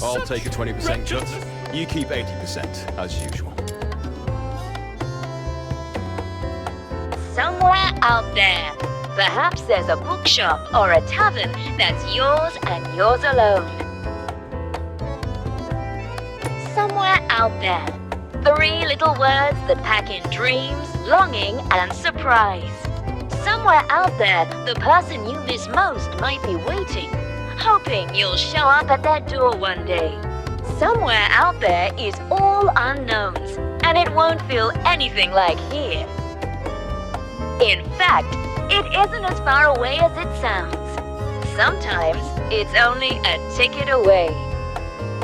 I'll take a 20% cut. You keep 80%, as usual. Somewhere out there, perhaps there's a bookshop or a tavern that's yours and yours alone. Somewhere out there, 3 little words that pack in dreams, longing, and surprise. Somewhere out there, the person you miss most might be waiting, hoping you'll show up at their door one day. Somewhere out there is all unknowns, and it won't feel anything like here. In fact, it isn't as far away as it sounds. Sometimes it's only a ticket away.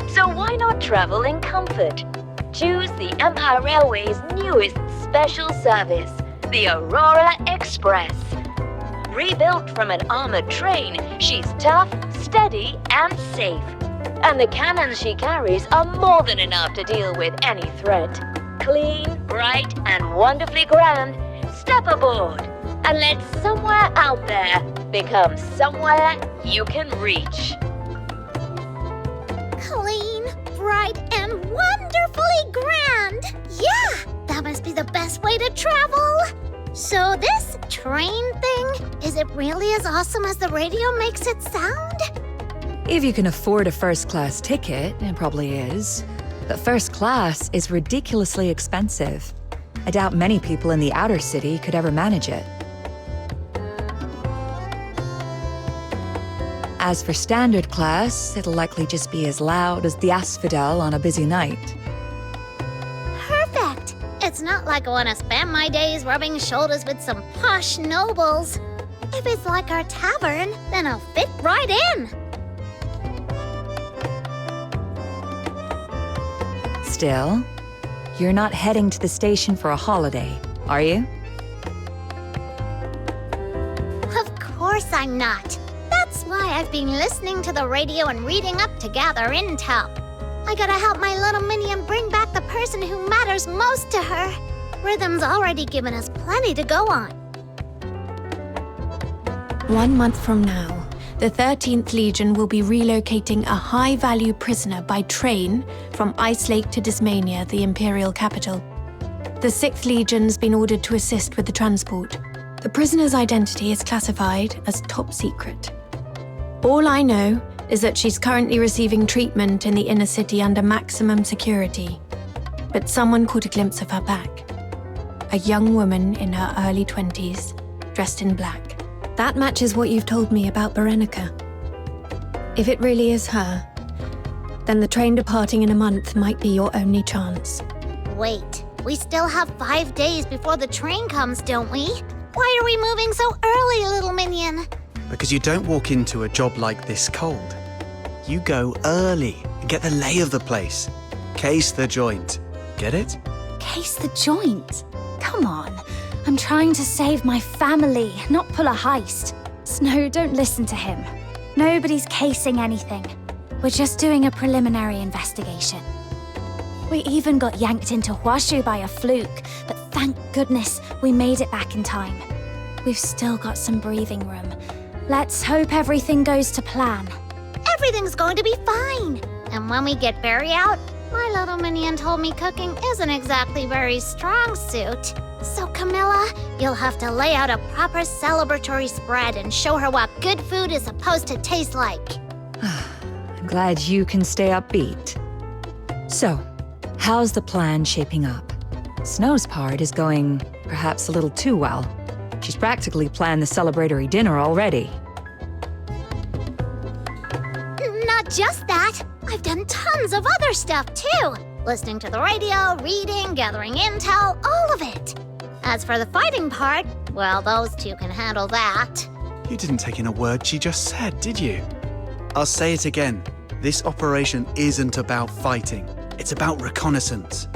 So why not travel in comfort? Choose the Empire Railway's newest special service, the Aurora Express. Rebuilt from an armored train, she's tough, steady, and safe. And the cannons she carries are more than enough to deal with any threat. Clean, bright, and wonderfully grand. Step aboard and let somewhere out there become somewhere you can reach. Clean, bright, and wonderfully grand. Yeah, that must be the best way to travel. So this train thing, is it really as awesome as the radio makes it sound? If you can afford a first-class ticket, it probably is. But first class is ridiculously expensive. I doubt many people in the outer city could ever manage it. As for standard class, it'll likely just be as loud as the asphodel on a busy night. Perfect. It's not like I want to spend my days rubbing shoulders with some posh nobles. If it's like our tavern, then I'll fit right in. Still, you're not heading to the station for a holiday, are you? Of course I'm not. That's why I've been listening to the radio and reading up to gather intel. I gotta help my little minion bring back the person who matters most to her. Rhythm's already given us plenty to go on. 1 month from now, the 13th Legion will be relocating a high-value prisoner by train from Ice Lake to Dismania, the Imperial capital. The 6th Legion's been ordered to assist with the transport. The prisoner's identity is classified as top secret. All I know is that she's currently receiving treatment in the inner city under maximum security. But someone caught a glimpse of her back. A young woman in her early 20s, dressed in black. That matches what you've told me about Berenica. If it really is her, then the train departing in a month might be your only chance. Wait, we still have 5 days before the train comes, don't we? Why are we moving so early, little minion? Because you don't walk into a job like this cold. You go early and get the lay of the place. Case the joint. Get it? Case the joint? Come on. I'm trying to save my family, not pull a heist. Snow, don't listen to him. Nobody's casing anything. We're just doing a preliminary investigation. We even got yanked into Huashu by a fluke, but thank goodness we made it back in time. We've still got some breathing room. Let's hope everything goes to plan. Everything's going to be fine. And when we get Barry out, my little minion told me cooking isn't exactly Barry's strong suit. So Camilla, you'll have to lay out a proper celebratory spread and show her what good food is supposed to taste like. I'm glad you can stay upbeat. So, how's the plan shaping up? Snow's part is going perhaps a little too well. She's practically planned the celebratory dinner already. Not just that. I've done tons of other stuff too. Listening to the radio, reading, gathering intel, all of it. As for the fighting part, well, those two can handle that. You didn't take in a word she just said, did you? I'll say it again. This operation isn't about fighting. It's about reconnaissance.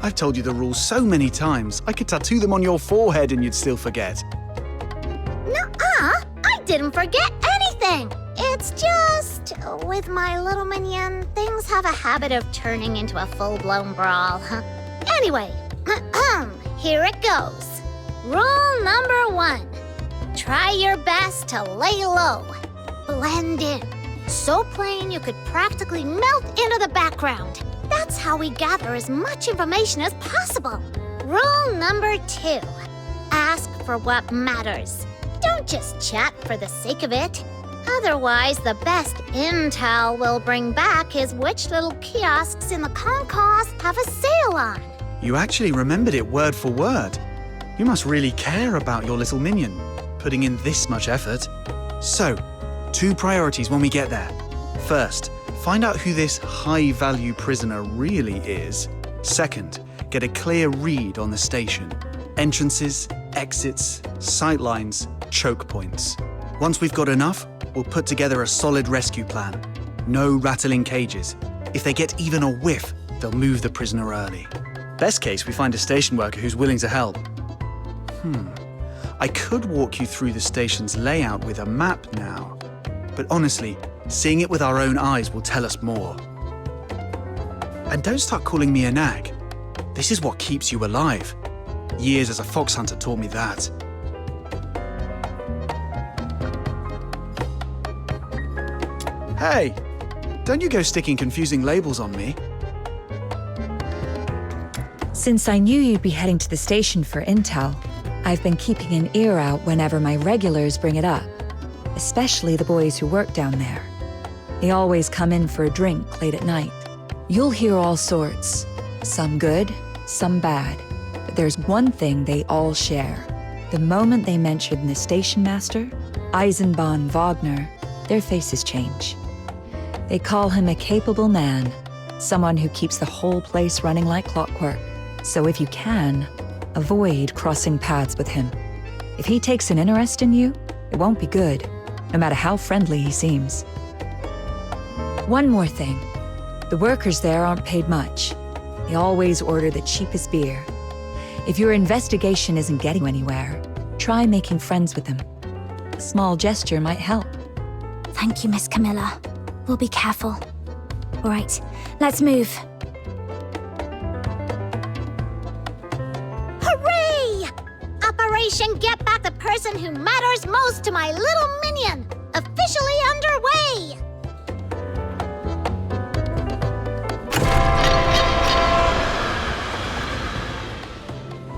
I've told you the rules so many times, I could tattoo them on your forehead and you'd still forget. Nuh-uh! I didn't forget anything! It's just, with my little minion, things have a habit of turning into a full-blown brawl. Anyway, here it goes. Rule number 1. Try your best to lay low. Blend in. So plain you could practically melt into the background. That's how we gather as much information as possible. Rule number 2. Ask for what matters. Don't just chat for the sake of it. Otherwise, the best intel we'll bring back is which little kiosks in the concourse have a sale on. You actually remembered it word for word. You must really care about your little minion, putting in this much effort. So, 2 priorities when we get there. First, find out who this high-value prisoner really is. Second, get a clear read on the station. Entrances, exits, sightlines, choke points. Once we've got enough, we'll put together a solid rescue plan. No rattling cages. If they get even a whiff, they'll move the prisoner early. Best case, we find a station worker who's willing to help. I could walk you through the station's layout with a map now, but honestly, seeing it with our own eyes will tell us more. And don't start calling me a nag. This is what keeps you alive. Years as a fox hunter taught me that. Hey, don't you go sticking confusing labels on me. Since I knew you'd be heading to the station for intel, I've been keeping an ear out whenever my regulars bring it up, especially the boys who work down there. They always come in for a drink late at night. You'll hear all sorts, some good, some bad, but there's one thing they all share. The moment they mention the station master, Eisenbahn Wagner, their faces change. They call him a capable man, someone who keeps the whole place running like clockwork. So if you can, avoid crossing paths with him. If he takes an interest in you, it won't be good, no matter how friendly he seems. One more thing. The workers there aren't paid much. They always order the cheapest beer. If your investigation isn't getting anywhere, try making friends with them. A small gesture might help. Thank you, Miss Camilla. We'll be careful. All right, let's move. Hooray! Operation Get Back the Person Who Matters Most to My Little Minion, officially underway!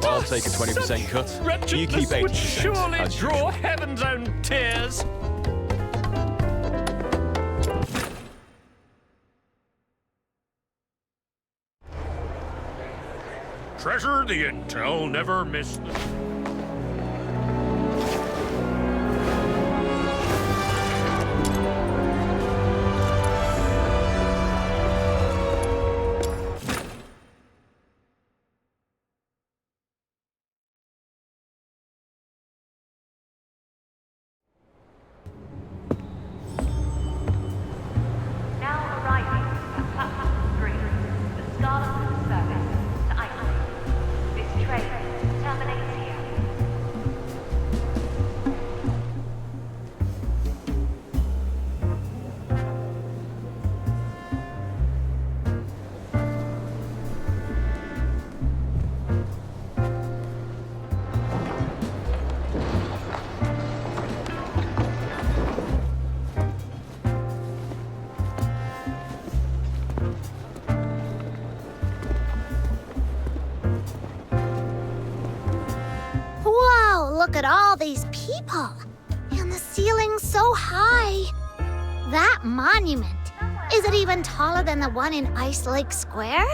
I'll take a 20% cut. You keep 80%. Would surely as draw usual. heaven's own tears. Treasure the intel, never miss the... Now arriving at platform 3, the Scarlet service to Iceland. This train terminates here. Whoa, look at all these people. And the ceiling's so high. That monument. Is it even taller than the one in Ice Lake Square?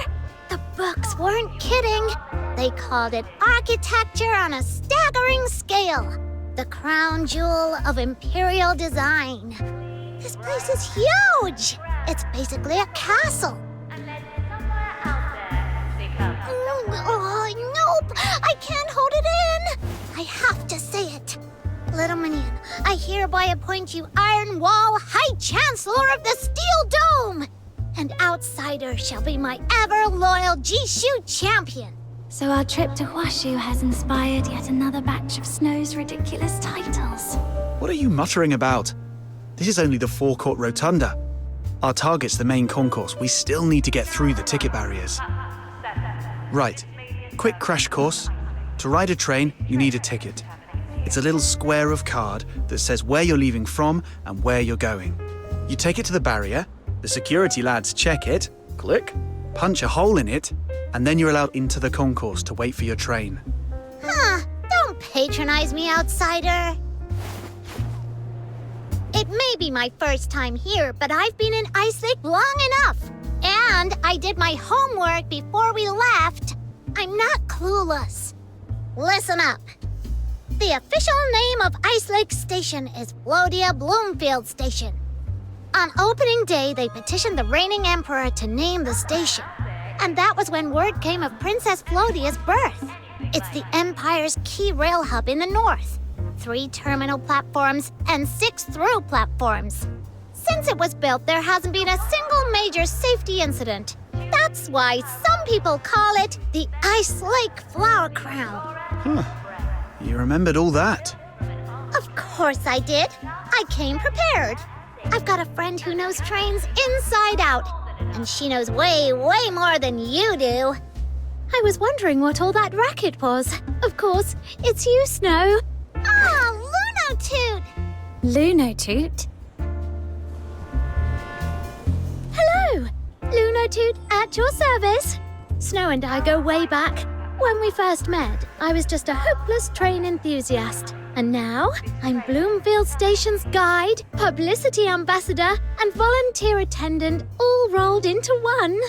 The books weren't kidding. They called it architecture on a staggering scale. The crown jewel of imperial design. This place is huge. It's basically a castle. And then somewhere out there becomes... Oh, nope! I can't hold it in! I have to say it. Little Minion, I hereby appoint you Iron Wall High Chancellor of the Steel Dome! And outsider shall be my ever-loyal Jishu champion. So our trip to Huashu has inspired yet another batch of Snow's ridiculous titles. What are you muttering about? This is only the forecourt rotunda. Our target's the main concourse. We still need to get through the ticket barriers. Right. Quick crash course. To ride a train, you need a ticket. It's a little square of card that says where you're leaving from and where you're going. You take it to the barrier, the security lads check it, click, punch a hole in it, and then you're allowed into the concourse to wait for your train. Huh, don't patronize me, outsider. It may be my first time here, but I've been in Ice Lake long enough. And I did my homework before we left. I'm not clueless. Listen up. The official name of Ice Lake Station is Flodia Bloomfield Station. On opening day, they petitioned the reigning emperor to name the station. And that was when word came of Princess Flodia's birth. It's the Empire's key rail hub in the north. 3 terminal platforms and 6 through platforms. Since it was built, there hasn't been a single major safety incident. That's why some people call it the Ice Lake Flower Crown. Huh. You remembered all that? Of course I did. I came prepared. I've got a friend who knows trains inside out. And she knows way, way more than you do. I was wondering what all that racket was. Of course, it's you, Snow. Ah, Lunotoot! Lunotoot? Hello! Lunotoot at your service. Snow and I go way back. When we first met, I was just a hopeless train enthusiast. And now, I'm Bloomfield Station's guide, publicity ambassador, and volunteer attendant all rolled into one.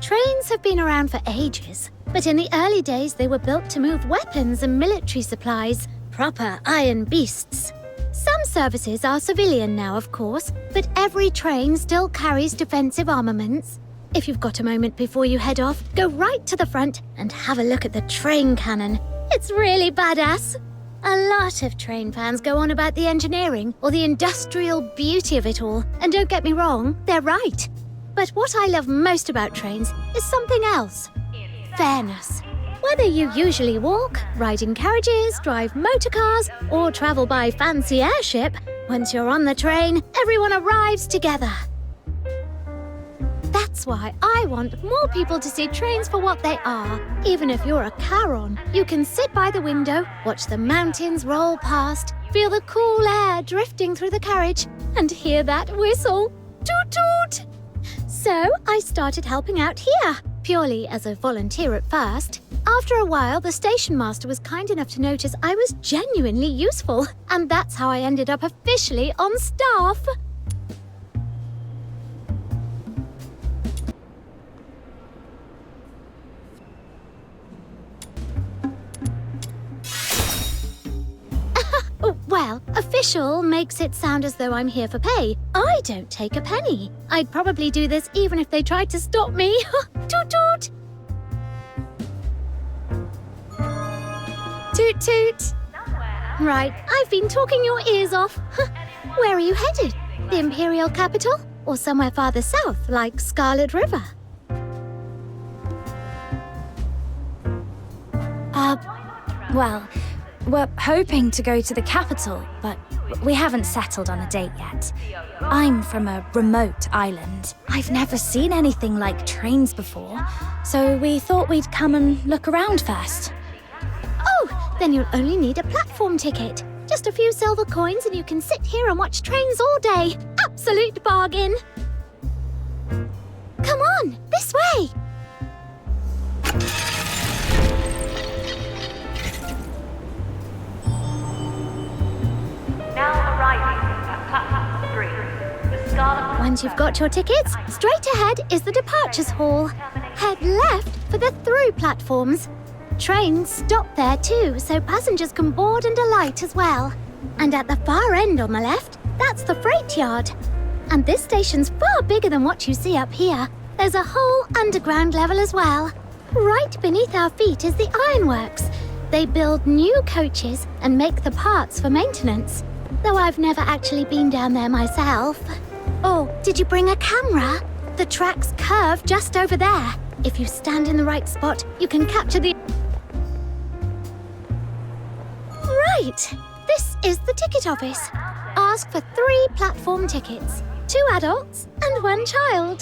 Trains have been around for ages, but in the early days they were built to move weapons and military supplies, proper iron beasts. Some services are civilian now, of course, but every train still carries defensive armaments. If you've got a moment before you head off, go right to the front and have a look at the train cannon. It's really badass. A lot of train fans go on about the engineering or the industrial beauty of it all, and don't get me wrong, they're right. But what I love most about trains is something else. Fairness. Whether you usually walk, ride in carriages, drive motor cars, or travel by fancy airship, once you're on the train, everyone arrives together. That's why I want more people to see trains for what they are. Even if you're a Charon, you can sit by the window, watch the mountains roll past, feel the cool air drifting through the carriage, and hear that whistle. Toot toot! So I started helping out here, purely as a volunteer at first. After a while, the station master was kind enough to notice I was genuinely useful, and that's how I ended up officially on staff. Well, official makes it sound as though I'm here for pay. I don't take a penny. I'd probably do this even if they tried to stop me. Toot toot! Toot toot! Right, I've been talking your ears off. Where are you headed? The Imperial capital? Or somewhere farther south, like Scarlet River? Well, we're hoping to go to the capital, but we haven't settled on a date yet. I'm from a remote island. I've never seen anything like trains before, so we thought we'd come and look around first. Oh, then you'll only need a platform ticket. Just a few silver coins and you can sit here and watch trains all day. Absolute bargain. Come on, this way. Now arriving at platform 3, the Scarlet. Once you've got your tickets, straight ahead is the departures hall. Head left for the through platforms. Trains stop there too, so passengers can board and alight as well. And at the far end on the left, that's the freight yard. And this station's far bigger than what you see up here. There's a whole underground level as well. Right beneath our feet is the ironworks. They build new coaches and make the parts for maintenance. Though I've never actually been down there myself. Oh, did you bring a camera? The tracks curve just over there. If you stand in the right spot, you can capture the... Right! This is the ticket office. Ask for 3 platform tickets. 2 adults and 1 child.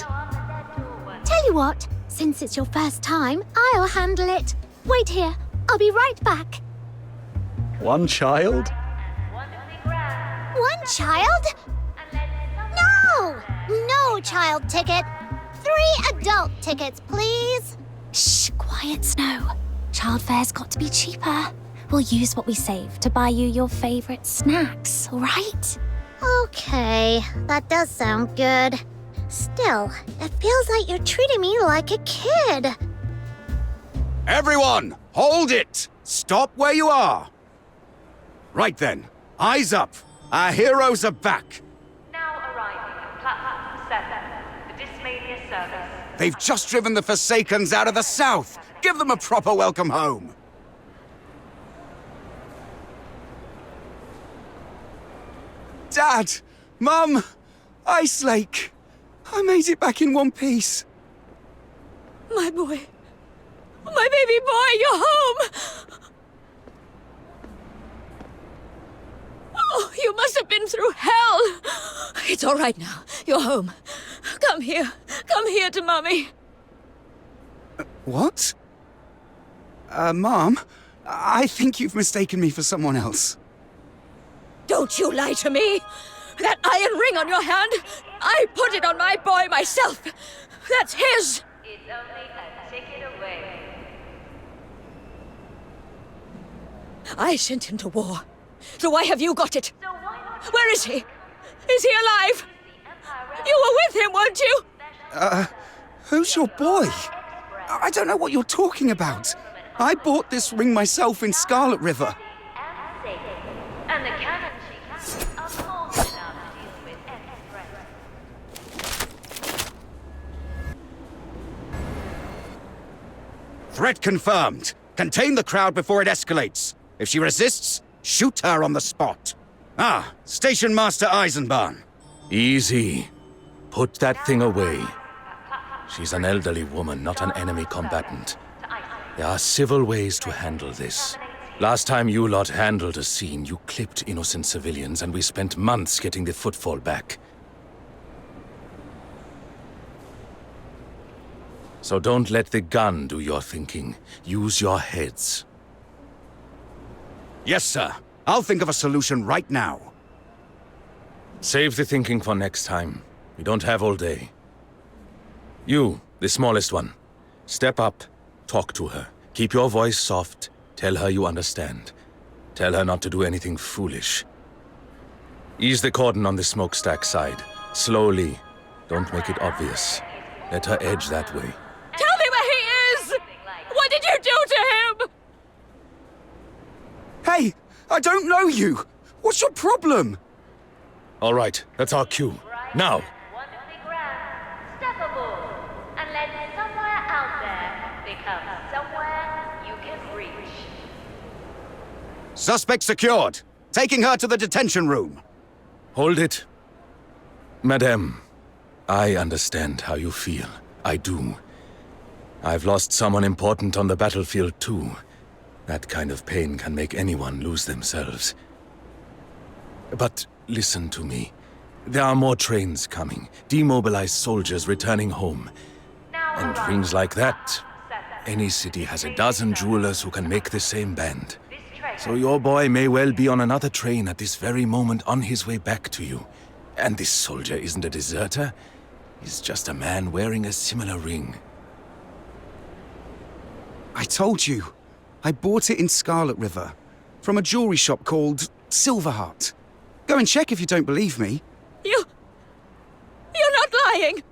Tell you what, since it's your first time, I'll handle it. Wait here, I'll be right back. 1 child? 1 child? No! child ticket. 3 adult tickets, please. Shh, quiet, Snow. Childfare's got to be cheaper. We'll use what we save to buy you your favorite snacks, all right? Okay, that does sound good. Still, it feels like you're treating me like a kid. Everyone, hold it! Stop where you are! Right then, eyes up. Our heroes are back. Now arriving at platform 7, the Dismania service. They've just driven the Forsakens out of the south. Give them a proper welcome home. Dad! Mum! Ice Lake! I made it back in one piece. My boy. My baby boy, you're home! Oh, you must have been through hell! It's all right now. You're home. Come here. Come here to Mommy. What? Mom, I think you've mistaken me for someone else. Don't you lie to me! That iron ring on your hand, I put it on my boy myself. That's his! It's only a ticket away. I sent him to war. So why have you got it? So why not Where is he? Is he alive? You were with him, weren't you? Who's your boy? I don't know what you're talking about. I bought this ring myself in Scarlet River. And the cannon she carries are more than enough to deal with any threat. Threat confirmed. Contain the crowd before it escalates. If she resists, shoot her on the spot. Ah, Station Master Eisenbahn. Easy. Put that thing away. She's an elderly woman, not an enemy combatant. There are civil ways to handle this. Last time you lot handled a scene, you clipped innocent civilians, and we spent months getting the footfall back. So don't let the gun do your thinking. Use your heads. Yes, sir. I'll think of a solution right now. Save the thinking for next time. We don't have all day. You, the smallest one. Step up, talk to her. Keep your voice soft. Tell her you understand. Tell her not to do anything foolish. Ease the cordon on the smokestack side. Slowly. Don't make it obvious. Let her edge that way. Tell me where he is! What did you do to him? Hey, I don't know you. What's your problem? All right, that's our cue. Now! One big round, step aboard, and let somewhere out there become somewhere you can reach. Suspect secured. Taking her to the detention room. Hold it. Madame, I understand how you feel. I do. I've lost someone important on the battlefield too. That kind of pain can make anyone lose themselves. But listen to me. There are more trains coming, demobilized soldiers returning home. And rings like that, any city has a dozen jewelers who can make the same band. So your boy may well be on another train at this very moment on his way back to you. And this soldier isn't a deserter. He's just a man wearing a similar ring. I told you. I bought it in Scarlet River. From a jewelry shop called Silverheart. Go and check if you don't believe me. You're not lying!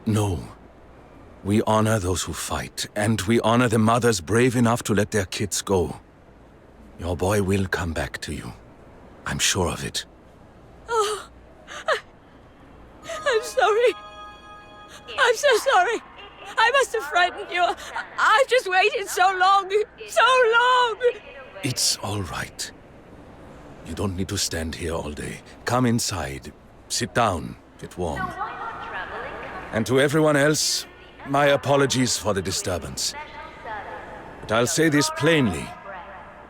No. We honor those who fight, and we honor the mothers brave enough to let their kids go. Your boy will come back to you. I'm sure of it. Oh, I'm sorry. I'm so sorry. I must have frightened you. I've just waited so long. So long! It's all right. You don't need to stand here all day. Come inside. Sit down. Get warm. And to everyone else, my apologies for the disturbance. But I'll say this plainly.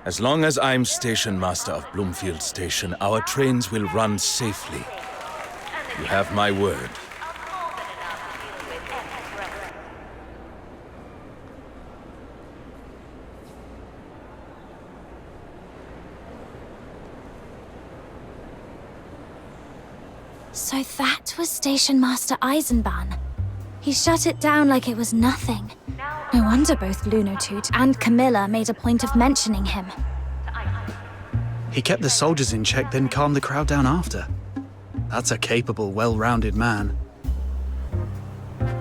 As long as I'm station master of Bloomfield Station, our trains will run safely. You have my word. So that was Station Master Eisenbahn. He shut it down like it was nothing. No wonder both Lunotoot and Camilla made a point of mentioning him. He kept the soldiers in check, then calmed the crowd down after. That's a capable, well-rounded man.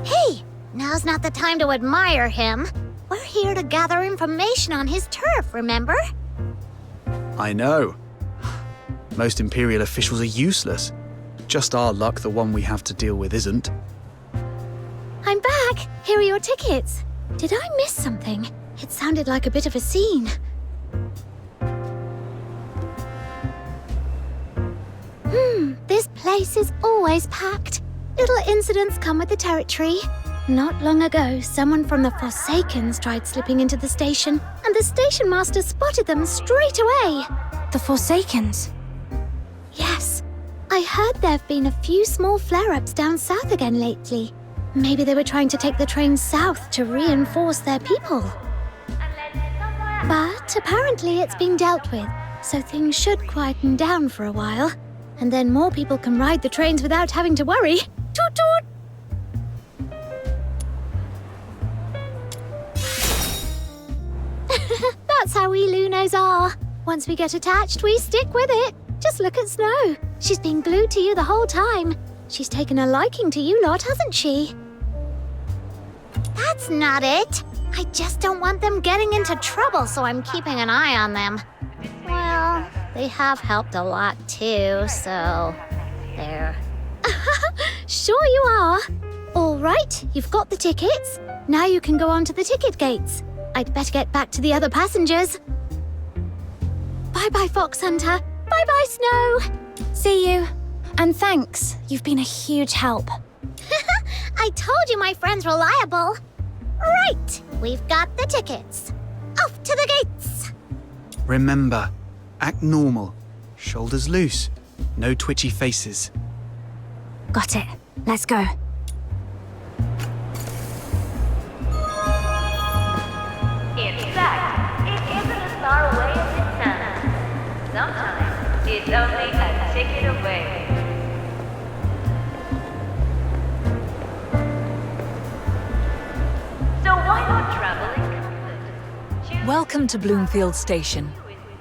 Hey, now's not the time to admire him. We're here to gather information on his turf, remember? I know. Most Imperial officials are useless. Just our luck the one we have to deal with isn't. I'm back. Here are your tickets. Did I miss something? It sounded like a bit of a scene. This place is always packed. Little incidents come with the territory. Not long ago, someone from the Forsakens tried slipping into the station, and the station master spotted them straight away. The Forsakens? Yes. I heard there've been a few small flare-ups down south again lately. Maybe they were trying to take the train south to reinforce their people. But apparently it's been dealt with, so things should quieten down for a while. And then more people can ride the trains without having to worry. Toot toot! That's how we Lunos are. Once we get attached, we stick with it. Just look at Snow. She's been glued to you the whole time. She's taken a liking to you lot, hasn't she? That's not it. I just don't want them getting into trouble, so I'm keeping an eye on them. Well, they have helped a lot too, so there. Sure you are. All right, you've got the tickets. Now you can go on to the ticket gates. I'd better get back to the other passengers. Bye-bye, Foxhunter. Bye-bye, Snow. See you. And thanks. You've been a huge help. I told you my friend's reliable. Right, we've got the tickets. Off to the gates. Remember, act normal. Shoulders loose. No twitchy faces. Got it. Let's go. In fact, it isn't as far away as it sounds. Sometimes it's only a ticket away. So why not travel in comfort? Welcome to Bloomfield Station.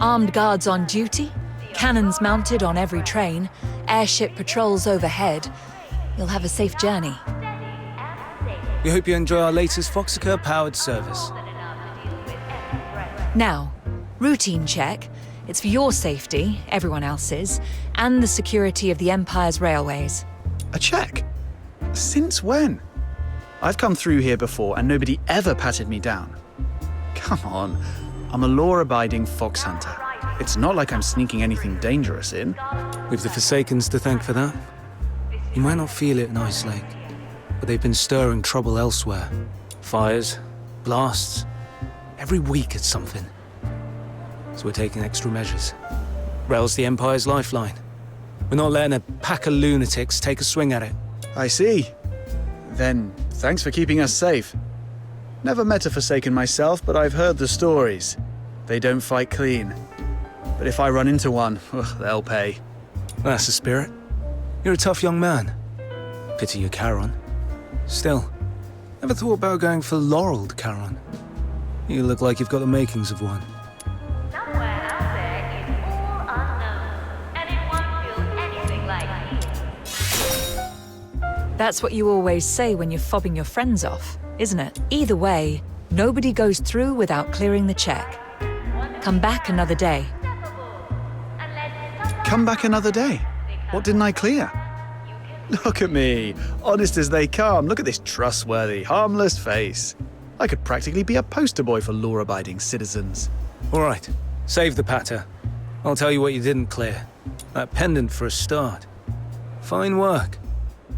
Armed guards on duty, cannons mounted on every train, airship patrols overhead. You'll have a safe journey. We hope you enjoy our latest Foxhunter-powered service. Now, routine check. It's for your safety, everyone else's, and the security of the Empire's railways. A check? Since when? I've come through here before and nobody ever patted me down. Come on, I'm a law-abiding fox hunter. It's not like I'm sneaking anything dangerous in. We've the Forsakens to thank for that. You might not feel it in Ice Lake, but they've been stirring trouble elsewhere. Fires, blasts, every week it's something. So we're taking extra measures. Rail's the Empire's lifeline. We're not letting a pack of lunatics take a swing at it. I see. Then, thanks for keeping us safe. Never met a Forsaken myself, but I've heard the stories. They don't fight clean. But if I run into one, they'll pay. That's the spirit. You're a tough young man. Pity you're Charon. Still, never thought about going for laureled Charon. You look like you've got the makings of one. Somewhere out there is all unknown, and it won't feel anything like here. That's what you always say when you're fobbing your friends off, isn't it? Either way, nobody goes through without clearing the check. Come back another day. Come back another day? What didn't I clear? Look at me, honest as they come. Look at this trustworthy, harmless face. I could practically be a poster boy for law-abiding citizens. All right, save the patter. I'll tell you what you didn't clear. That pendant for a start. Fine work.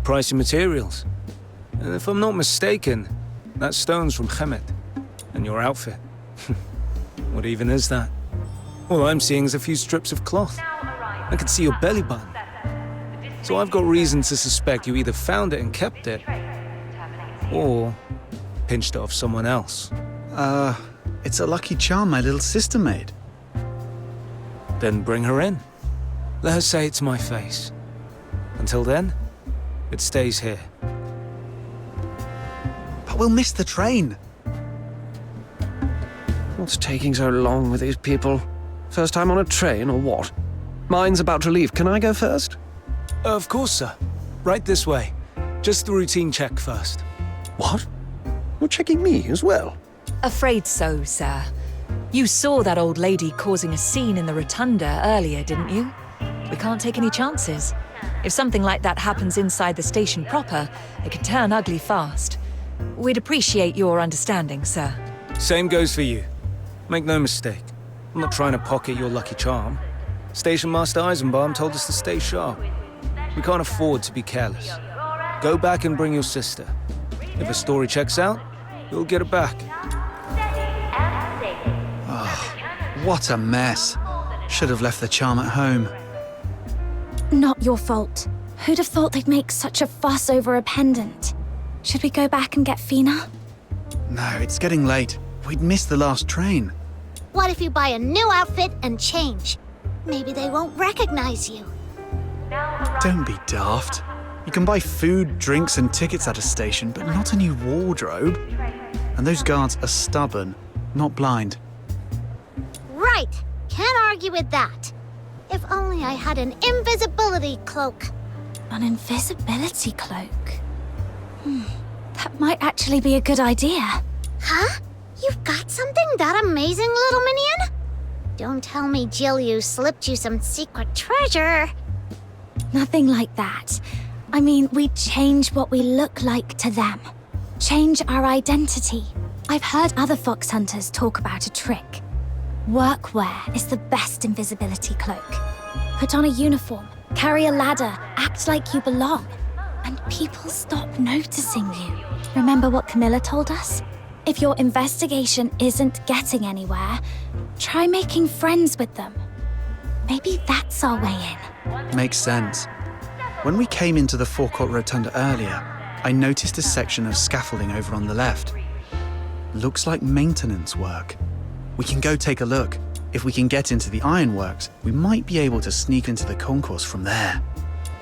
Pricey materials. And if I'm not mistaken, that stone's from Chemet. And your outfit. What even is that? All I'm seeing is a few strips of cloth. I can see your belly button. So I've got reason to suspect you either found it and kept it, or pinched it off someone else. It's a lucky charm my little sister made. Then bring her in. Let her say it to my face. Until then, it stays here. But we'll miss the train. What's taking so long with these people? First time on a train or what? Mine's about to leave. Can I go first? Of course, sir. Right this way. Just the routine check first. What? You're checking me as well? Afraid so, sir. You saw that old lady causing a scene in the rotunda earlier, didn't you? We can't take any chances. If something like that happens inside the station proper, it could turn ugly fast. We'd appreciate your understanding, sir. Same goes for you. Make no mistake. I'm not trying to pocket your lucky charm. Station Master Eisenbaum told us to stay sharp. We can't afford to be careless. Go back and bring your sister. If a story checks out, we'll get her back. What a mess. Should have left the charm at home. Not your fault. Who'd have thought they'd make such a fuss over a pendant? Should we go back and get Fina? No, it's getting late. We'd missed the last train. What if you buy a new outfit and change? Maybe they won't recognize you. Don't be daft. You can buy food, drinks, and tickets at a station, but not a new wardrobe. And those guards are stubborn, not blind. Right. Can't argue with that. If only I had an invisibility cloak. An invisibility cloak? That might actually be a good idea. Huh? You've got something that amazing, little minion? Don't tell me Jill slipped you some secret treasure. Nothing like that. I mean, we change what we look like to them. Change our identity. I've heard other fox hunters talk about a trick. Workwear is the best invisibility cloak. Put on a uniform, carry a ladder, act like you belong, and people stop noticing you. Remember what Camilla told us? If your investigation isn't getting anywhere, try making friends with them. Maybe that's our way in. Makes sense. When we came into the forecourt rotunda earlier, I noticed a section of scaffolding over on the left. Looks like maintenance work. We can go take a look. If we can get into the ironworks, we might be able to sneak into the concourse from there.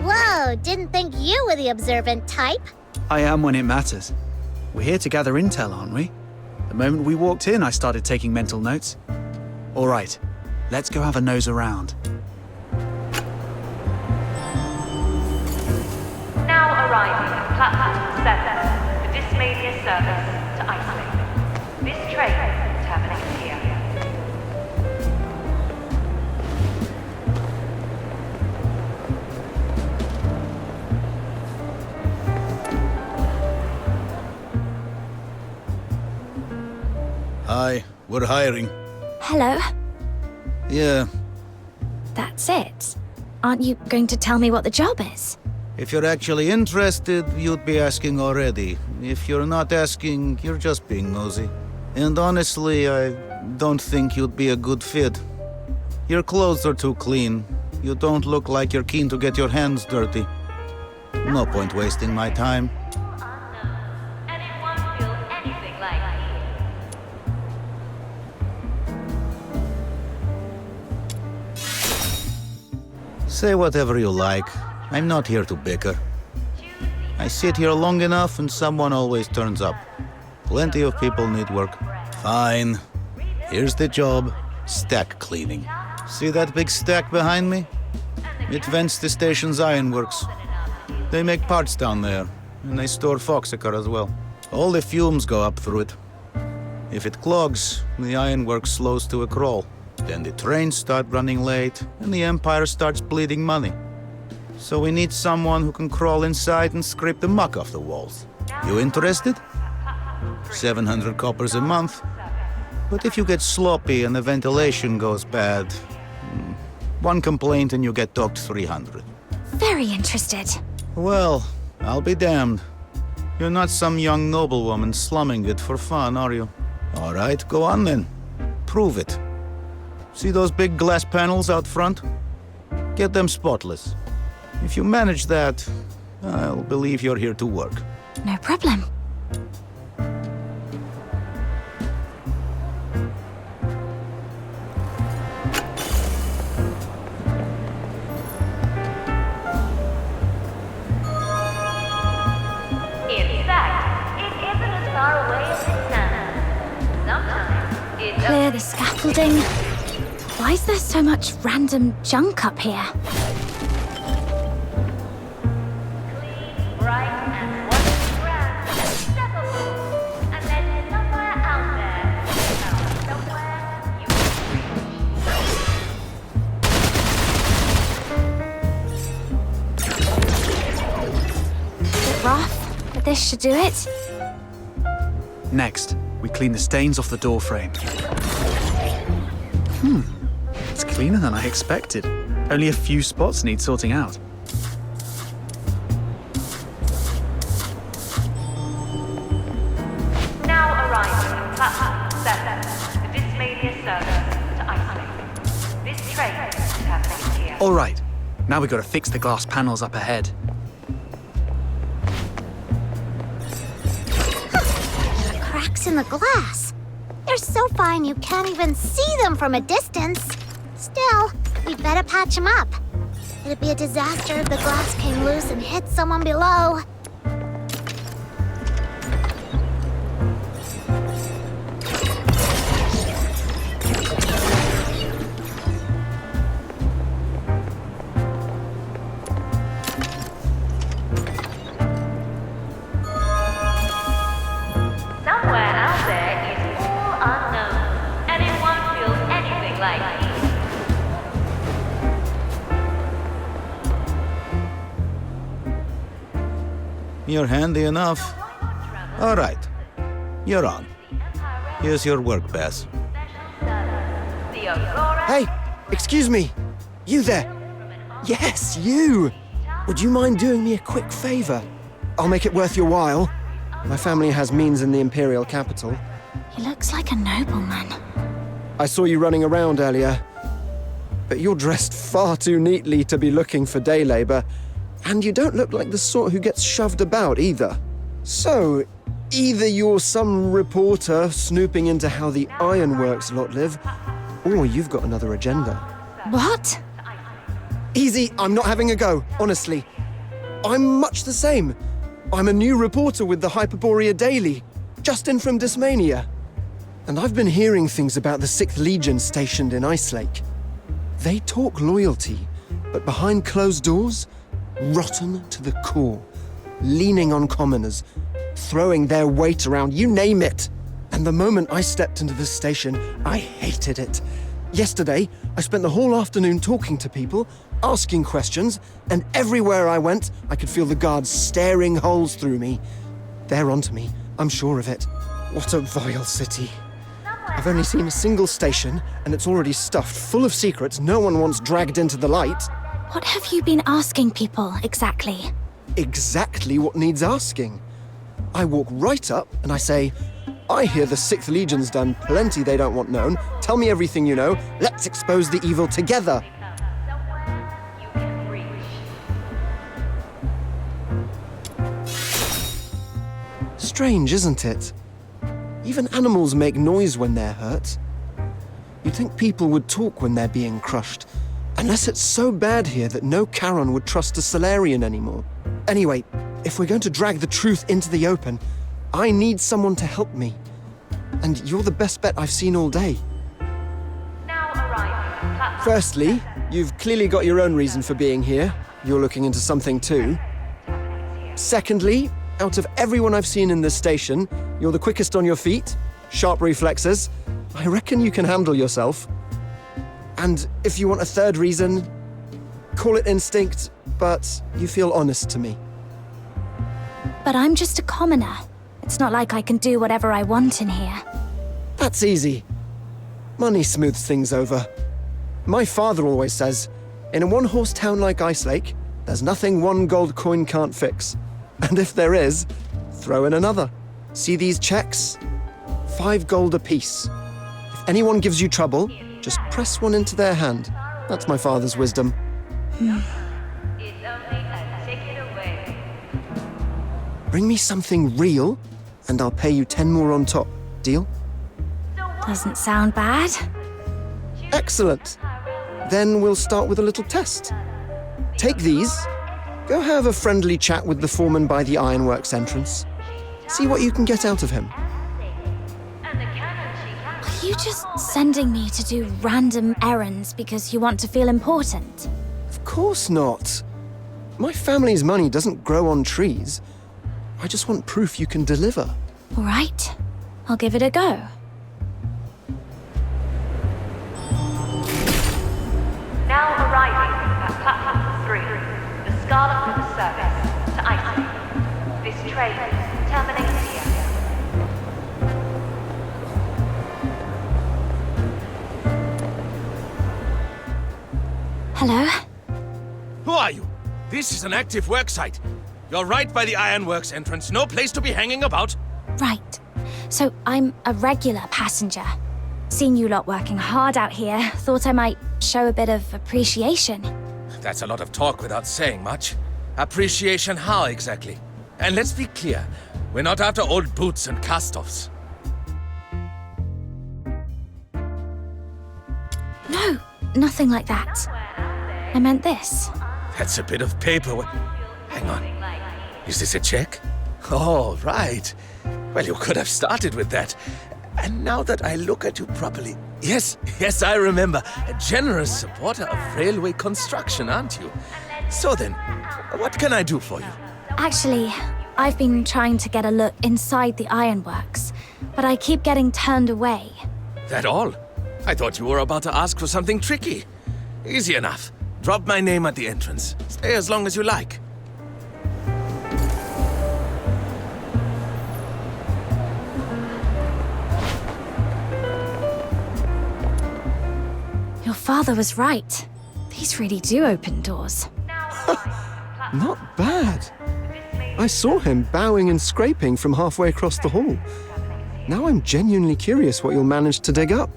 Whoa, didn't think you were the observant type. I am when it matters. We're here to gather intel, aren't we? The moment we walked in, I started taking mental notes. All right, let's go have a nose around. Now arriving at platform 7 for Dismania service to Iceland. This train terminates here. Hi, we're hiring. Hello? Yeah, That's it? Aren't you going to tell me what the job is? if you're actually interested, you'd be asking already. If you're not asking, you're just being nosy. And honestly, I don't think you'd be a good fit. Your clothes are too clean. You don't look like you're keen to get your hands dirty. No point wasting my time. And it won't feel anything like Say whatever you like. I'm not here to bicker. I sit here long enough and someone always turns up. Plenty of people need work. Fine. Here's the job. Stack cleaning. See that big stack behind me? It vents the station's ironworks. They make parts down there, and they store phoxhunter as well. All the fumes go up through it. If it clogs, the ironworks slows to a crawl. Then the trains start running late, and the Empire starts bleeding money. So we need someone who can crawl inside and scrape the muck off the walls. You interested? 700 coppers a month. But if you get sloppy and the ventilation goes bad, one complaint and you get docked 300. Very interested. Well, I'll be damned. You're not some young noblewoman slumming it for fun, are you? All right, go on then. Prove it. See those big glass panels out front? Get them spotless. If you manage that, I'll believe you're here to work. No problem. scaffolding. Why is there so much random junk up here? Bright and wonderful ground. Step aboard. And then somewhere out there, somewhere you Bit rough, but this should do it. Next, we clean the stains off the door frame. It's cleaner than I expected. Only a few spots need sorting out. now arriving at platform 7, the Dismania service to isolate. This train is terminated here. All right, now we gotta fix the glass panels up ahead. Cracks in the glass. They're so fine you can't even see them from a distance. Still, we'd better patch them up. It'd be a disaster if the glass came loose and hit someone below. Somewhere out there is all unknown, and it won't feel anything like peace. You're handy enough. All right, you're on. Here's your work pass. The Aurora. Hey, excuse me. You there? Yes, you. Would you mind doing me a quick favor? I'll make it worth your while. My family has means in the Imperial capital. He looks like a nobleman. I saw you running around earlier, but you're dressed far too neatly to be looking for day labor, and you don't look like the sort who gets shoved about either. So, either you're some reporter snooping into how the ironworks lot live, or you've got another agenda. What? Easy, I'm not having a go, honestly. I'm much the same. I'm a new reporter with the Hyperborea Daily, just in from Dismania. And I've been hearing things about the 6th Legion stationed in Icelake. They talk loyalty, but behind closed doors, rotten to the core, leaning on commoners, throwing their weight around, you name it. And the moment I stepped into this station, I hated it. Yesterday, I spent the whole afternoon talking to people, asking questions, and everywhere I went, I could feel the guards staring holes through me. They're onto me, I'm sure of it. What a vile city. I've only seen a single station, and it's already stuffed full of secrets no one wants dragged into the light. What have you been asking people, exactly? Exactly what needs asking. I walk right up and I say, I hear the 6th Legion's done plenty they don't want known. Tell me everything you know. Let's expose the evil together. You can reach. Strange, isn't it? Even animals make noise when they're hurt. You'd think people would talk when they're being crushed. Unless it's so bad here that no Charon would trust a Solarian anymore. Anyway, if we're going to drag the truth into the open, I need someone to help me. And you're the best bet I've seen all day. Now arriving at platform Firstly, you've clearly got your own reason for being here. You're looking into something too. Secondly, out of everyone I've seen in this station, you're the quickest on your feet, sharp reflexes. I reckon you can handle yourself. And if you want a third reason, call it instinct, but you feel honest to me. But I'm just a commoner. It's not like I can do whatever I want in here. That's easy. Money smooths things over. My father always says, in a one-horse town like Icelake, there's nothing one gold coin can't fix. And if there is, throw in another. See these checks? 5 gold apiece. If anyone gives you trouble, just press one into their hand. That's my father's wisdom. It's only a ticket away. Bring me something real, and I'll pay you 10 more on top. Deal? Doesn't sound bad. Excellent. Then we'll start with a little test. Take these. Go have a friendly chat with the foreman by the ironworks entrance. See what you can get out of him. And the cannon she can Will you just sending me to do random errands because you want to feel important? Of course not. My family's money doesn't grow on trees. I just want proof you can deliver. All right, I'll give it a go. Now arriving at platform 3, the Scarlet River service to Iceland. This train terminates here. Hello? Who are you? This is an active worksite. You're right by the ironworks entrance. No place to be hanging about. Right. So I'm a regular passenger. Seen you lot working hard out here, thought I might show a bit of appreciation. That's a lot of talk without saying much. Appreciation how exactly? And let's be clear, we're not after old boots and cast-offs. No, nothing like that. I meant this. That's a bit of paperwork. Hang on. Is this a check? Oh, right. Well, you could have started with that. And now that I look at you properly... Yes, I remember. A generous supporter of railway construction, aren't you? So then, what can I do for you? Actually, I've been trying to get a look inside the ironworks, but I keep getting turned away. That all? I thought you were about to ask for something tricky. Easy enough. Drop my name at the entrance. Stay as long as you like. Your father was right. These really do open doors. Not bad. I saw him bowing and scraping from halfway across the hall. Now I'm genuinely curious what you'll manage to dig up.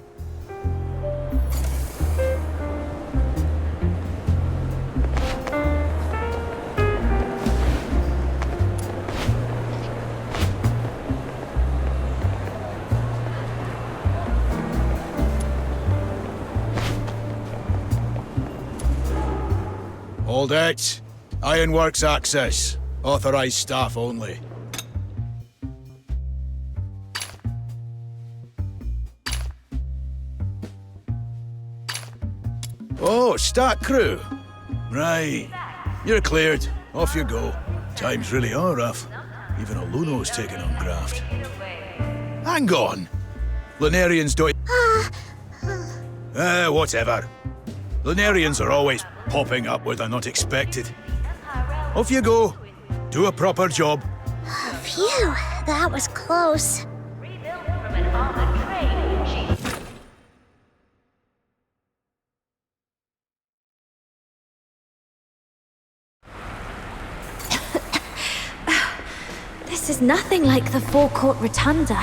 Hold it. Ironworks access. Authorized staff only. Oh, start crew. Right. You're cleared. Off you go. Times really are rough. Even a Luno's taking on graft. Hang on. Lunarians don't... whatever. Lunarians are always popping up where they're not expected. Off you go. Do a proper job. Phew, that was close. Rebuilt from an armored train, This is nothing like the forecourt rotunda.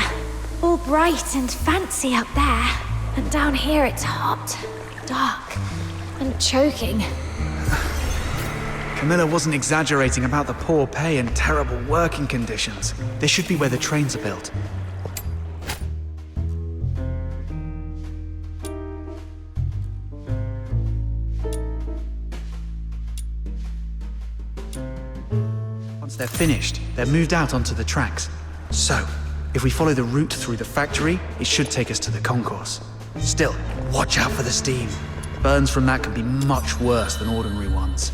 All bright and fancy up there. And down here it's hot, dark, and choking. Camilla wasn't exaggerating about the poor pay and terrible working conditions. This should be where the trains are built. Once they're finished, they're moved out onto the tracks. So, if we follow the route through the factory, it should take us to the concourse. Still, watch out for the steam. Burns from that can be much worse than ordinary ones.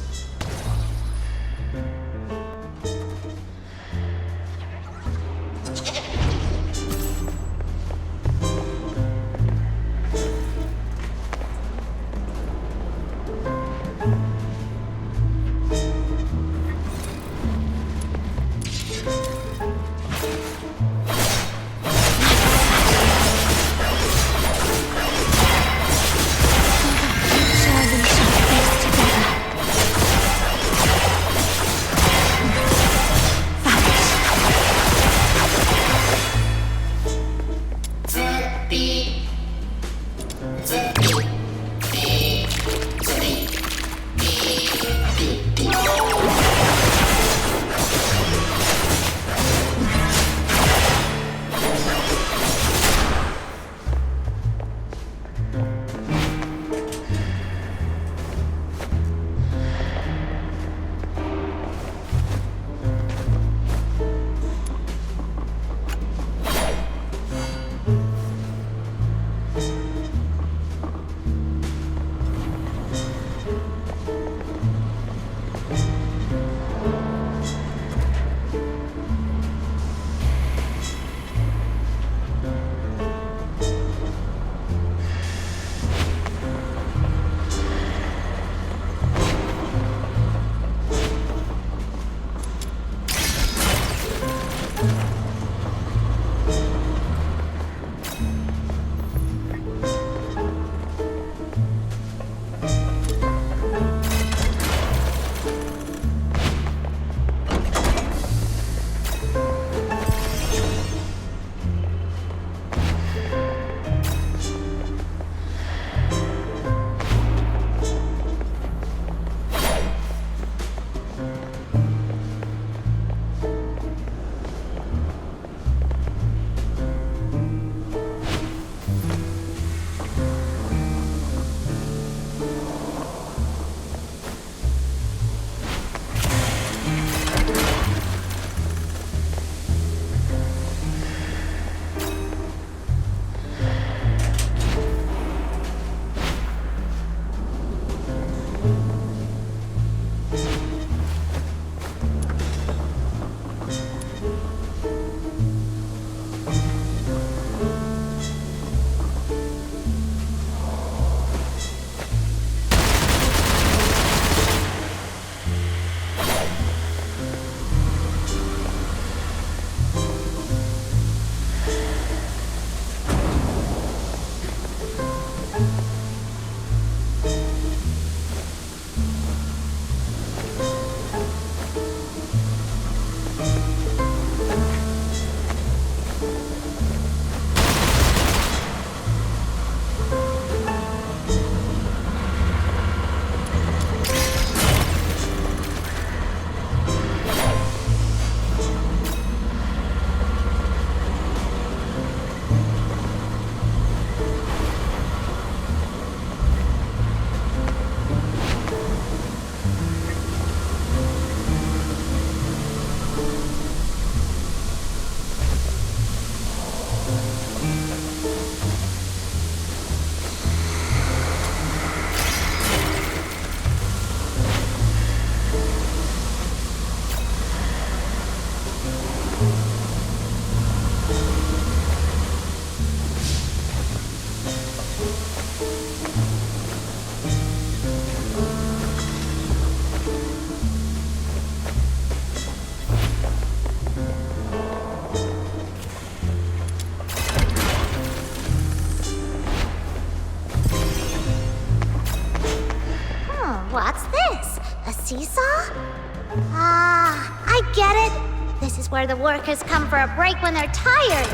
where the workers come for a break when they're tired.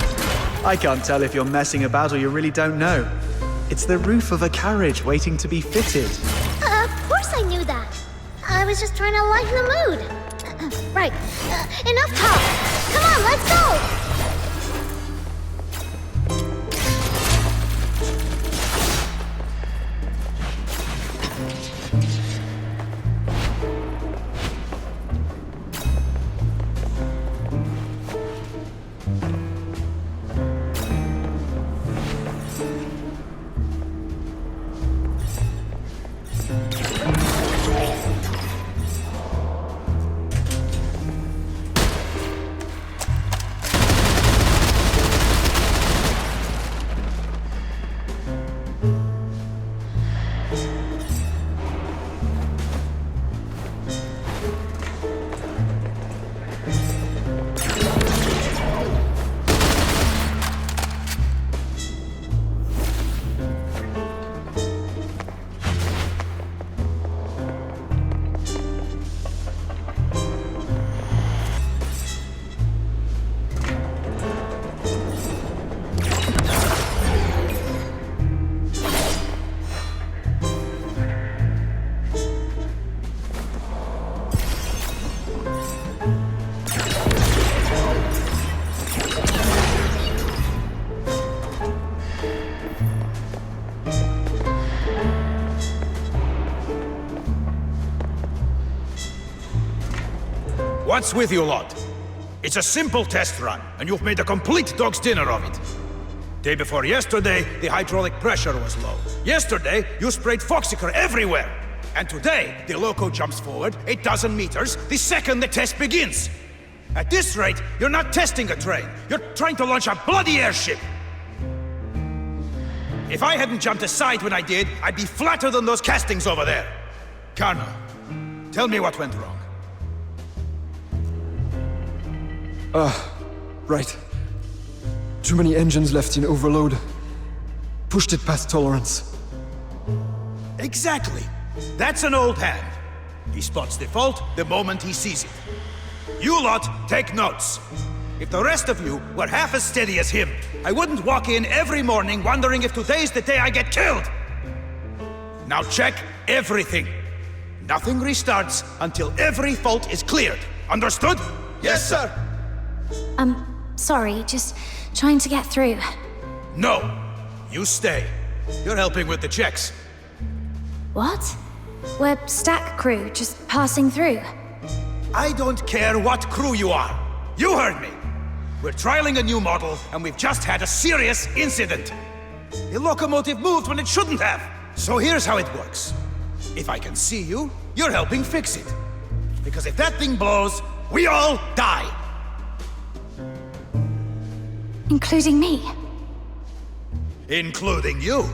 I can't tell if you're messing about or you really don't know. It's the roof of a carriage waiting to be fitted. Of course I knew that. I was just trying to lighten the mood. Right, enough talk. Come on, let's go! What's with you lot? It's a simple test run, and you've made a complete dog's dinner of it. Day before yesterday, the hydraulic pressure was low. Yesterday, you sprayed phoxhunter everywhere. And today, the loco jumps forward 8,000 meters the second the test begins. At this rate, you're not testing a train. You're trying to launch a bloody airship. If I hadn't jumped aside when I did, I'd be flatter than those castings over there. Colonel, tell me what went wrong. Right. Too many engines left in overload. Pushed it past tolerance. Exactly. That's an old hand. He spots the fault the moment he sees it. You lot take notes. If the rest of you were half as steady as him, I wouldn't walk in every morning wondering if today's the day I get killed. Now check everything. Nothing restarts until every fault is cleared. Understood? Yes, sir. Sorry, just trying to get through. No. You stay. You're helping with the checks. What? We're stack crew, just passing through. I don't care what crew you are. You heard me. We're trialing a new model, and we've just had a serious incident. The locomotive moved when it shouldn't have. So here's how it works. If I can see you, you're helping fix it. Because if that thing blows, we all die. Including me? Including you.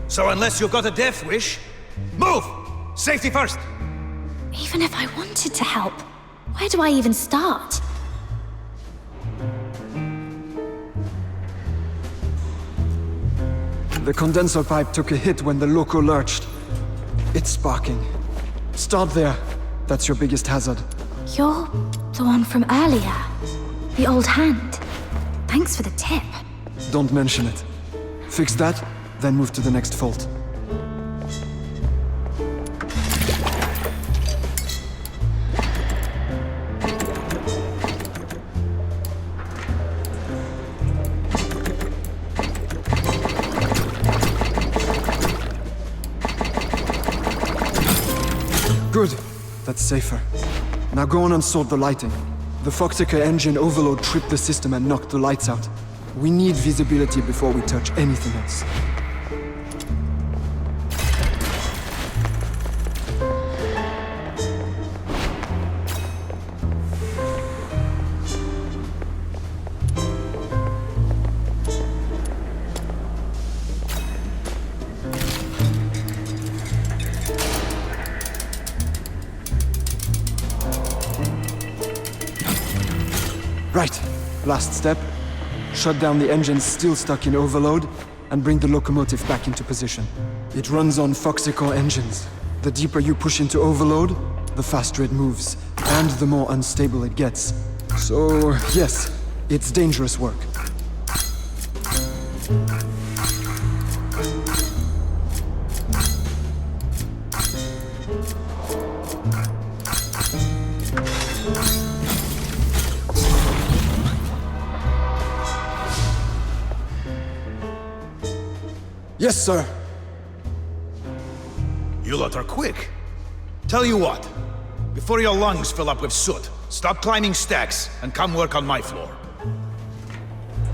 So unless you've got a death wish, move! Safety first! Even if I wanted to help, where do I even start? The condenser pipe took a hit when the loco lurched. It's sparking. Start there. That's your biggest hazard. You're the one from earlier. The old hand. Thanks for the tip. Don't mention it. Fix that, then move to the next fault. Good. That's safer. Now go on and sort the lighting. The phoxhunter engine overload tripped the system and knocked the lights out. We need visibility before we touch anything else. Right. Last step. Shut down the engines still stuck in overload, and bring the locomotive back into position. It runs on phoxhunter engines. The deeper you push into overload, the faster it moves, and the more unstable it gets. So, yes, it's dangerous work. Yes, sir. You lot are quick. Tell you what, before your lungs fill up with soot, stop climbing stacks and come work on my floor.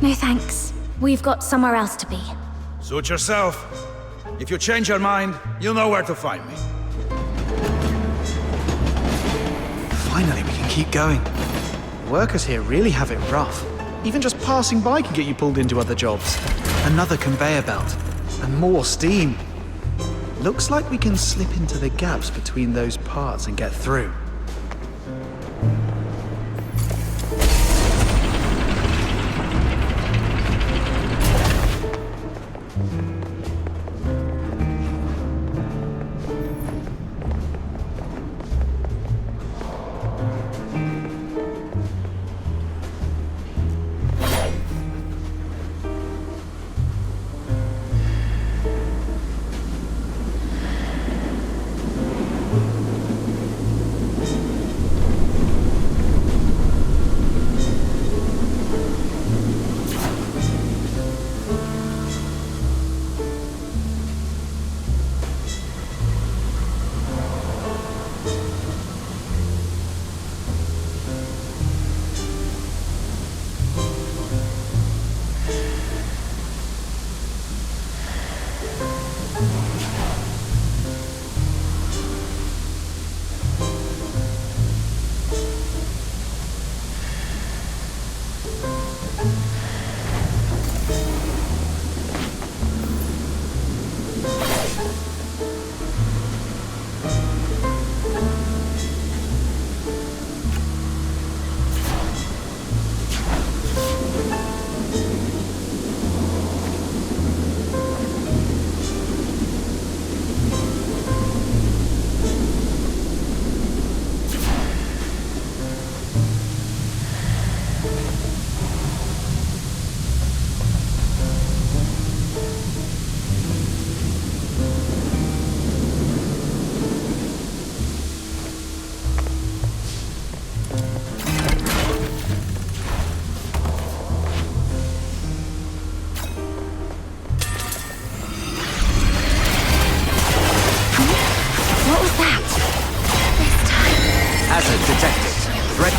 No thanks. We've got somewhere else to be. Suit yourself. If you change your mind, you'll know where to find me. Finally, we can keep going. The workers here really have it rough. Even just passing by can get you pulled into other jobs. Another conveyor belt. And more steam. Looks like we can slip into the gaps between those parts and get through.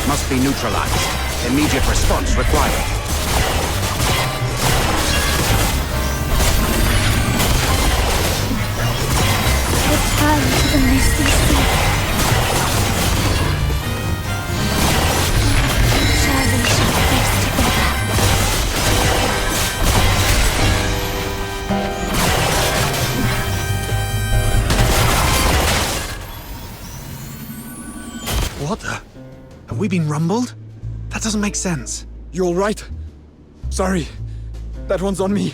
Must be neutralized. Immediate response required. Return to the misty sea. Surely we shall face together. What the? Have we been rumbled? That doesn't make sense. You're right. Sorry. That one's on me.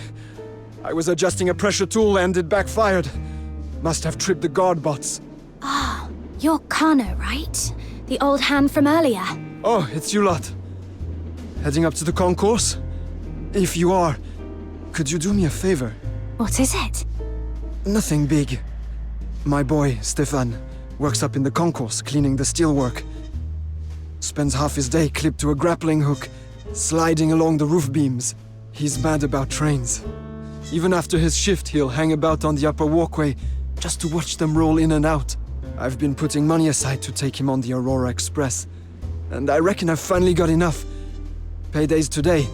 I was adjusting a pressure tool and it backfired. Must have tripped the guard bots. Ah, you're Kano, right? The old hand from earlier. Oh, it's you lot. Heading up to the concourse? If you are, could you do me a favor? What is it? Nothing big. My boy, Stefan, works up in the concourse cleaning the steelwork. Spends half his day clipped to a grappling hook, sliding along the roof beams. He's mad about trains. Even after his shift, he'll hang about on the upper walkway just to watch them roll in and out. I've been putting money aside to take him on the Aurora Express. And I reckon I've finally got enough. Payday's today.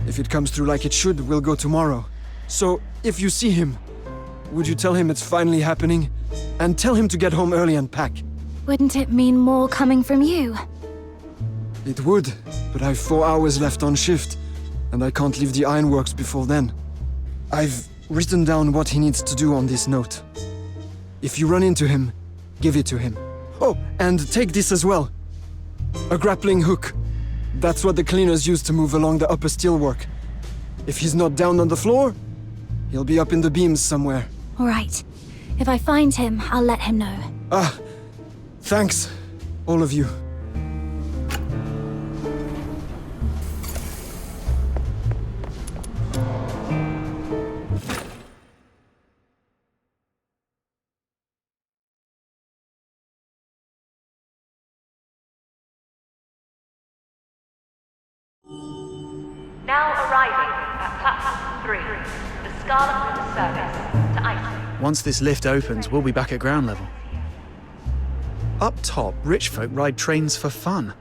If it comes through like it should, we'll go tomorrow. So, if you see him, would you tell him it's finally happening? And tell him to get home early and pack. Wouldn't it mean more coming from you? It would, but I've 4 hours left on shift, and I can't leave the ironworks before then. I've written down what he needs to do on this note. If you run into him, give it to him. Oh, and take this as well. A grappling hook. That's what the cleaners use to move along the upper steelwork. If he's not down on the floor, he'll be up in the beams somewhere. All right. If I find him, I'll let him know. Ah, thanks, all of you. Now arriving at platform 3, the Scarlet River service to Iceland. Once this lift opens, we'll be back at ground level. Up top, rich folk ride trains for fun.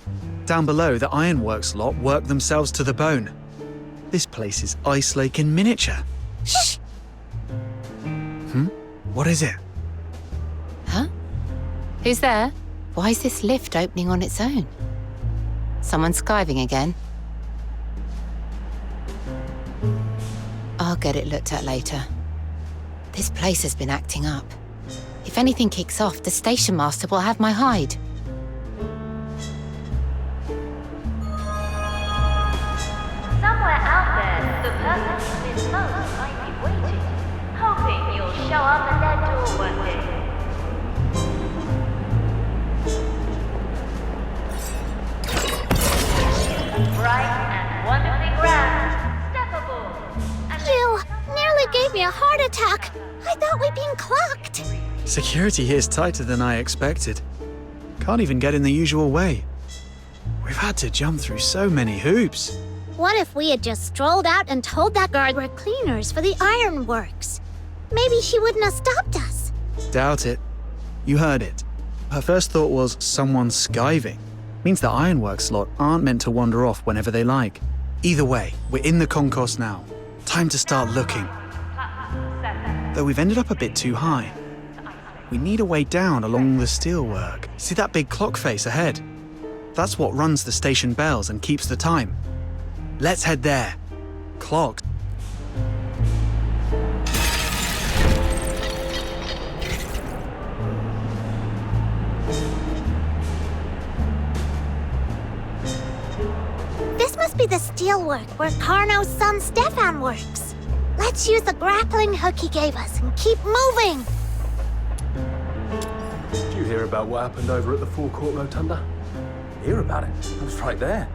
Down below, the ironworks lot work themselves to the bone. This place is Ice Lake in miniature. Shh! What is it? Huh? Who's there? Why is this lift opening on its own? Someone skiving again? I'll get it looked at later. This place has been acting up. If anything kicks off, the station master will have my hide. Somewhere out there, the person who is most might be waiting, hoping you'll show up at their door one day. Bright and wonderfully grand, step aboard. You nearly gave me a heart attack. I thought we'd been clocked. Security here's tighter than I expected. Can't even get in the usual way. We've had to jump through so many hoops. What if we had just strolled out and told that guard we're cleaners for the ironworks? Maybe she wouldn't have stopped us. Doubt it. You heard it. Her first thought was someone skiving. Means the ironworks lot aren't meant to wander off whenever they like. Either way, we're in the concourse now. Time to start looking. Though we've ended up a bit too high. We need a way down along the steelwork. See that big clock face ahead? That's what runs the station bells and keeps the time. Let's head there. Clock. This must be the steelwork where Carno's son Stefan works. Let's use the grappling hook he gave us and keep moving. Did you hear about what happened over at the forecourt rotunda? Hear about it? I was right there.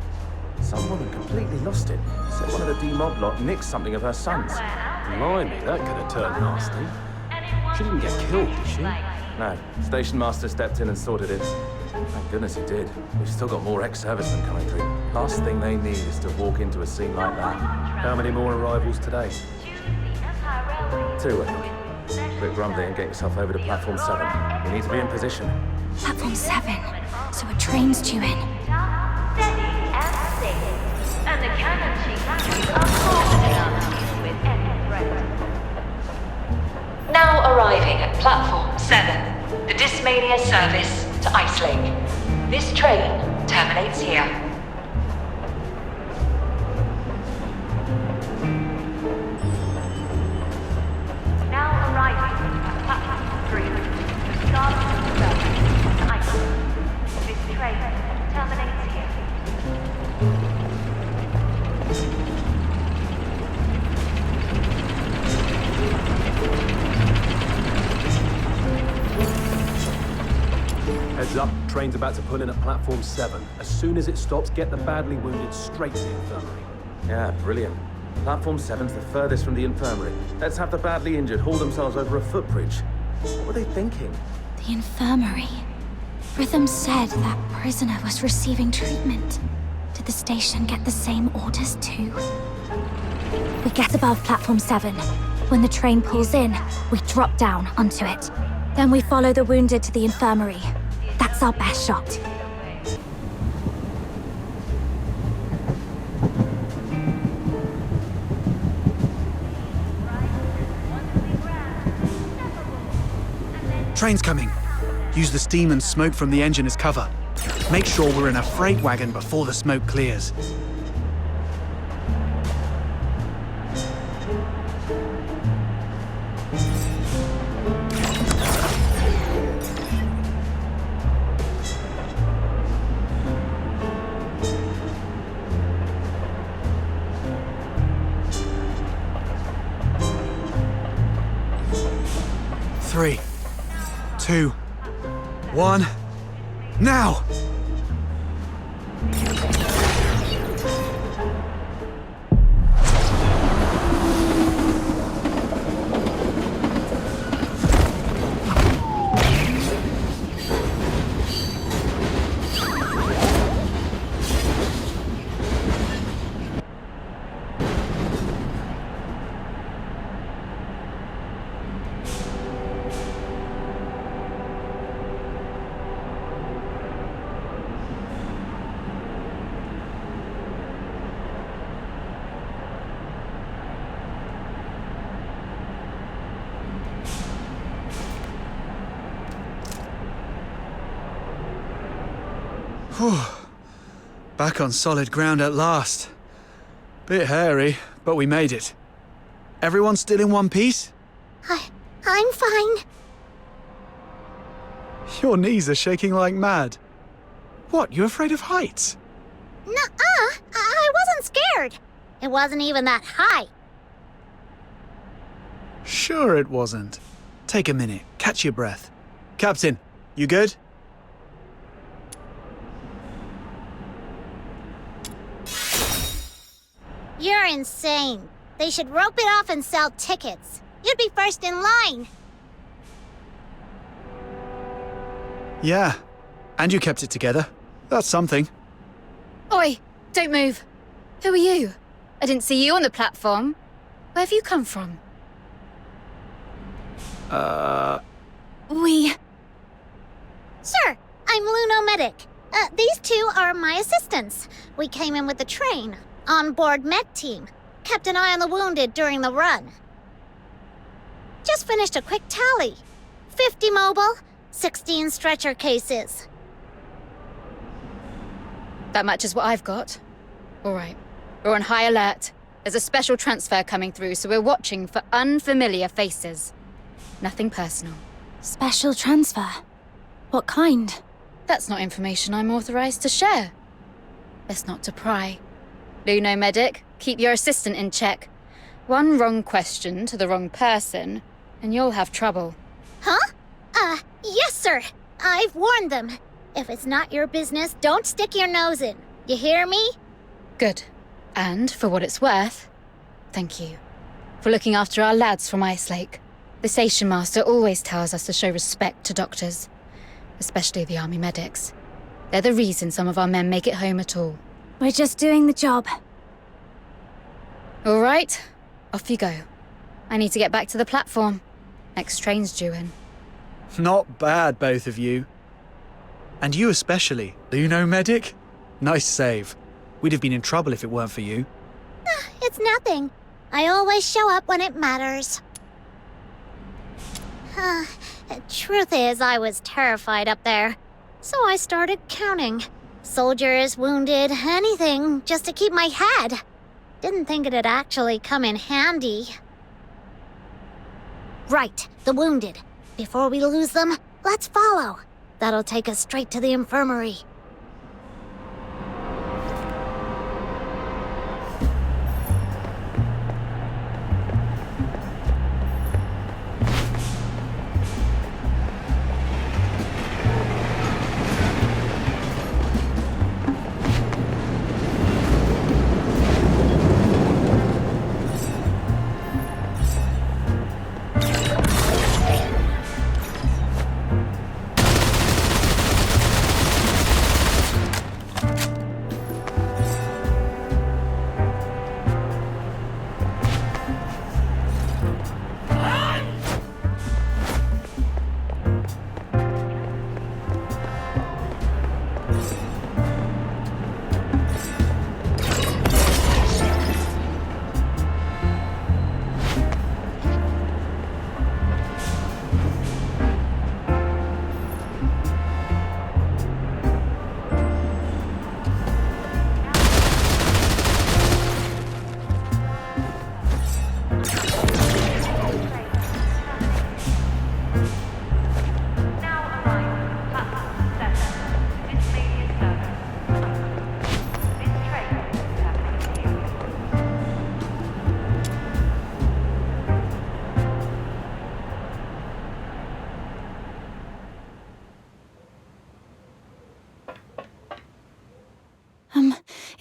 Some woman completely lost it. Said one of the D-mob lot nicked something of her son's. Blimey, that could have turned nasty. She didn't get killed, did she? No. Station master stepped in and sorted it. Thank goodness he did. We've still got more ex-servicemen coming through. Last thing they need is to walk into a scene like that. How many more arrivals today? 2, I think. Quit grumbling and get yourself over to platform 7. You need to be in position. Platform 7. So a train's due in. Steady and safe. And the cannon she carries are forward enough with any threat. Now arriving at platform 7, the Dismania service to Ice Lake. This train terminates here. Now arriving at platform 3, the Scarlet River service to Ice Lake. This train terminates here. Heads up, train's about to pull in at platform 7. As soon as it stops, get the badly wounded straight to the infirmary. Yeah, brilliant. Platform 7's the furthest from the infirmary. Let's have the badly injured haul themselves over a footbridge. What were they thinking? The infirmary. Rhythm said that prisoner was receiving treatment. Did the station get the same orders too? We get above platform 7. When the train pulls in, we drop down onto it. Then we follow the wounded to the infirmary. That's our best shot. Train's coming. Use the steam and smoke from the engine as cover. Make sure we're in a freight wagon before the smoke clears. Three, 2, 1, now! Whew. Back on solid ground at last. Bit hairy, but we made it. Everyone still in one piece? I'm fine. Your knees are shaking like mad. What, you afraid of heights? Nuh-uh, I wasn't scared. It wasn't even that high. Sure it wasn't. Take a minute, catch your breath. Captain, you good? You're insane. They should rope it off and sell tickets. You'd be first in line. Yeah, and you kept it together. That's something. Oi, don't move. Who are you? I didn't see you on the platform. Where have you come from? Sir, I'm Luno Medic. These two are my assistants. We came in with the train. On-board med team. Kept an eye on the wounded during the run. Just finished a quick tally. 50 mobile, 16 stretcher cases. That matches what I've got. All right, we're on high alert. There's a special transfer coming through, so we're watching for unfamiliar faces. Nothing personal. Special transfer? What kind? That's not information I'm authorized to share. Best not to pry. Luno Medic, keep your assistant in check. One wrong question to the wrong person, and you'll have trouble. Huh? Yes, sir. I've warned them. If it's not your business, don't stick your nose in. You hear me? Good. And, for what it's worth, thank you for looking after our lads from Ice Lake. The station master always tells us to show respect to doctors, especially the army medics. They're the reason some of our men make it home at all. We're just doing the job. All right, off you go. I need to get back to the platform. Next train's due in. Not bad, both of you. And you especially, Luno Medic. Nice save. We'd have been in trouble if it weren't for you. It's nothing. I always show up when it matters. Truth is, I was terrified up there. So I started counting. Soldiers, wounded, anything, just to keep my head. Didn't think it'd actually come in handy. Right, the wounded. Before we lose them, let's follow. That'll take us straight to the infirmary.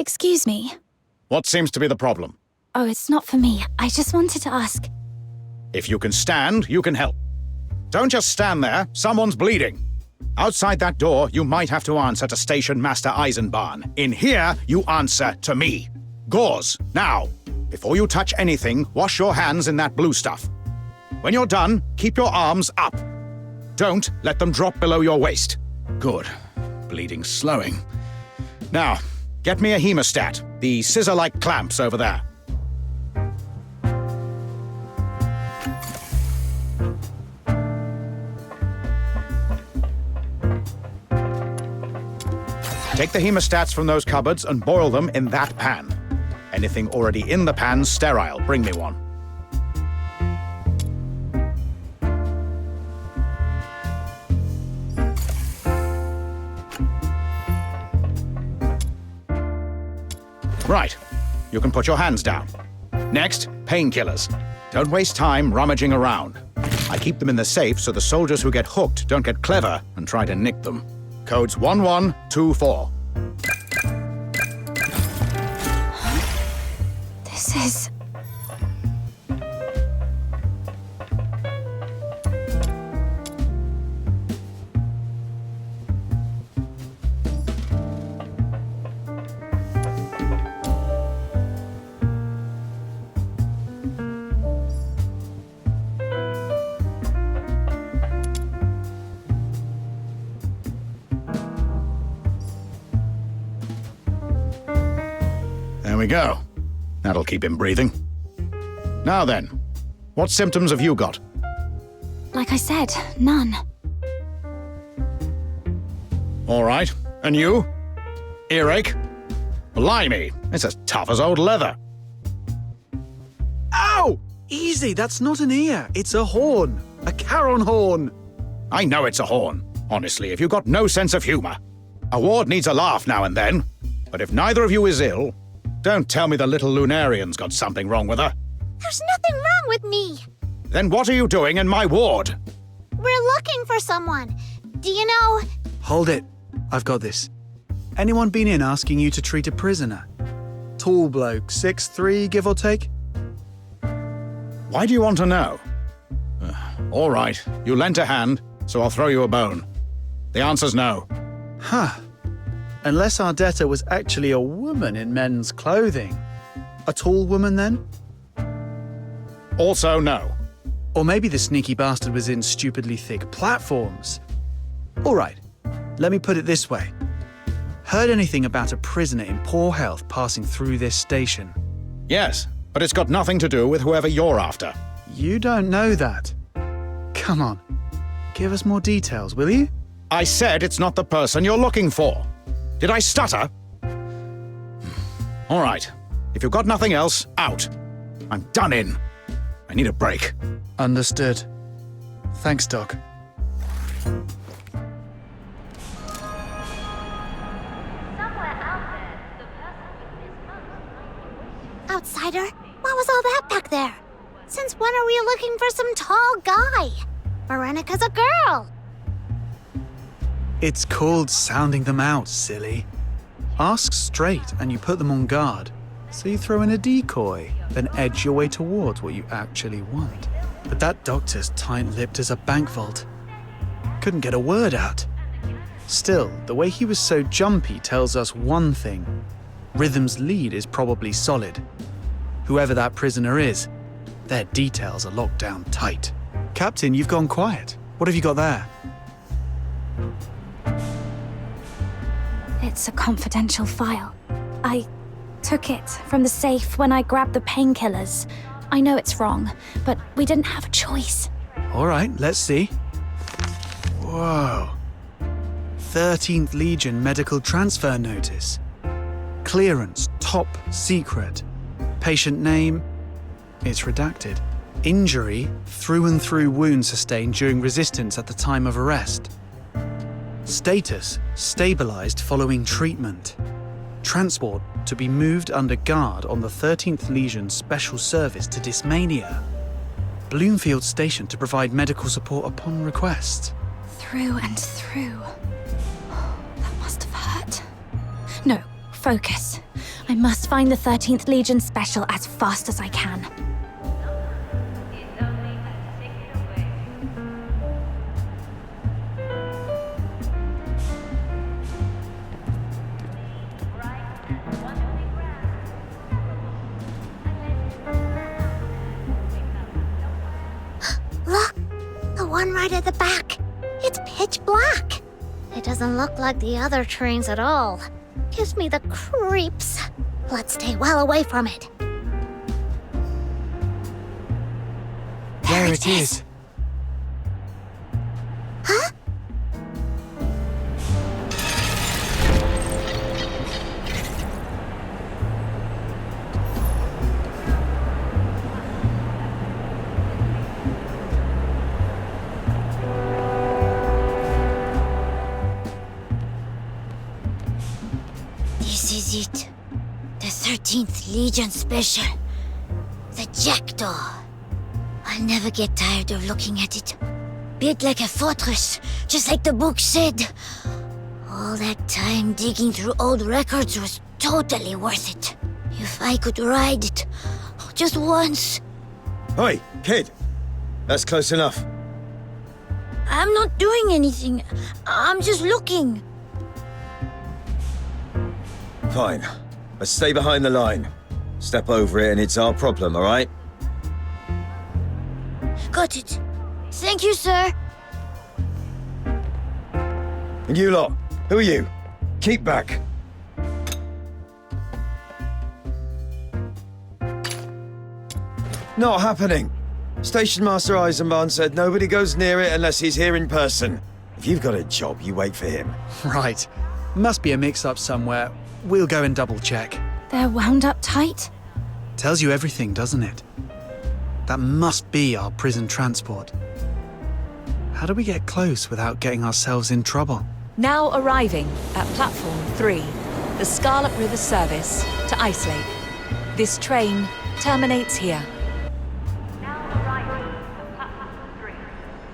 Excuse me. What seems to be the problem? Oh, it's not for me. I just wanted to ask. If you can stand, you can help. Don't just stand there. Someone's bleeding. Outside that door, you might have to answer to Station Master Eisenbahn. In here, you answer to me. Gauze, now. Before you touch anything, wash your hands in that blue stuff. When you're done, keep your arms up. Don't let them drop below your waist. Good. Bleeding's slowing. Now, get me a hemostat. The scissor-like clamps over there. Take the hemostats from those cupboards and boil them in that pan. Anything already in the pan's sterile. Bring me one. Right. You can put your hands down. Next, painkillers. Don't waste time rummaging around. I keep them in the safe so the soldiers who get hooked don't get clever and try to nick them. Code's 1124. This is... There we go. That'll keep him breathing. Now then, what symptoms have you got? Like I said, none. All right. And you? Earache? Blimey, it's as tough as old leather. Ow! Easy, that's not an ear. It's a horn. A Charon horn. I know it's a horn. Honestly, if you've got no sense of humor. A ward needs a laugh now and then. But if neither of you is ill, don't tell me the little Lunarian's got something wrong with her. There's nothing wrong with me. Then what are you doing in my ward? We're looking for someone. Do you know? Hold it. I've got this. Anyone been in asking you to treat a prisoner? Tall bloke, 6'3", give or take? Why do you want to know? All right, you lent a hand, so I'll throw you a bone. The answer's no. Huh. Unless our debtor was actually a woman in men's clothing. A tall woman, then? Also no. Or maybe the sneaky bastard was in stupidly thick platforms. All right, let me put it this way. Heard anything about a prisoner in poor health passing through this station? Yes, but it's got nothing to do with whoever you're after. You don't know that. Come on, give us more details, will you? I said it's not the person you're looking for. Did I stutter? All right. If you've got nothing else, out. I'm done in. I need a break. Understood. Thanks, Doc. Outsider, what was all that back there? Since when are we looking for some tall guy? Veronica's a girl. It's called sounding them out, silly. Ask straight and you put them on guard. So you throw in a decoy, then edge your way towards what you actually want. But that doctor's tight-lipped as a bank vault. Couldn't get a word out. Still, the way he was so jumpy tells us one thing. Rhythm's lead is probably solid. Whoever that prisoner is, their details are locked down tight. Captain, you've gone quiet. What have you got there? It's a confidential file. I took it from the safe when I grabbed the painkillers. I know it's wrong, but we didn't have a choice. All right, let's see. Whoa. 13th Legion medical transfer notice. Clearance, top secret. Patient name, it's redacted. Injury, through and through wound sustained during resistance at the time of arrest. Status, stabilized following treatment. Transport to be moved under guard on the 13th Legion Special Service to Dismania. Bloomfield Station to provide medical support upon request. Through and through. That must have hurt. No, focus. I must find the 13th Legion Special as fast as I can. Look, the one right at the back. It's pitch black. It doesn't look like the other trains at all. Gives me the creeps. Let's stay well away from it. There it is. Huh? 13th Legion Special. The Jackdaw. I'll never get tired of looking at it. Built like a fortress, just like the book said. All that time digging through old records was totally worth it. If I could ride it, just once. Oi, kid! That's close enough. I'm not doing anything. I'm just looking. Fine. But stay behind the line. Step over it and it's our problem, alright? Got it. Thank you, sir. And you lot, who are you? Keep back. Not happening. Station Master Eisenbahn said nobody goes near it unless he's here in person. If you've got a job, you wait for him. Right. Must be a mix-up somewhere. We'll go and double-check. They're wound up tight? Tells you everything, doesn't it? That must be our prison transport. How do we get close without getting ourselves in trouble? Now arriving at Platform 3, the Scarlet River service to Ice Lake. This train terminates here. Now arriving at platform 3,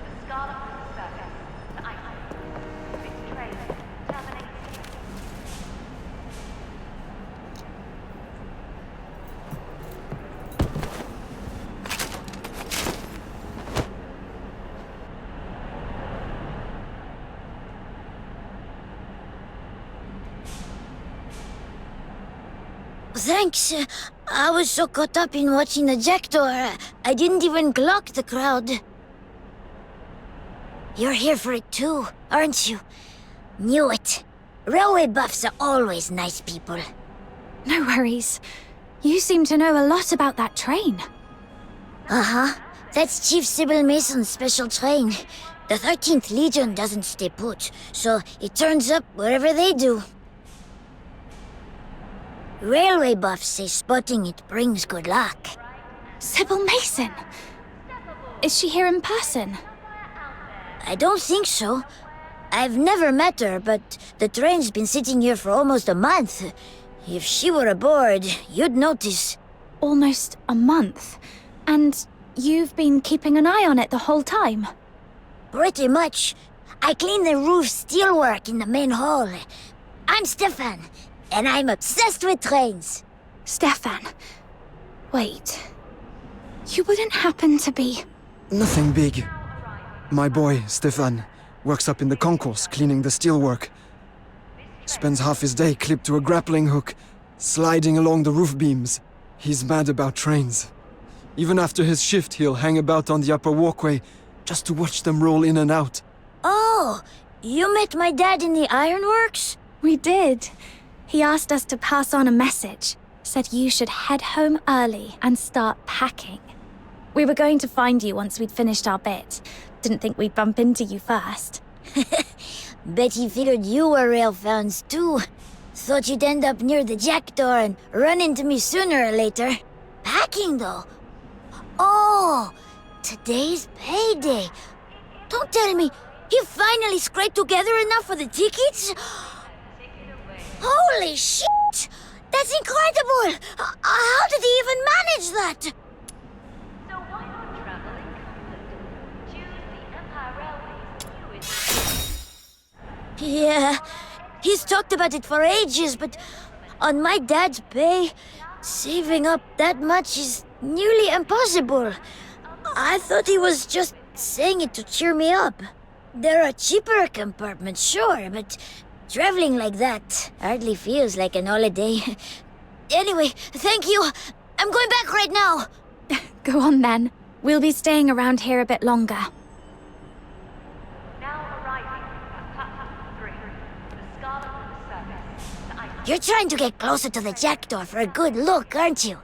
the Scarlet River service to Ice Lake. This train terminates here. Thanks. I was so caught up in watching the Jackdaw, I didn't even clock the crowd. You're here for it too, aren't you? Knew it. Railway buffs are always nice people. No worries. You seem to know a lot about that train. Uh-huh. That's Chief Sybil Mason's special train. The 13th Legion doesn't stay put, so it turns up wherever they do. Railway buffs say spotting it brings good luck. Sybil Mason? Is she here in person? I don't think so. I've never met her, but the train's been sitting here for almost a month. If she were aboard, you'd notice. Almost a month? And you've been keeping an eye on it the whole time? Pretty much. I clean the roof steelwork in the main hall. I'm Stefan, and I'm obsessed with trains. Stefan? Wait. You wouldn't happen to be... Nothing big. My boy, Stefan, works up in the concourse cleaning the steelwork. Spends half his day clipped to a grappling hook, sliding along the roof beams. He's mad about trains. Even after his shift, he'll hang about on the upper walkway just to watch them roll in and out. Oh, you met my dad in the ironworks? We did. He asked us to pass on a message. Said you should head home early and start packing. We were going to find you once we'd finished our bit. Didn't think we'd bump into you first. Bet he figured you were rail fans too. Thought you'd end up near the Jackdaw and run into me sooner or later. Packing though? Oh, today's payday. Don't tell me he finally scraped together enough for the tickets? Holy shit! That's incredible! How did he even manage that? So why not travel in comfort? Choose the Empire Railway's newest... Yeah, he's talked about it for ages, but on my dad's pay, saving up that much is nearly impossible. I thought he was just saying it to cheer me up. There are cheaper compartments, sure, but traveling like that hardly feels like an holiday. Anyway, thank you. I'm going back right now. Go on then. We'll be staying around here a bit longer. Now arriving at platform 3, the Scarlet River service to Ice. You're trying to get closer to the Jackdaw for a good look, aren't you?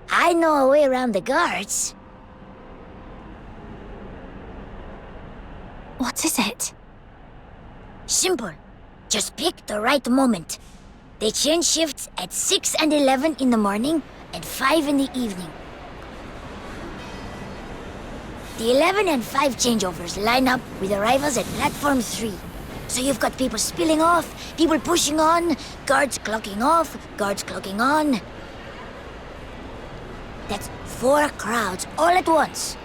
I know a way around the guards. What is it? Simple. Just pick the right moment. They change shifts at 6 and 11 in the morning and 5 in the evening. The 11 and 5 changeovers line up with arrivals at platform 3. So you've got people spilling off, people pushing on, guards clocking off, guards clocking on. That's 4 crowds all at once.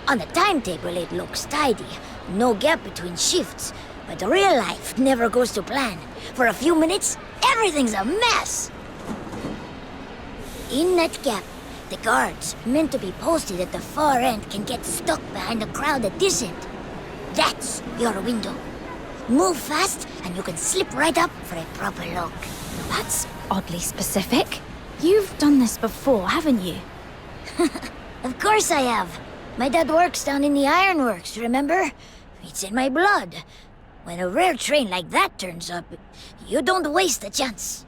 On the timetable it looks tidy, no gap between shifts, but real life never goes to plan. For a few minutes, everything's a mess. In that gap, the guards, meant to be posted at the far end, can get stuck behind the crowd at this end. That's your window. Move fast, and you can slip right up for a proper look. That's oddly specific. You've done this before, haven't you? Of course I have. My dad works down in the ironworks, remember? It's in my blood. When a rare train like that turns up, you don't waste a chance.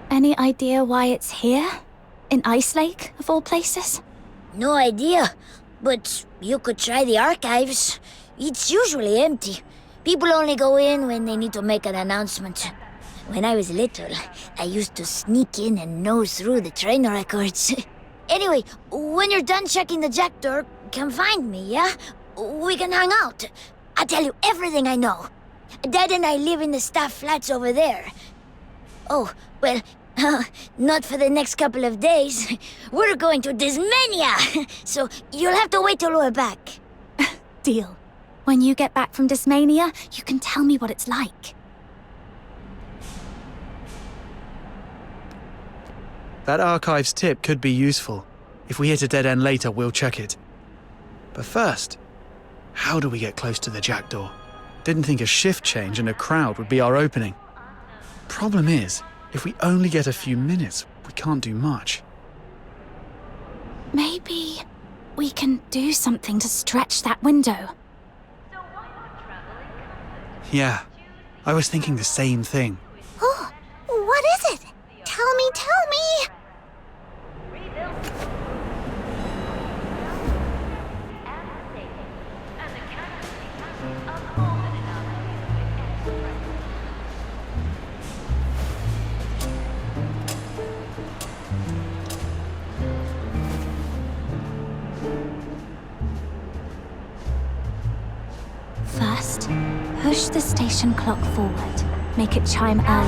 Any idea why it's here? In Ice Lake, of all places? No idea, but you could try the archives. It's usually empty. People only go in when they need to make an announcement. When I was little, I used to sneak in and nose through the train records. Anyway, when you're done checking the jack door, come find me, yeah? We can hang out. I'll tell you everything I know. Dad and I live in the staff flats over there. Oh, well, not for the next couple of days. We're going to Dismania, so you'll have to wait till we're back. Deal. When you get back from Dismania, you can tell me what it's like. That archives tip could be useful. If we hit a dead end later, we'll check it. But first, how do we get close to the jack door? Didn't think a shift change and a crowd would be our opening. Problem is, if we only get a few minutes, we can't do much. Maybe we can do something to stretch that window. Yeah, I was thinking the same thing. Oh, what is it? Tell me, tell me! First, push the station clock forward. Make it chime early.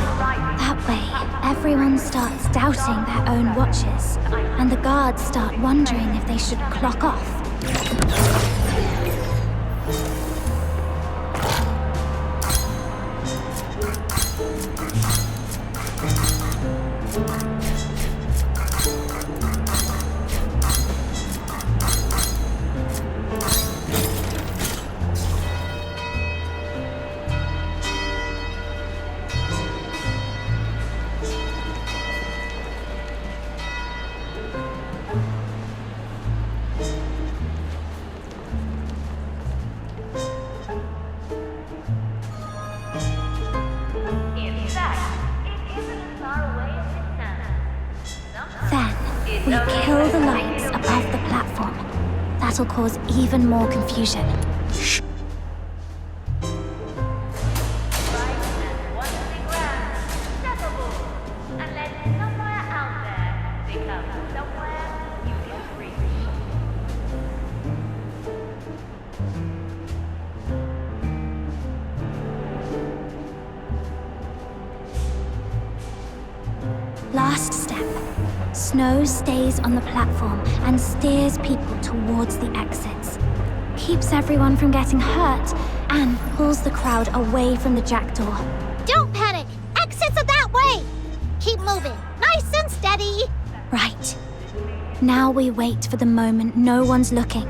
That way, everyone starts doubting their own watches, and the guards start wondering if they should clock off. We kill the lights above the platform. That'll cause even more confusion. Shh. Last step. Snow stays on the platform and steers people towards the exits. Keeps everyone from getting hurt and pulls the crowd away from the jack door. Don't panic! Exits are that way! Keep moving, nice and steady! Right. Now we wait for the moment no one's looking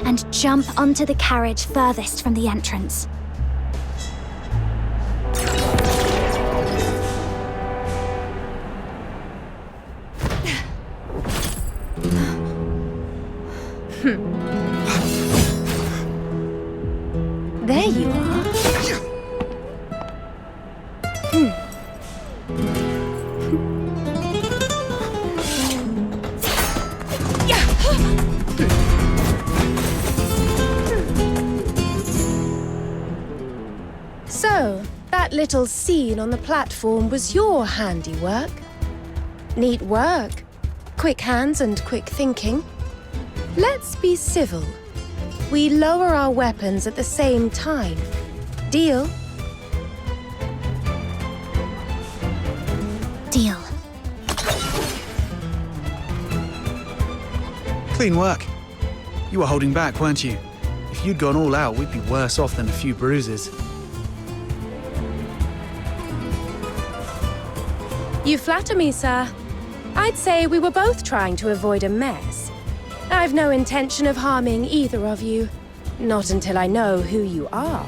and jump onto the carriage furthest from the entrance. There you are. So, that little scene on the platform was your handiwork. Neat work. Quick hands and quick thinking. Let's be civil. We lower our weapons at the same time. Deal? Deal. Clean work. You were holding back, weren't you? If you'd gone all out, we'd be worse off than a few bruises. You flatter me, sir. I'd say we were both trying to avoid a mess. I've no intention of harming either of you. Not until I know who you are.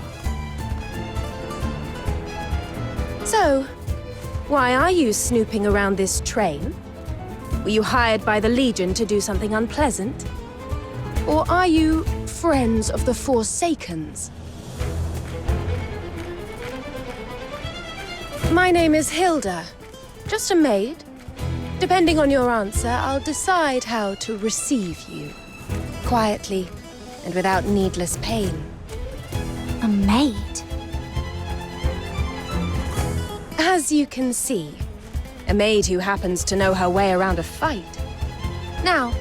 So, why are you snooping around this train? Were you hired by the Legion to do something unpleasant? Or are you friends of the Forsakens? My name is Hilda. Just a maid. Depending on your answer, I'll decide how to receive you. Quietly and without needless pain. A maid? As you can see, a maid who happens to know her way around a fight. Now,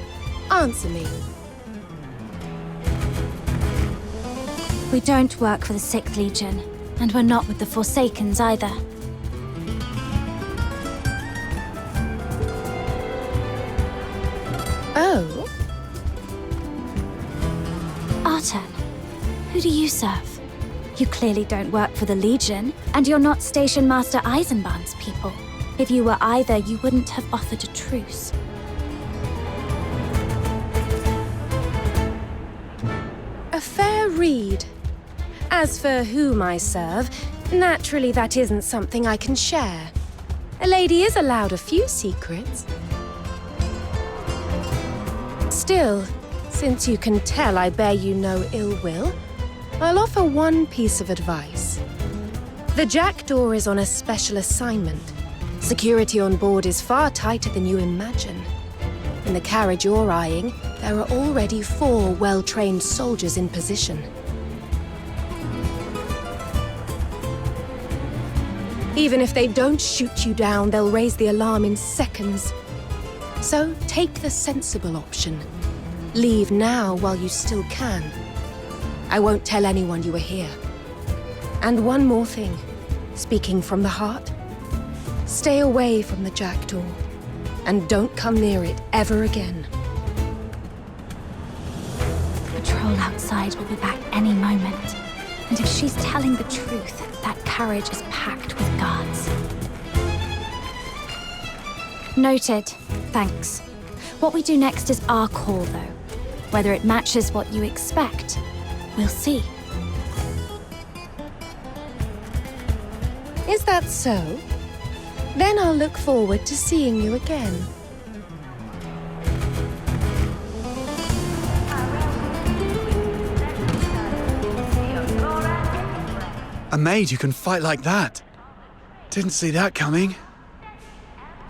answer me. We don't work for the Sixth Legion, and we're not with the Forsakens either. Oh? Arten, who do you serve? You clearly don't work for the Legion, and you're not Station Master Eisenbahn's people. If you were either, you wouldn't have offered a truce. A fair read. As for whom I serve, naturally that isn't something I can share. A lady is allowed a few secrets. Still, since you can tell I bear you no ill will, I'll offer one piece of advice. The jackdaw is on a special assignment. Security on board is far tighter than you imagine. In the carriage you're eyeing, there are already 4 well-trained soldiers in position. Even if they don't shoot you down, they'll raise the alarm in seconds. So take the sensible option. Leave now while you still can. I won't tell anyone you were here. And one more thing, speaking from the heart, stay away from the jackdaw, and don't come near it ever again. Patrol outside will be back any moment. And if she's telling the truth, that carriage is packed with guards. Noted. Thanks. What we do next is our call, though. Whether it matches what you expect, we'll see. Is that so? Then I'll look forward to seeing you again. A maid who can fight like that. Didn't see that coming.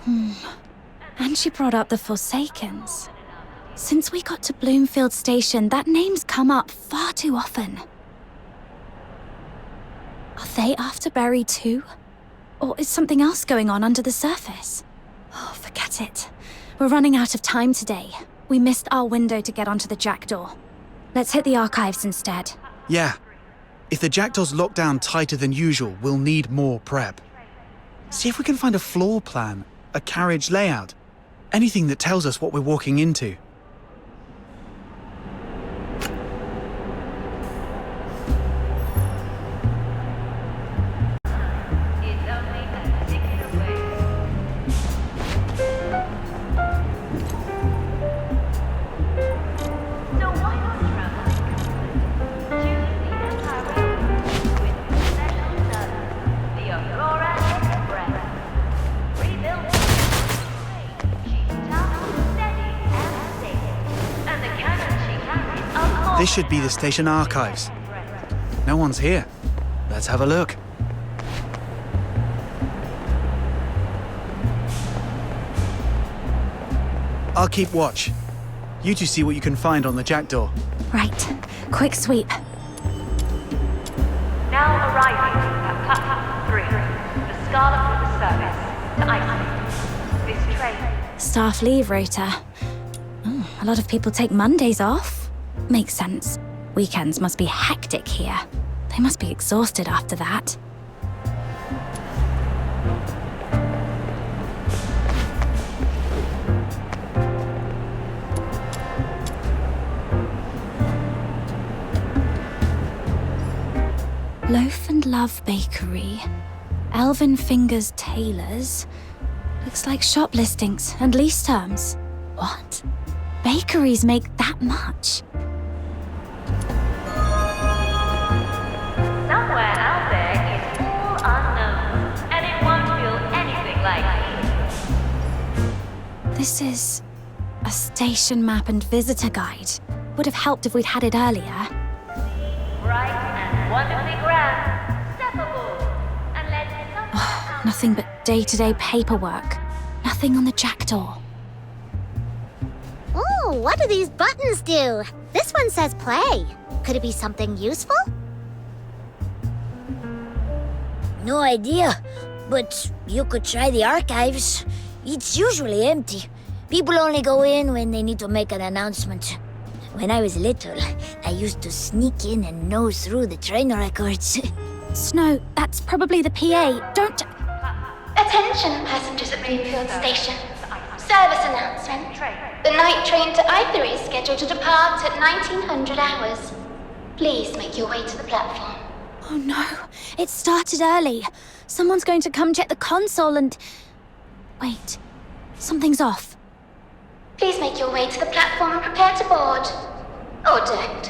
And she brought up the Forsakens. Since we got to Bloomfield Station, that name's come up far too often. Are they after Berry too? Or is something else going on under the surface? Oh, forget it. We're running out of time today. We missed our window to get onto the jackdaw. Let's hit the archives instead. Yeah. If the jackdaw's locked down tighter than usual, we'll need more prep. See if we can find a floor plan, a carriage layout, anything that tells us what we're walking into. This should be the station archives. No one's here. Let's have a look. I'll keep watch. You two see what you can find on the jackdaw. Right. Quick sweep. Now arriving at platform 3, the Scarlet River service to Iceland. This train. Staff leave rota. A lot of people take Mondays off. Makes sense. Weekends must be hectic here. They must be exhausted after that. Loaf and Love Bakery. Elven Fingers Tailors. Looks like shop listings and lease terms. What? Bakeries make that much? Somewhere out there is all unknown, and it won't feel anything like here. This is a station map and visitor guide. Would have helped if we'd had it earlier. Bright and wonderfully grand. Step aboard, and let's Nothing but day-to-day paperwork. Nothing on the jackdaw. Ooh, what do these buttons do? This one says play. Could it be something useful? No idea, but you could try the archives. It's usually empty. People only go in when they need to make an announcement. When I was little, I used to sneak in and nose through the train records. Snow, that's probably the PA. Don't... Attention, passengers at Bloomfield Station. Service announcement. The night train to Ivory is scheduled to depart at 1900 hours. Please make your way to the platform. Oh no, it started early. Someone's going to come check the console and... Wait, something's off. Please make your way to the platform and prepare to board. Or don't.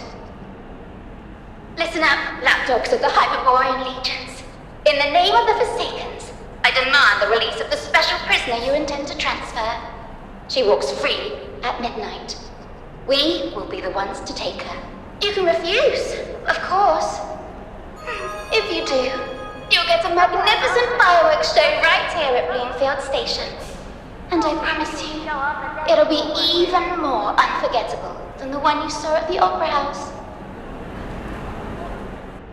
Listen up, lapdogs of the Hyperborean Legions. In the name of the Forsakens, I demand the release of the special prisoner you intend to transfer. She walks free at midnight. We will be the ones to take her. You can refuse, of course. If you do, you'll get a magnificent fireworks show right here at Bloomfield Station. And I promise you, it'll be even more unforgettable than the one you saw at the Opera House.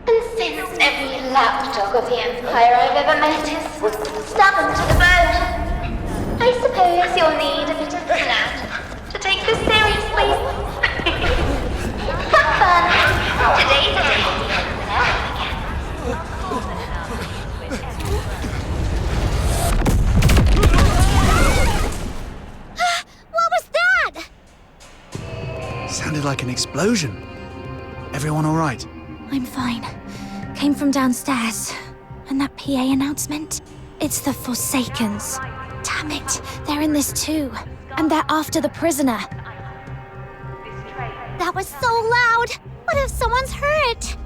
And since every lapdog of the Empire I've ever met is stubborn to the bone, I suppose you'll need a bit of blood to take this seriously. Have fun. Today's a day you'll never forget. What was that? Sounded like an explosion. Everyone all right? I'm fine. Came from downstairs. And that PA announcement? It's the Forsakens. Damn it, they're in this too. And they're after the prisoner. That was so loud. What if someone's hurt?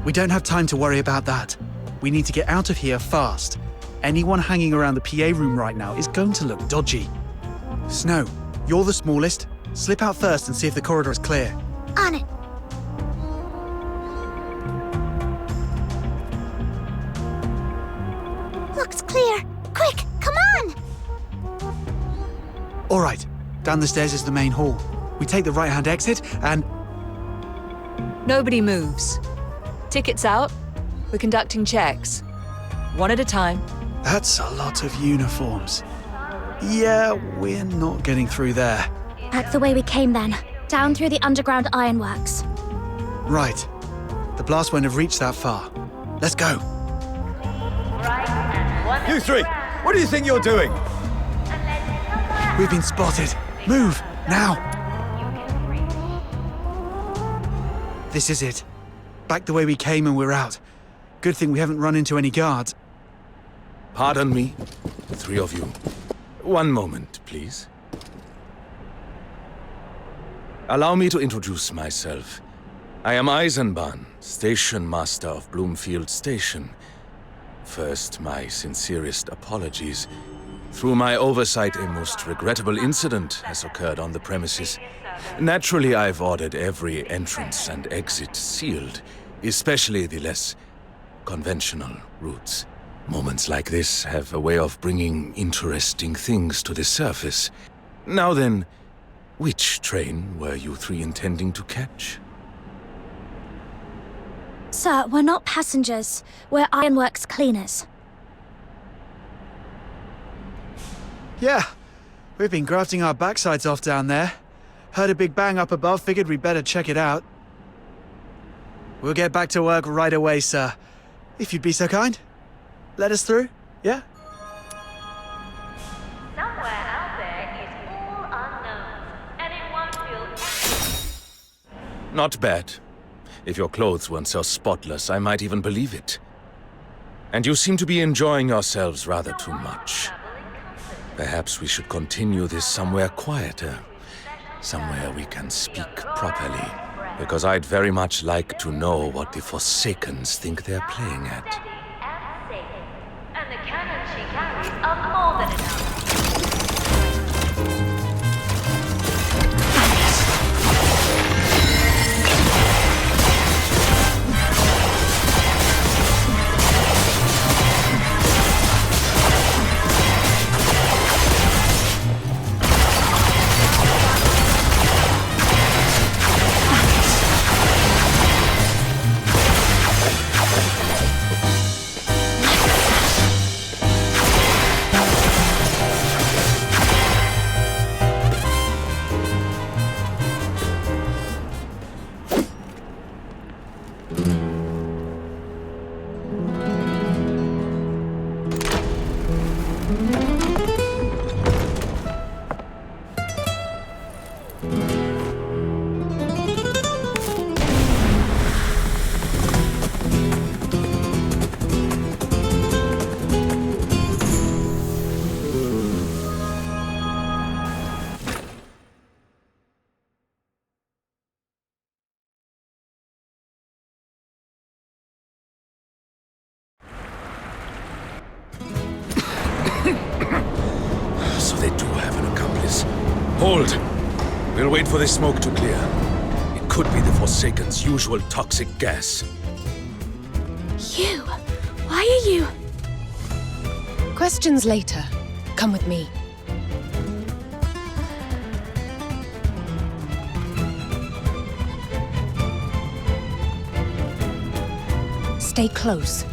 We don't have time to worry about that. We need to get out of here fast. Anyone hanging around the PA room right now is going to look dodgy. Snow, you're the smallest. Slip out first and see if the corridor is clear. On it. Looks clear. Quick, come on! All right, down the stairs is the main hall. We take the right-hand exit and... Nobody moves. Tickets out. We're conducting checks. One at a time. That's a lot of uniforms. Yeah, we're not getting through there. Back the way we came then. Down through the underground ironworks. Right. The blast won't have reached that far. Let's go. You three, what do you think you're doing? We've been spotted. Move, now. This is it. Back the way we came and we're out. Good thing we haven't run into any guards. Pardon me, the three of you. One moment, please. Allow me to introduce myself. I am Eisenbahn, station master of Bloomfield Station. First, my sincerest apologies. Through my oversight, a most regrettable incident has occurred on the premises. Naturally, I've ordered every entrance and exit sealed, especially the less conventional routes. Moments like this have a way of bringing interesting things to the surface. Now then, which train were you three intending to catch? Sir, we're not passengers. We're ironworks cleaners. Yeah, we've been grafting our backsides off down there. Heard a big bang up above, figured we'd better check it out. We'll get back to work right away, sir. If you'd be so kind. Let us through, yeah? Somewhere out there is all unknown, and it won't feel... Not bad. If your clothes weren't so spotless, I might even believe it. And you seem to be enjoying yourselves rather too much. Perhaps we should continue this somewhere quieter. Somewhere we can speak properly. Because I'd very much like to know what the Forsakens think they're playing at. And the cannons she carries are more than enough. So they do have an accomplice. Hold! We'll wait for the smoke to clear. It could be the Forsaken's usual toxic gas. You? Why are you? Questions later. Come with me. Stay close.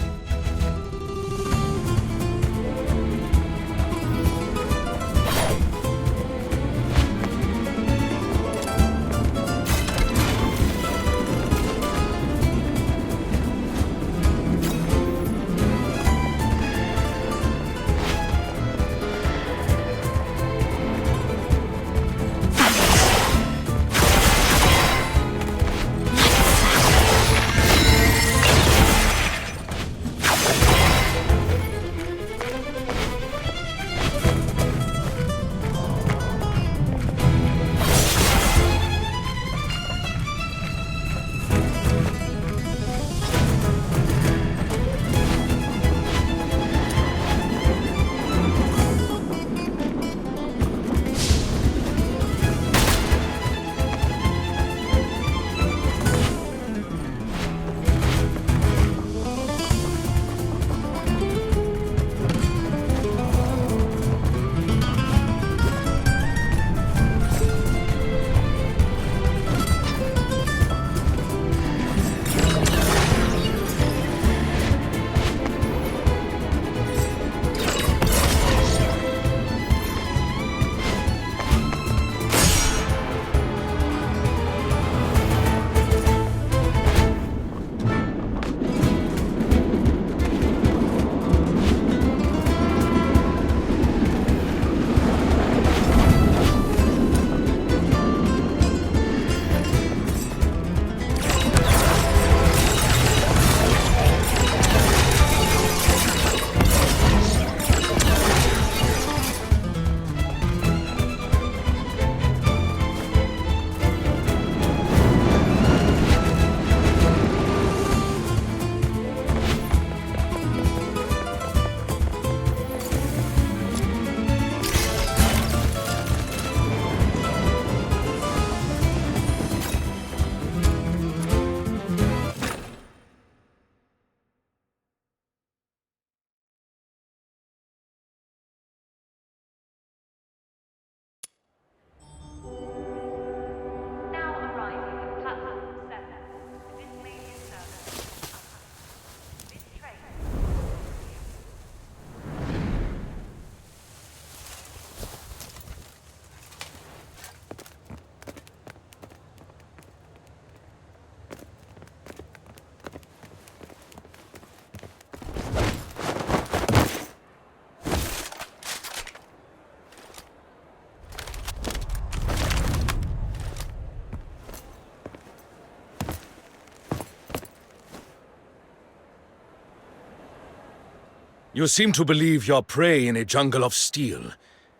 You seem to believe you're prey in a jungle of steel,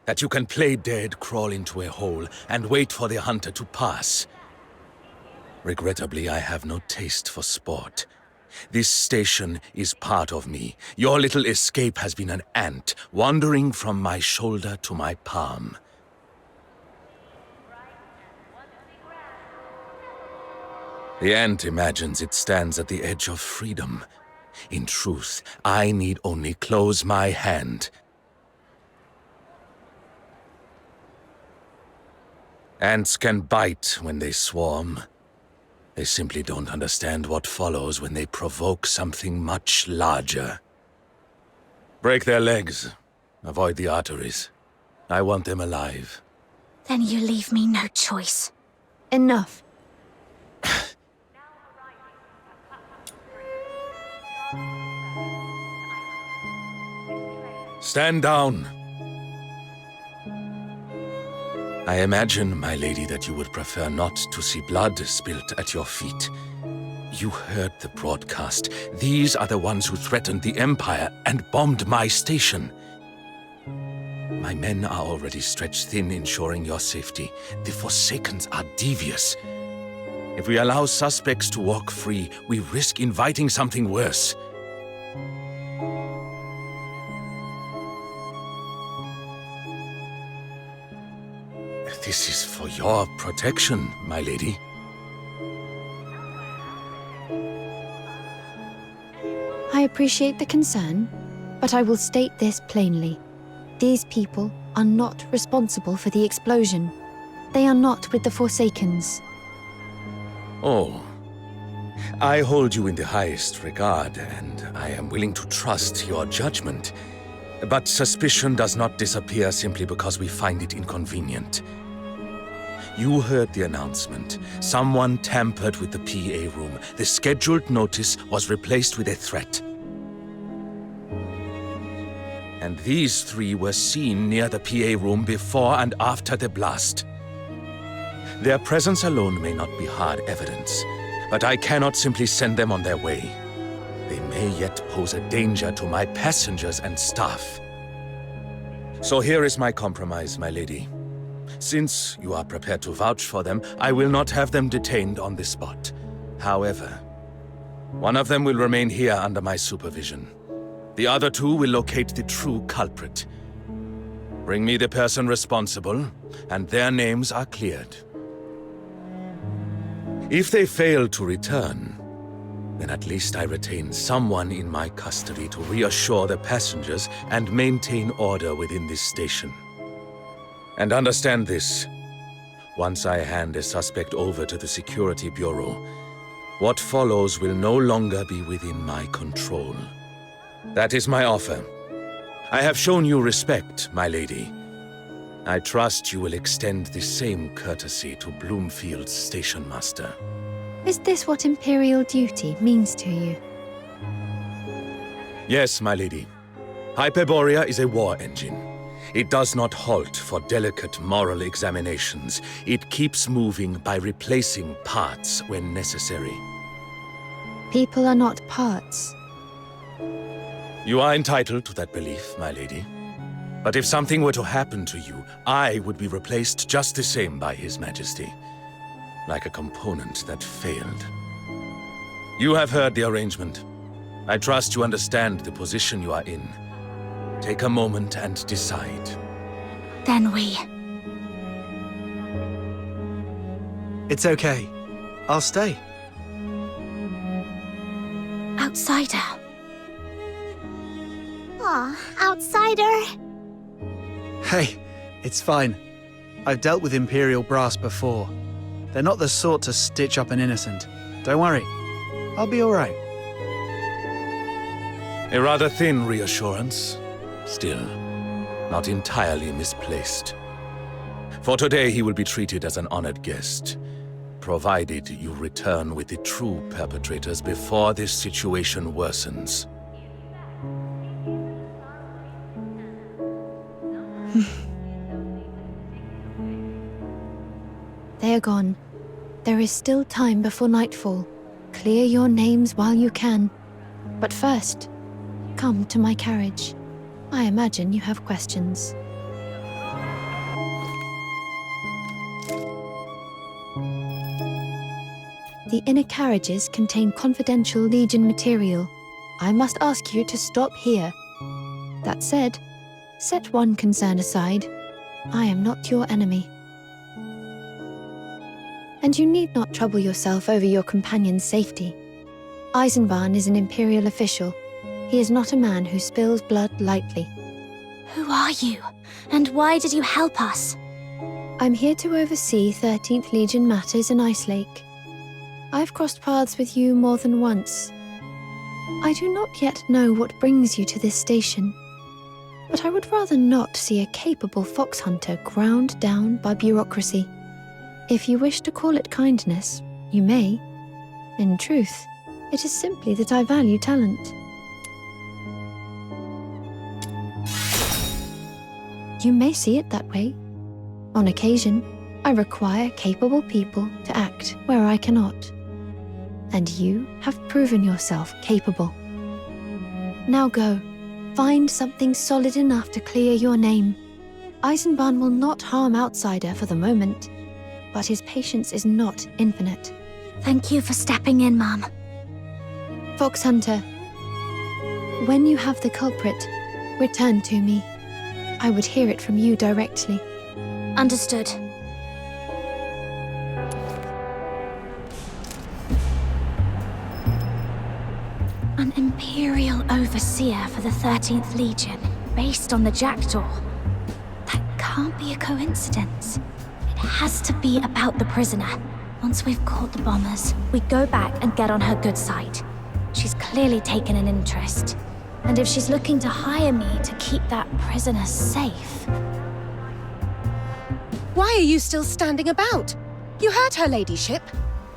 that you can play dead, crawl into a hole, and wait for the hunter to pass. Regrettably, I have no taste for sport. This station is part of me. Your little escape has been an ant, wandering from my shoulder to my palm. The ant imagines it stands at the edge of freedom. In truth, I need only close my hand. Ants can bite when they swarm. They simply don't understand what follows when they provoke something much larger. Break their legs. Avoid the arteries. I want them alive. Then you leave me no choice. Enough. Stand down. I imagine, my lady, that you would prefer not to see blood spilt at your feet. You heard the broadcast. These are the ones who threatened the Empire and bombed my station. My men are already stretched thin, ensuring your safety. The Forsakens are devious. If we allow suspects to walk free, we risk inviting something worse. This is for your protection, my lady. I appreciate the concern, but I will state this plainly. These people are not responsible for the explosion. They are not with the Forsakens. Oh. I hold you in the highest regard, and I am willing to trust your judgment. But suspicion does not disappear simply because we find it inconvenient. You heard the announcement. Someone tampered with the PA room. The scheduled notice was replaced with a threat. And these three were seen near the PA room before and after the blast. Their presence alone may not be hard evidence, but I cannot simply send them on their way. They may yet pose a danger to my passengers and staff. So here is my compromise, my lady. Since you are prepared to vouch for them, I will not have them detained on the spot. However, one of them will remain here under my supervision. The other two will locate the true culprit. Bring me the person responsible, and their names are cleared. If they fail to return, then at least I retain someone in my custody to reassure the passengers and maintain order within this station. And understand this. Once I hand a suspect over to the Security Bureau, what follows will no longer be within my control. That is my offer. I have shown you respect, my lady. I trust you will extend the same courtesy to Bloomfield's station master. Is this what Imperial duty means to you? Yes, my lady. Hyperborea is a war engine. It does not halt for delicate moral examinations. It keeps moving by replacing parts when necessary. People are not parts. You are entitled to that belief, my lady. But if something were to happen to you, I would be replaced just the same by His Majesty. Like a component that failed. You have heard the arrangement. I trust you understand the position you are in. Take a moment and decide. Then we... It's okay. I'll stay. Outsider. Aw, outsider. Hey, it's fine. I've dealt with Imperial brass before. They're not the sort to stitch up an innocent. Don't worry. I'll be all right. A rather thin reassurance. Still, not entirely misplaced. For today, he will be treated as an honored guest, provided you return with the true perpetrators before this situation worsens. They are gone. There is still time before nightfall. Clear your names while you can. But first, come to my carriage. I imagine you have questions. The inner carriages contain confidential Legion material. I must ask you to stop here. That said, set one concern aside. I am not your enemy. And you need not trouble yourself over your companion's safety. Eisenbahn is an Imperial official. He is not a man who spills blood lightly. Who are you? And why did you help us? I'm here to oversee 13th Legion matters in Ice Lake. I've crossed paths with you more than once. I do not yet know what brings you to this station, but I would rather not see a capable foxhunter ground down by bureaucracy. If you wish to call it kindness, you may. In truth, it is simply that I value talent. You may see it that way. On occasion, I require capable people to act where I cannot. And you have proven yourself capable. Now go. Find something solid enough to clear your name. Eisenbahn will not harm outsider for the moment, but his patience is not infinite. Thank you for stepping in, Mom. Foxhunter, when you have the culprit, return to me. I would hear it from you directly. Understood. An Imperial Overseer for the 13th Legion, based on the Jackdaw. That can't be a coincidence. It has to be about the prisoner. Once we've caught the bombers, we go back and get on her good side. She's clearly taken an interest. And if she's looking to hire me to keep that prisoner safe... Why are you still standing about? You heard her ladyship.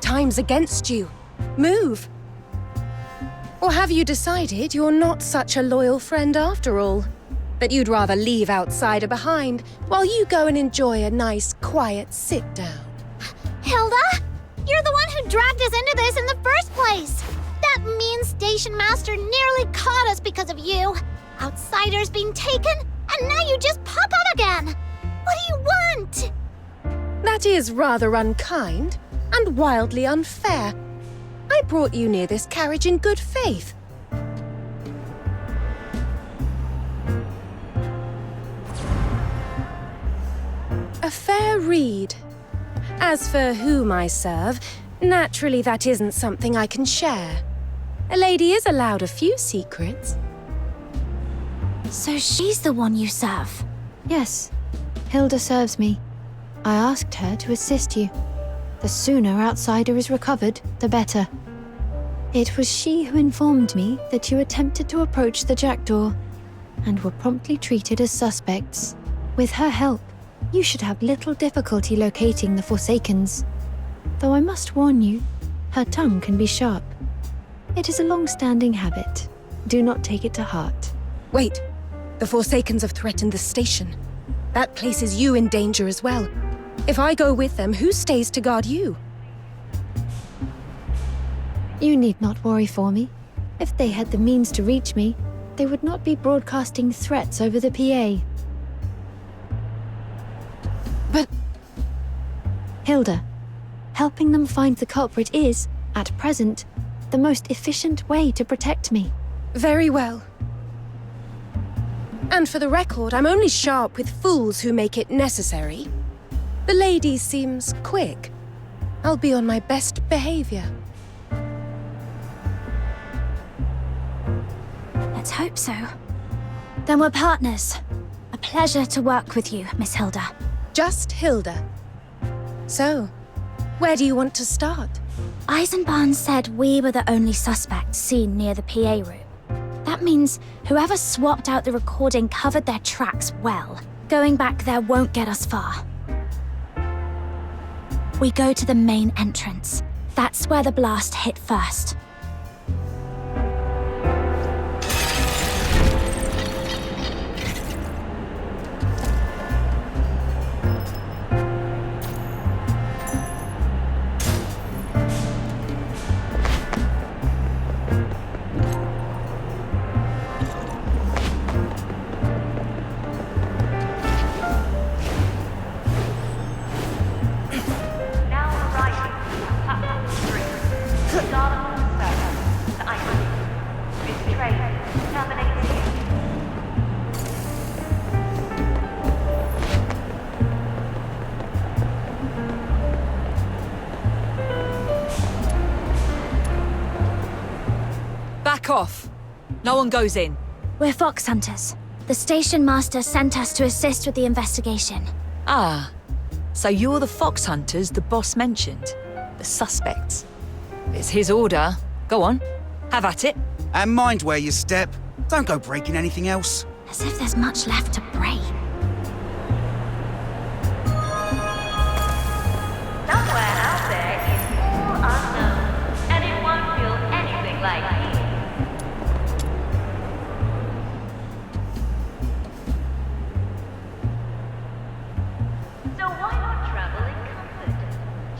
Time's against you. Move. Or have you decided you're not such a loyal friend after all? That you'd rather leave outsider behind while you go and enjoy a nice, quiet sit-down? Hilda? You're the one who dragged us into this in the first place! That mean station master nearly caught us because of you! Outsiders being taken, and now you just pop up again! What do you want? That is rather unkind and wildly unfair. I brought you near this carriage in good faith. A fair read. As for whom I serve, naturally that isn't something I can share. A lady is allowed a few secrets. So she's the one you serve? Yes, Hilda serves me. I asked her to assist you. The sooner outsider is recovered, the better. It was she who informed me that you attempted to approach the Jackdaw and were promptly treated as suspects. With her help, you should have little difficulty locating the Forsakens. Though I must warn you, her tongue can be sharp. It is a long-standing habit. Do not take it to heart. Wait, the Forsakens have threatened the station. That places you in danger as well. If I go with them, who stays to guard you? You need not worry for me. If they had the means to reach me, they would not be broadcasting threats over the PA. But... Hilda, helping them find the culprit is, at present, the most efficient way to protect me. Very well. And for the record, I'm only sharp with fools who make it necessary. The lady seems quick. I'll be on my best behavior. Let's hope so. Then we're partners. A pleasure to work with you, Miss Hilda. Just Hilda. So, where do you want to start? Eisenbahn said we were the only suspects seen near the PA room. That means whoever swapped out the recording covered their tracks well. Going back there won't get us far. We go to the main entrance. That's where the blast hit first. Back off. No one goes in. We're foxhunters. The station master sent us to assist with the investigation. Ah, so you're the foxhunters the boss mentioned. The suspects. It's his order. Go on, have at it. And mind where you step. Don't go breaking anything else. As if there's much left to break. Somewhere out there is all unknown, and it won't feel anything like here. So why not travel in comfort?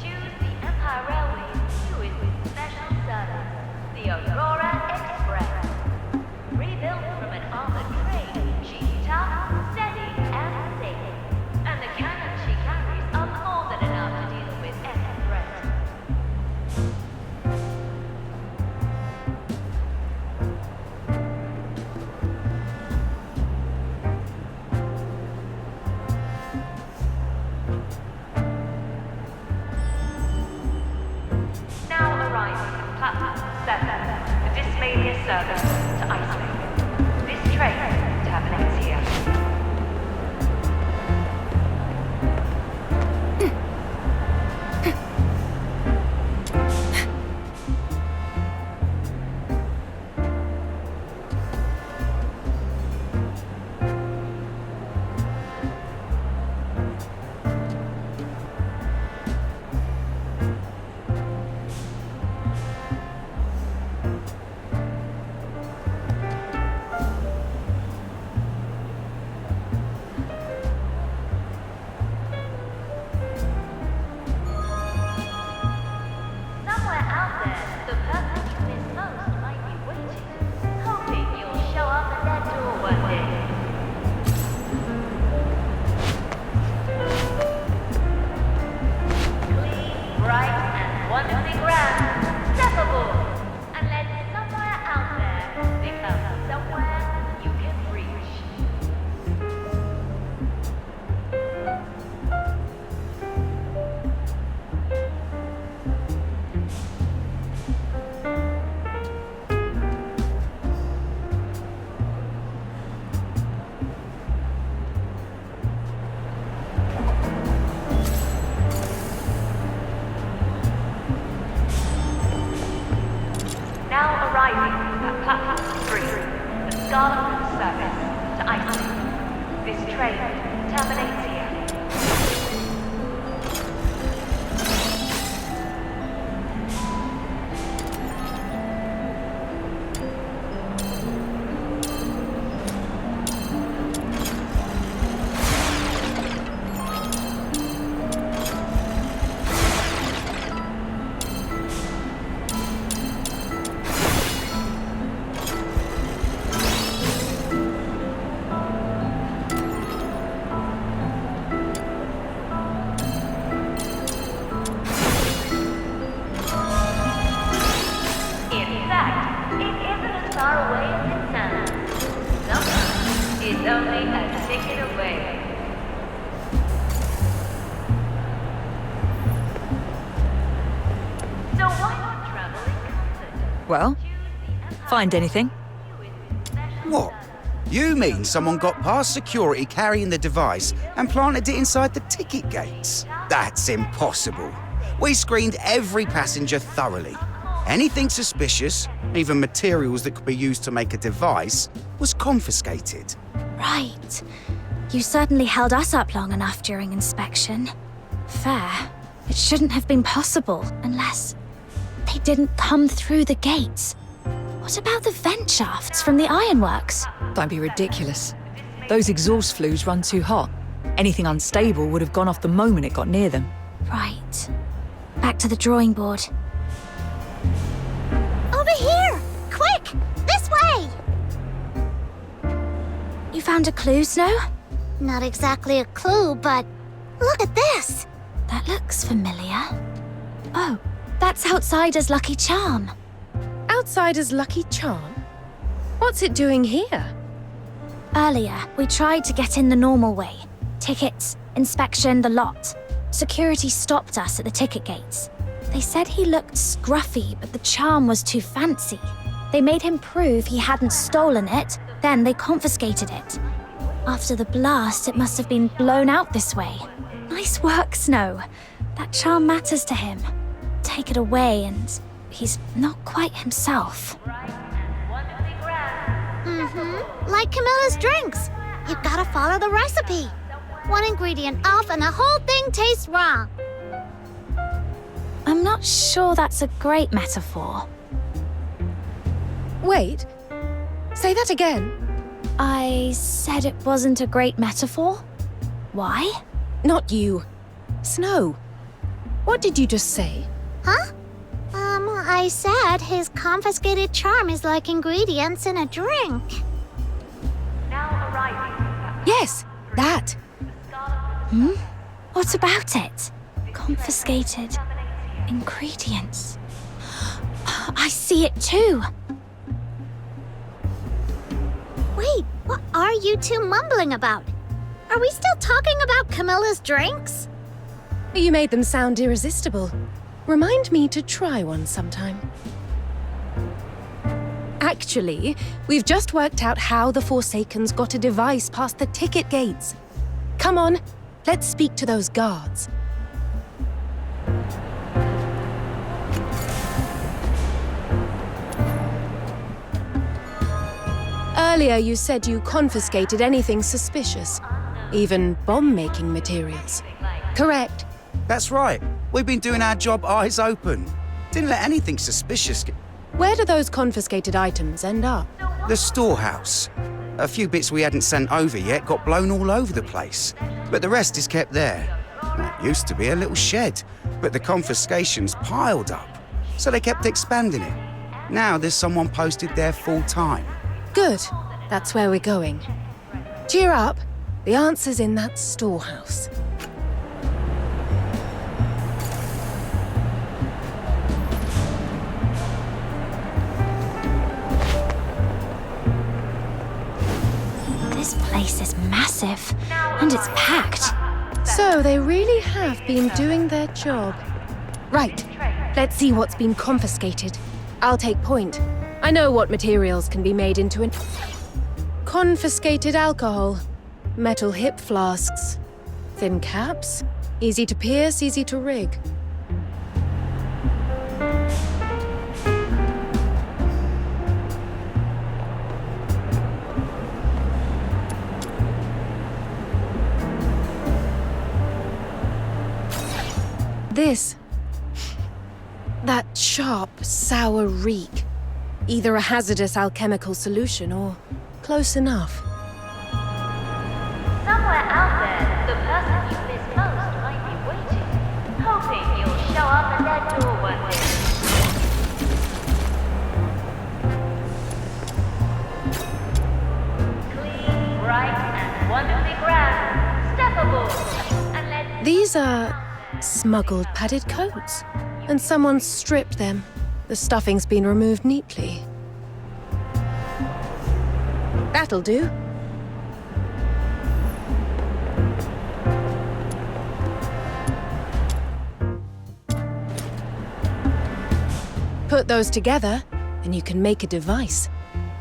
Choose the Empire Railway's newest special service, the Aurora Express. Rebuilt from an armored train, she's tough, steady, and safe. And the cannons she carries are more than enough to deal with any threat. Now arriving at platform 7, the Dismania service to Iceland. This train terminates here. Somewhere out there, the person you miss most might be waiting, hoping you'll show up at their door one day. Clean, bright, and wonderfully grand. Step aboard, and let somewhere out there become somewhere you can reach. Now arriving at platform 3, the Scarlet service to Iceland. This train terminates here. In fact, it isn't as far away as it sounds. Sometimes it's only a ticket away. So why not travel in comfort? Well, find anything? What? You mean someone got past security carrying the device and planted it inside the ticket gates? That's impossible. We screened every passenger thoroughly. Anything suspicious, even materials that could be used to make a device, was confiscated. Right. You certainly held us up long enough during inspection. Fair. It shouldn't have been possible unless they didn't come through the gates. What about the vent shafts from the ironworks? Don't be ridiculous. Those exhaust flues run too hot. Anything unstable would have gone off the moment it got near them. Right. Back to the drawing board. Over here! Quick! This way! You found a clue, Snow? Not exactly a clue, but look at this! That looks familiar. Oh, that's Outsider's lucky charm. Outsider's lucky charm? What's it doing here? Earlier, we tried to get in the normal way. Tickets, inspection, the lot. Security stopped us at the ticket gates. They said he looked scruffy, but the charm was too fancy. They made him prove he hadn't stolen it, then they confiscated it. After the blast, it must have been blown out this way. Nice work, Snow. That charm matters to him. Take it away and he's not quite himself. Like Camilla's drinks. You gotta follow the recipe. One ingredient off and the whole thing tastes wrong. I'm not sure that's a great metaphor. Wait. Say that again. I said it wasn't a great metaphor? Why? Not you. Snow. What did you just say? Huh? I said his confiscated charm is like ingredients in a drink. Yes, that. What about it? Confiscated ingredients. I see it too. Wait, what are you two mumbling about? Are we still talking about Camilla's drinks? You made them sound irresistible. Remind me to try one sometime. Actually, we've just worked out how the Forsakens got a device past the ticket gates. Come on, let's speak to those guards. Earlier you said you confiscated anything suspicious, even bomb-making materials. Correct? That's right. We've been doing our job eyes open. Didn't let anything suspicious get... Where do those confiscated items end up? The storehouse. A few bits we hadn't sent over yet got blown all over the place, but the rest is kept there. It used to be a little shed, but the confiscations piled up, so they kept expanding it. Now there's someone posted there full-time. Good. That's where we're going. Cheer up. The answer's in that storehouse. This place is massive, and it's packed. So they really have been doing their job. Right. Let's see what's been confiscated. I'll take point. I know what materials can be made into an... Confiscated alcohol. Metal hip flasks. Thin caps. Easy to pierce, easy to rig. This. That sharp, sour reek. Either a hazardous alchemical solution or close enough. Somewhere out there, the person you miss most might be waiting, hoping you'll show up at their door one day. Clean, bright, and wonderfully grand. Step aboard, and let's... These are smuggled padded coats, and someone stripped them. The stuffing's been removed neatly. That'll do. Put those together, and you can make a device.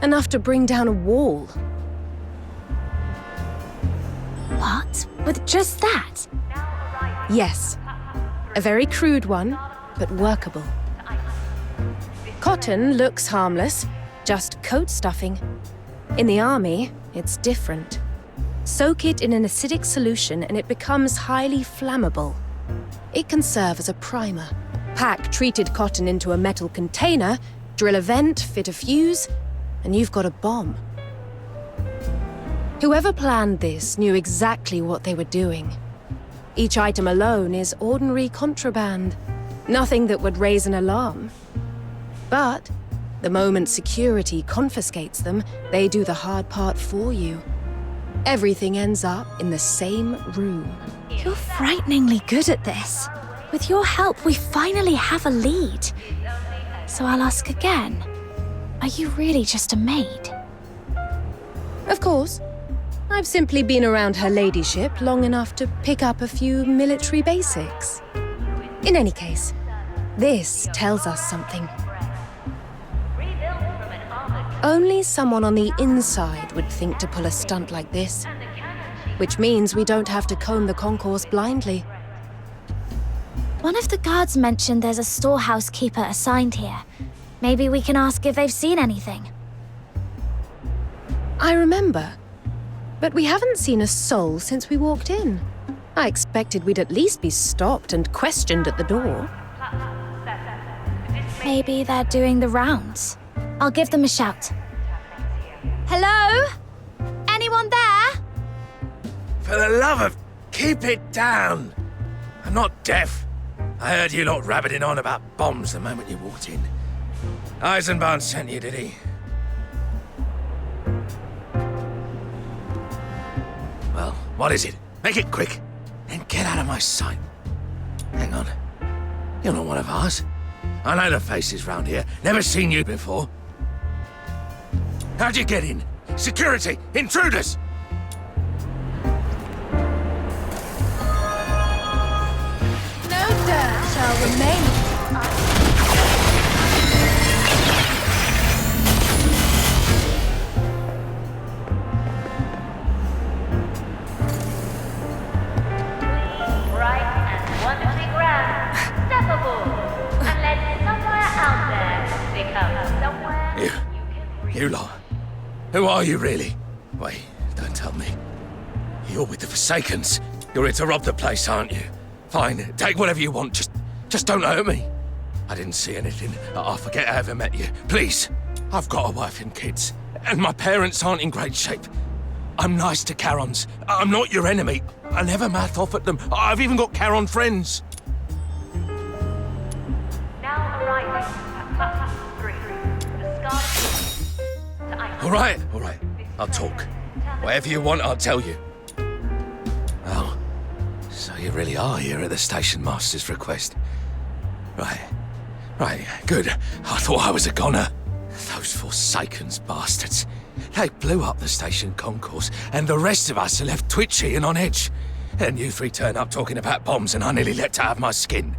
Enough to bring down a wall. What? With just that? Yes. A very crude one, but workable. Cotton looks harmless, just coat stuffing. In the army, it's different. Soak it in an acidic solution and it becomes highly flammable. It can serve as a primer. Pack treated cotton into a metal container, drill a vent, fit a fuse, and you've got a bomb. Whoever planned this knew exactly what they were doing. Each item alone is ordinary contraband. Nothing that would raise an alarm. But the moment security confiscates them, they do the hard part for you. Everything ends up in the same room. You're frighteningly good at this. With your help, we finally have a lead. So I'll ask again. Are you really just a maid? Of course. I've simply been around her ladyship long enough to pick up a few military basics. In any case, this tells us something. Only someone on the inside would think to pull a stunt like this. Which means we don't have to comb the concourse blindly. One of the guards mentioned there's a storehouse keeper assigned here. Maybe we can ask if they've seen anything. I remember. But we haven't seen a soul since we walked in. I expected we'd at least be stopped and questioned at the door. Maybe they're doing the rounds. I'll give them a shout. Hello? Anyone there? For the love of... keep it down! I'm not deaf. I heard you lot rabbiting on about bombs the moment you walked in. Eisenbahn sent you, did he? Well, what is it? Make it quick, and get out of my sight. Hang on. You're not one of ours. I know the faces round here. Never seen you before. How'd you get in? Security! Intruders! No dirt shall remain. Bright and wonderfully grand. Step aboard, and let somewhere out there become somewhere You lot. Who are you, really? Wait, don't tell me. You're with the Forsakens. You're here to rob the place, aren't you? Fine, take whatever you want, just don't hurt me. I didn't see anything. I forget I ever met you. Please, I've got a wife and kids, and my parents aren't in great shape. I'm nice to Charons. I'm not your enemy. I never mouth off at them. I've even got Charon friends. now arriving at platform 3. The Scarlet All right. I'll talk. Whatever you want, I'll tell you. Oh, so you really are here at the station master's request. Right, good. I thought I was a goner. Those Forsakens bastards. They blew up the station concourse, and the rest of us are left twitchy and on edge. And you three turn up talking about bombs, and I nearly let out my skin.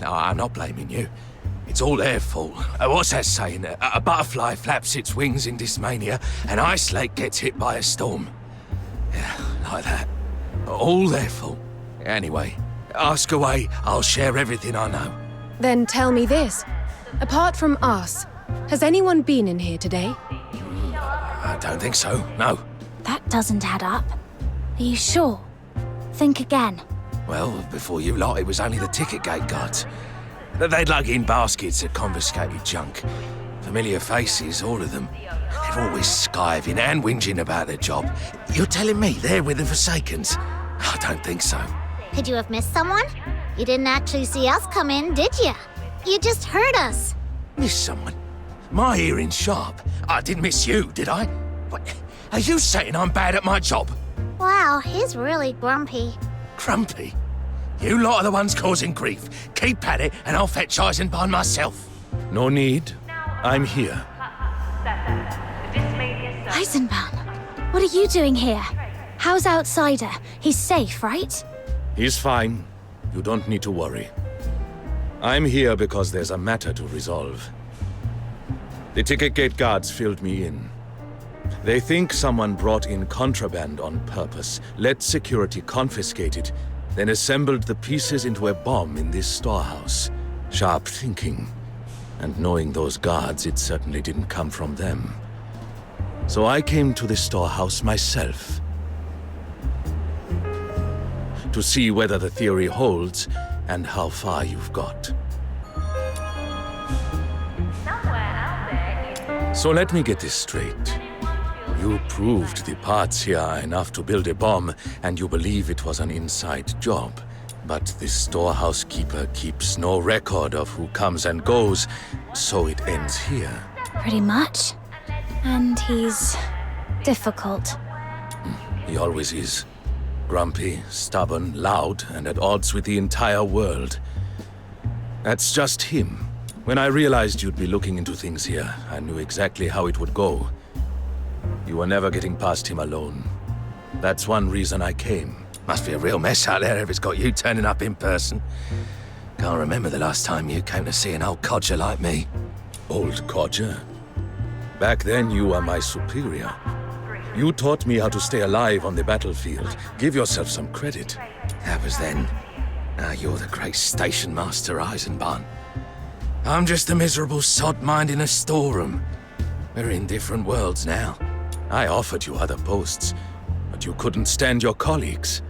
No, I'm not blaming you. It's all their fault. What's that saying? A butterfly flaps its wings in dismania, and Ice Lake gets hit by a storm. Yeah, like that. All their fault. Anyway, ask away. I'll share everything I know. Then tell me this. Apart from us, has anyone been in here today? I don't think so, no. That doesn't add up. Are you sure? Think again. Well, before you lot, it was only the ticket gate guards. They'd lug in baskets of confiscated junk. Familiar faces, all of them. They're always skiving and whinging about their job. You're telling me they're with the Forsakens? I don't think so. Could you have missed someone? You didn't actually see us come in, did you? You just heard us. Missed someone? My hearing's sharp. I didn't miss you, did I? What? Are you saying I'm bad at my job? Wow, he's really grumpy. Grumpy? You lot are the ones causing grief. Keep at it, and I'll fetch Eisenbahn myself. No need. I'm here. Eisenbahn, what are you doing here? How's Outsider? He's safe, right? He's fine. You don't need to worry. I'm here because there's a matter to resolve. The ticket gate guards filled me in. They think someone brought in contraband on purpose, let security confiscate it, then assembled the pieces into a bomb in this storehouse. Sharp thinking. And knowing those guards, it certainly didn't come from them. So I came to the storehouse myself. To see whether the theory holds and how far you've got. So let me get this straight. You proved the parts here are enough to build a bomb, and you believe it was an inside job. But the storehouse keeper keeps no record of who comes and goes, so it ends here. Pretty much. And he's difficult. He always is. Grumpy, stubborn, loud, and at odds with the entire world. That's just him. When I realized you'd be looking into things here, I knew exactly how it would go. You were never getting past him alone. That's one reason I came. Must be a real mess out there if it's got you turning up in person. Can't remember the last time you came to see an old codger like me. Old codger? Back then, you were my superior. You taught me how to stay alive on the battlefield. Give yourself some credit. That was then. Now you're the great station master, Eisenbahn. I'm just a miserable sod minding a storeroom. We're in different worlds now. I offered you other posts, but you couldn't stand your colleagues.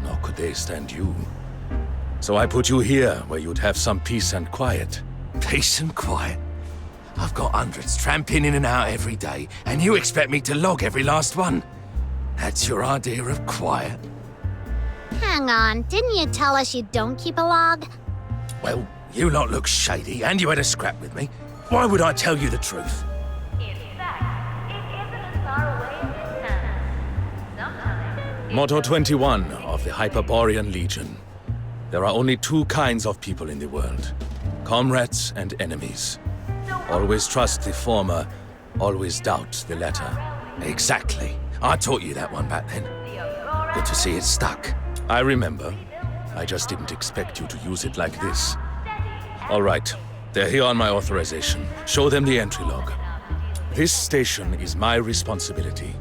Nor could they stand you. So I put you here, where you'd have some peace and quiet. Peace and quiet? I've got hundreds tramping in and out every day, and you expect me to log every last one? That's your idea of quiet? Hang on, didn't you tell us you don't keep a log? Well, you lot look shady, and you had a scrap with me. Why would I tell you the truth? Motto 21 of the Hyperborean Legion. There are only two kinds of people in the world. Comrades and enemies. Always trust the former, always doubt the latter. Exactly. I taught you that one back then. Good to see it stuck. I remember. I just didn't expect you to use it like this. All right. They're here on my authorization. Show them the entry log. This station is my responsibility.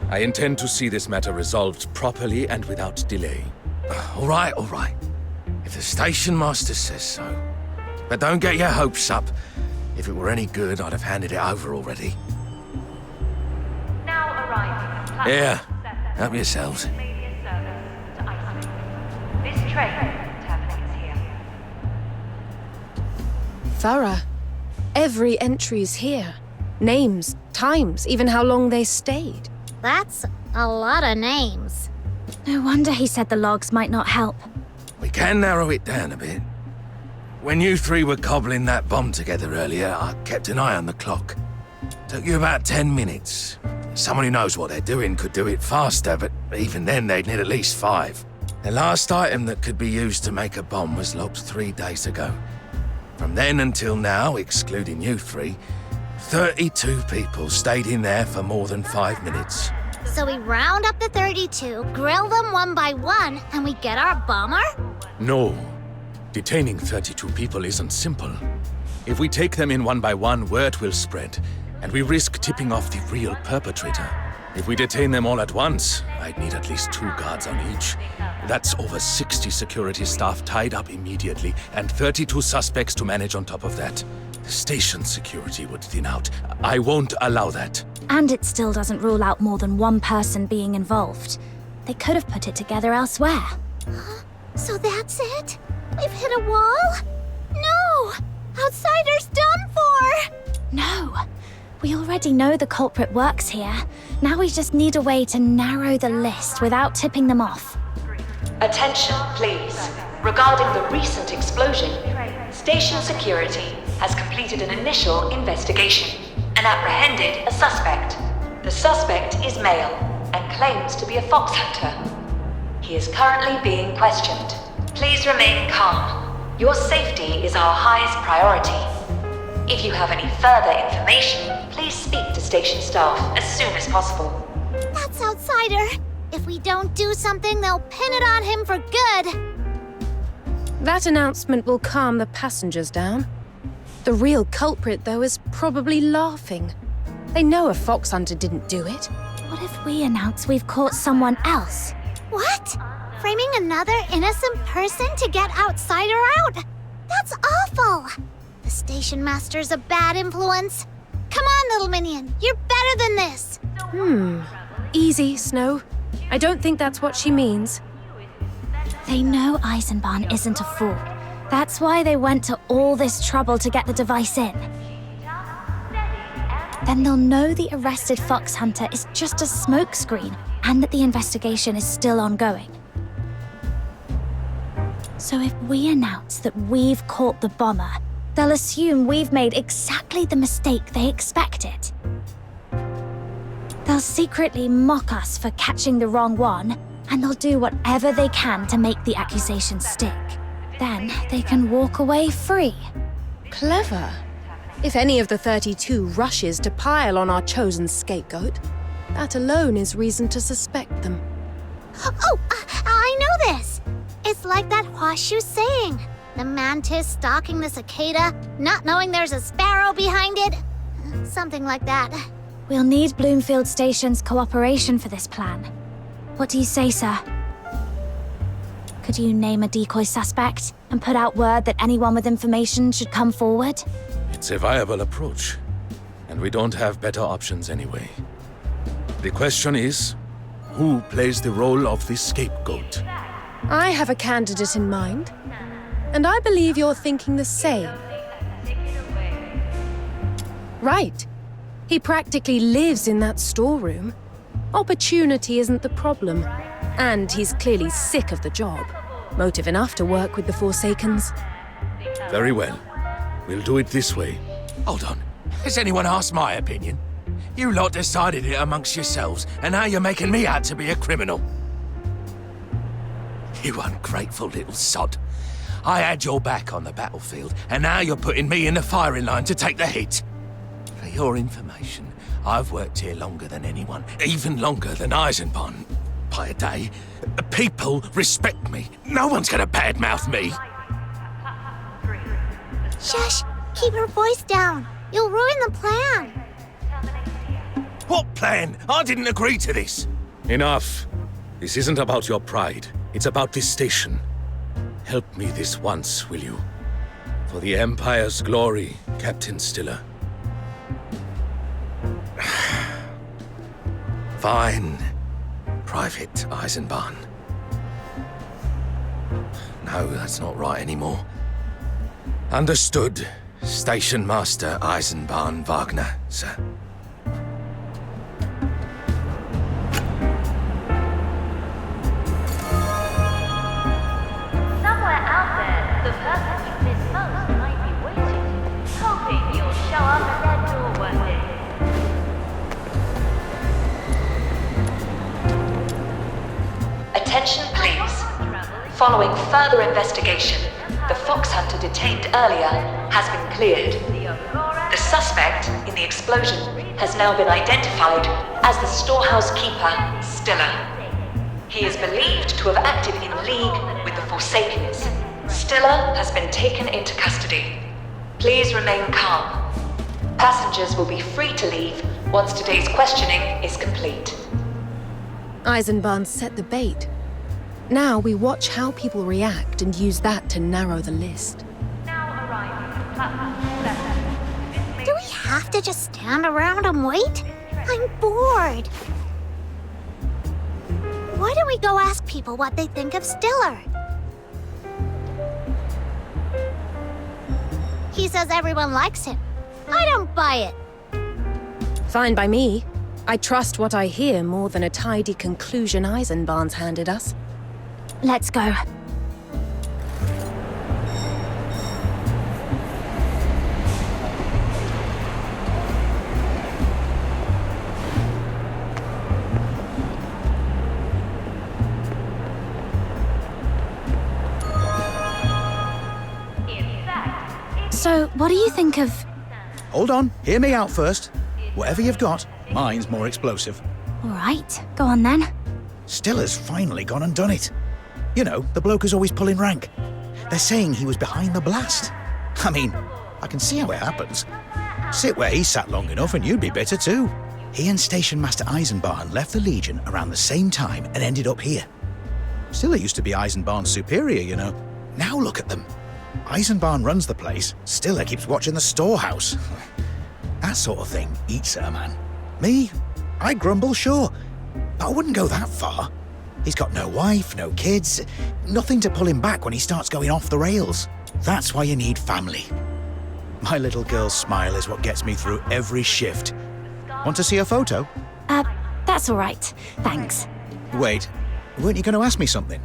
I intend to see this matter resolved properly and without delay. All right. If the station master says so. But don't get your hopes up. If it were any good, I'd have handed it over already. Now arriving. Here, help yourselves. This train terminates here. Thorough. Every entry's here. Names, times, even how long they stayed. That's a lot of names. No wonder he said the logs might not help. We can narrow it down a bit. When you three were cobbling that bomb together earlier, I kept an eye on the clock. Took you about 10 minutes. Someone who knows what they're doing could do it faster, but even then they'd need at least 5. The last item that could be used to make a bomb was logged 3 days ago. From then until now, excluding you three, 32 people stayed in there for more than 5 minutes. So we round up the 32, grill them one by one, and we get our bomber? No. Detaining 32 people isn't simple. If we take them in one by one, word will spread, and we risk tipping off the real perpetrator. If we detain them all at once, I'd need at least 2 guards on each. That's over 60 security staff tied up immediately, and 32 suspects to manage on top of that. The station security would thin out. I won't allow that. And it still doesn't rule out more than one person being involved. They could have put it together elsewhere. So that's it? We've hit a wall? No! Outsiders done for! No. We already know the culprit works here. Now we just need a way to narrow the list without tipping them off. Attention, please. Regarding the recent explosion, station security has completed an initial investigation and apprehended a suspect. The suspect is male and claims to be a foxhunter. He is currently being questioned. Please remain calm. Your safety is our highest priority. If you have any further information, please speak to station staff as soon as possible. That's Outsider. If we don't do something, they'll pin it on him for good. That announcement will calm the passengers down. The real culprit, though, is probably laughing. They know a foxhunter didn't do it. What if we announce we've caught someone else? What? Framing another innocent person to get Outsider out? That's awful! The station master's a bad influence. Come on, little minion. You're better than this. Easy, Snow. I don't think that's what she means. They know Eisenbahn isn't a fool. That's why they went to all this trouble to get the device in. Then they'll know the arrested foxhunter is just a smokescreen and that the investigation is still ongoing. So if we announce that we've caught the bomber, they'll assume we've made exactly the mistake they expected. They'll secretly mock us for catching the wrong one, and they'll do whatever they can to make the accusation stick. Then they can walk away free. Clever. If any of the 32 rushes to pile on our chosen scapegoat, that alone is reason to suspect them. Oh, I know this! It's like that Huashu saying. The mantis stalking the cicada, not knowing there's a sparrow behind it. Something like that. We'll need Bloomfield Station's cooperation for this plan. What do you say, sir? Could you name a decoy suspect and put out word that anyone with information should come forward? It's a viable approach, and we don't have better options anyway. The question is, who plays the role of the scapegoat? I have a candidate in mind, and I believe you're thinking the same. Right. He practically lives in that storeroom. Opportunity isn't the problem, and he's clearly sick of the job. Motive enough to work with the Forsakens. Very well. We'll do it this way. Hold on. Has anyone asked my opinion? You lot decided it amongst yourselves, and now you're making me out to be a criminal. You ungrateful little sod. I had your back on the battlefield, and now you're putting me in the firing line to take the hit. For your information, I've worked here longer than anyone, even longer than Eisenbahn. By a day, people respect me. No one's gonna badmouth me. Shush! Keep your voice down. You'll ruin the plan. What plan? I didn't agree to this. Enough. This isn't about your pride. It's about this station. Help me this once, will you? For the Empire's glory, Captain Stiller. Fine. Private Eisenbahn. No, that's not right anymore. Understood. Station Master Eisenbahn Wagner, sir. Somewhere out there, the person you miss most might be waiting, hoping you'll show up at their door one day. Attention, please. Following further investigation, the foxhunter detained earlier has been cleared. The suspect in the explosion has now been identified as the storehouse keeper, Stiller. He is believed to have acted in league with the Forsakens. Stiller has been taken into custody. Please remain calm. Passengers will be free to leave once today's questioning is complete. Eisenbahn set the bait. Now we watch how people react and use that to narrow the list. Do we have to just stand around and wait? I'm bored. Why don't we go ask people what they think of Stiller? He says everyone likes him. I don't buy it. Fine by me. I trust what I hear more than a tidy conclusion Eisenbahn's handed us. Let's go. So, what do you think of... Hold on, hear me out first. Whatever you've got, mine's more explosive. All right, go on then. Stiller's finally gone and done it. You know, the bloke who's always pulling rank. They're saying he was behind the blast. I mean, I can see how it happens. Sit where he sat long enough and you'd be bitter too. He and Station Master Eisenbahn left the Legion around the same time and ended up here. Stiller used to be Eisenbahn's superior, you know. Now look at them. Eisenbahn runs the place, Stiller keeps watching the storehouse. That sort of thing eats at a man. Me? I grumble, sure, but I wouldn't go that far. He's got no wife, no kids, nothing to pull him back when he starts going off the rails. That's why you need family. My little girl's smile is what gets me through every shift. Want to see a photo? That's all right. Thanks. Wait, weren't you going to ask me something?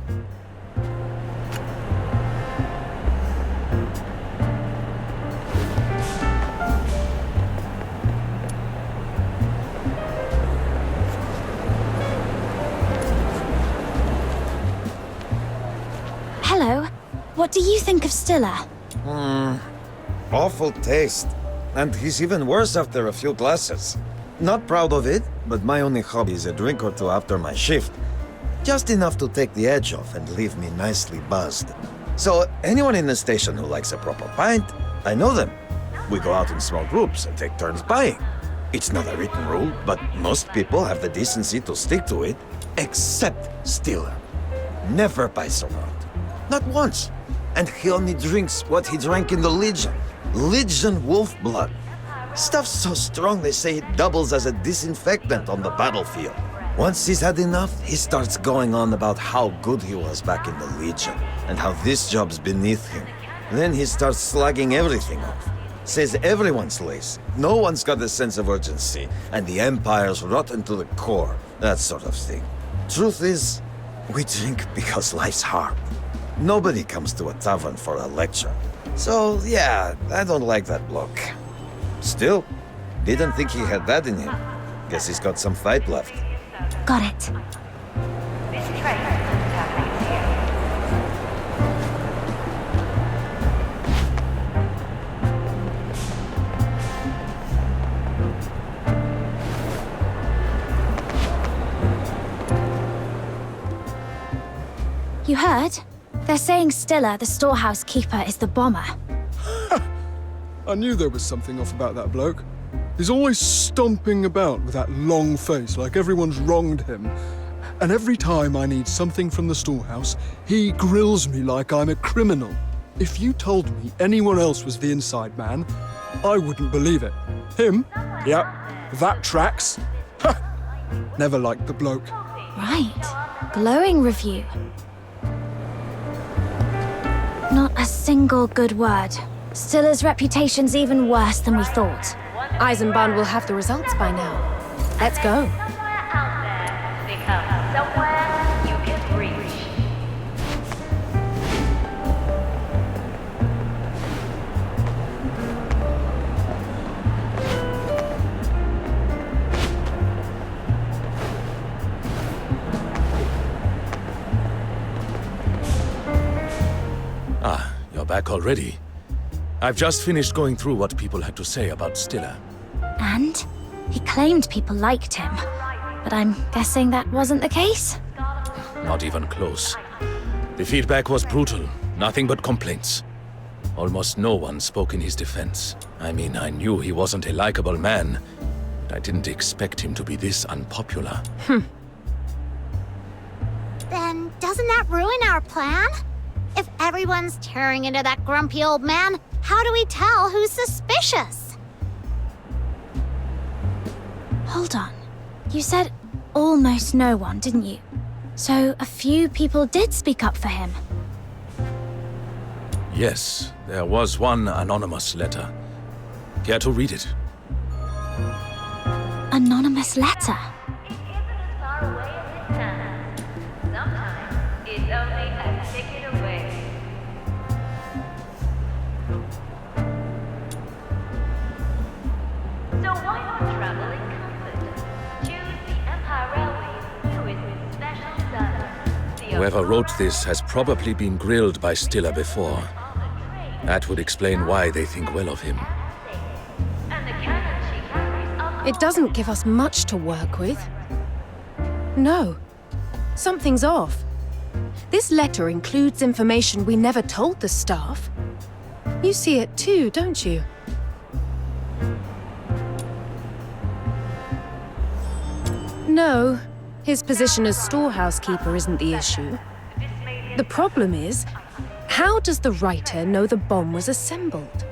Hello. What do you think of Stiller? Awful taste. And he's even worse after a few glasses. Not proud of it, but my only hobby is a drink or two after my shift. Just enough to take the edge off and leave me nicely buzzed. So, anyone in the station who likes a proper pint, I know them. We go out in small groups and take turns buying. It's not a written rule, but most people have the decency to stick to it, except Stiller. Never buys around. Not once. And he only drinks what he drank in the Legion. Legion wolf blood. Stuff's so strong they say it doubles as a disinfectant on the battlefield. Once he's had enough, he starts going on about how good he was back in the Legion, and how this job's beneath him. Then he starts slugging everything off. Says everyone's lazy, no one's got a sense of urgency, and the Empire's rotten to the core, that sort of thing. Truth is, we drink because life's hard. Nobody comes to a tavern for a lecture. So, yeah, I don't like that bloke. Still, didn't think he had that in him. Guess he's got some fight left. Got it. This train terminates here. You heard? They're saying Stiller, the storehouse keeper, is the bomber. I knew there was something off about that bloke. He's always stomping about with that long face, like everyone's wronged him. And every time I need something from the storehouse, he grills me like I'm a criminal. If you told me anyone else was the inside man, I wouldn't believe it. Him? Yep, that tracks. Never liked the bloke. Right. Glowing review. Not a single good word. Stiller's reputation's even worse than we thought. Eisenbahn will have the results by now. Let's go. Become somewhere you can reach. Ah, you're back already. I've just finished going through what people had to say about Stiller. And? He claimed people liked him. But I'm guessing that wasn't the case? Not even close. The feedback was brutal. Nothing but complaints. Almost no one spoke in his defense. I mean, I knew he wasn't a likable man, but I didn't expect him to be this unpopular. Then doesn't that ruin our plan? If everyone's tearing into that grumpy old man, how do we tell who's suspicious? Hold on. You said almost no one, didn't you? So a few people did speak up for him. Yes, there was one anonymous letter. Care to read it? Anonymous letter? Sometimes it's only a ticket away. So why not travel in comfort? Choose the Empire Railway's newest special service. Whoever wrote this has probably been grilled by Stiller before. That would explain why they think well of him. It doesn't give us much to work with. No. Something's off. This letter includes information we never told the staff. You see it too, don't you? No. His position as storehouse keeper isn't the issue. The problem is, how does the writer know the bomb was assembled?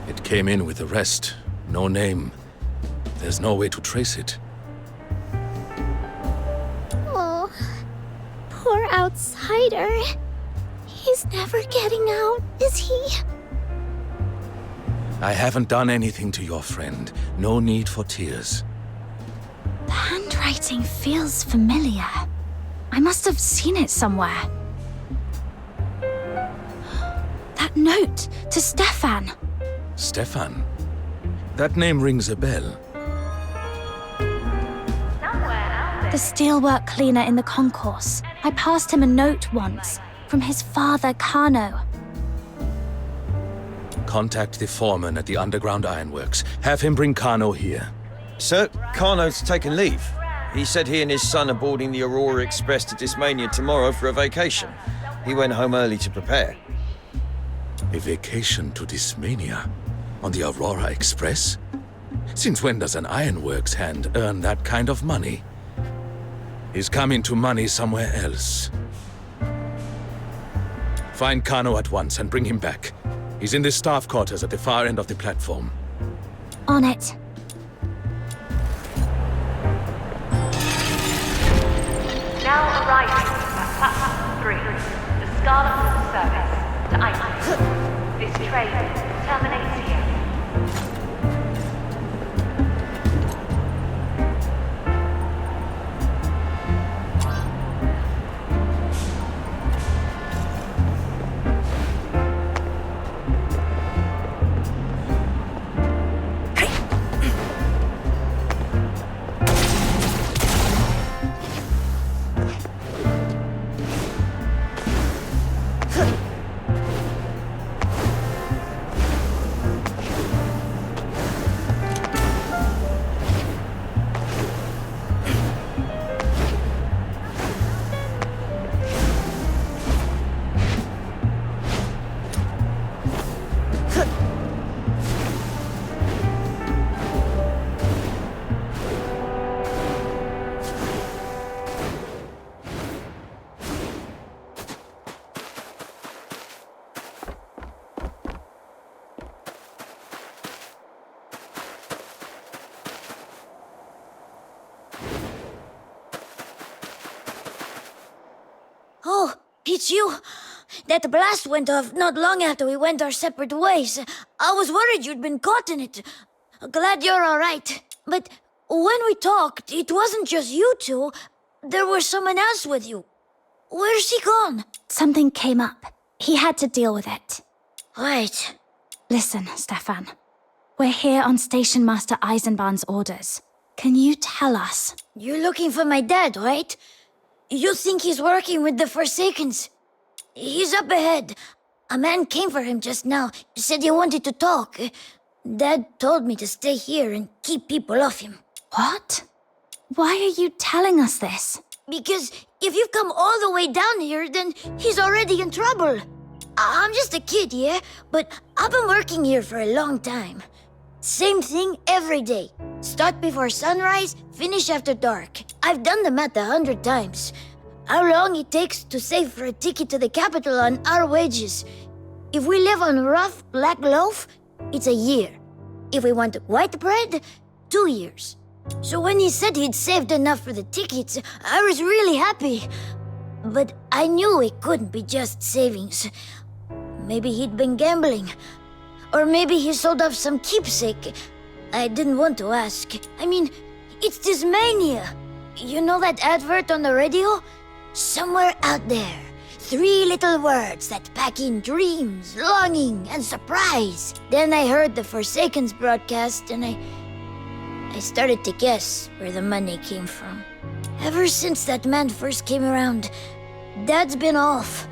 It came in with the rest. No name. There's no way to trace it. Oh, poor outsider. He's never getting out, is he? I haven't done anything to your friend. No need for tears. The handwriting feels familiar. I must have seen it somewhere. That note to Stefan. Stefan? That name rings a bell. The steelwork cleaner in the concourse. I passed him a note once from his father, Kano. Contact the foreman at the underground ironworks. Have him bring Kano here. Sir, Kano's taken leave. He said he and his son are boarding the Aurora Express to Tasmania tomorrow for a vacation. He went home early to prepare. A vacation to Dysmania? On the Aurora Express? Since when does an ironworks hand earn that kind of money? He's come into money somewhere else. Find Kano at once and bring him back. He's in the staff quarters at the far end of the platform. On it. Now arriving at platform 3, the Scarlet Moon service to Iceland. This train terminates here. Oh, it's you. That blast went off not long after we went our separate ways. I was worried you'd been caught in it. Glad you're all right. But when we talked, it wasn't just you two. There was someone else with you. Where's he gone? Something came up. He had to deal with it. Right. Listen, Stefan. We're here on Station Master Eisenbahn's orders. Can you tell us? You're looking for my dad, right? You think he's working with the Forsakens? He's up ahead. A man came for him just now. Said he wanted to talk. Dad told me to stay here and keep people off him. What? Why are you telling us this? Because if you've come all the way down here, then he's already in trouble. I'm just a kid, yeah? But I've been working here for a long time. Same thing every day. Start before sunrise, finish after dark. I've done the math 100 times. How long it takes to save for a ticket to the capital on our wages. If we live on rough black loaf, it's a year. If we want white bread, 2 years. So when he said he'd saved enough for the tickets, I was really happy. But I knew it couldn't be just savings. Maybe he'd been gambling. Or maybe he sold off some keepsake. I didn't want to ask. I mean, it's Dysmania. You know that advert on the radio? Somewhere out there, 3 little words that pack in dreams, longing, and surprise. Then I heard the Forsakens broadcast and I started to guess where the money came from. Ever since that man first came around, Dad's been off.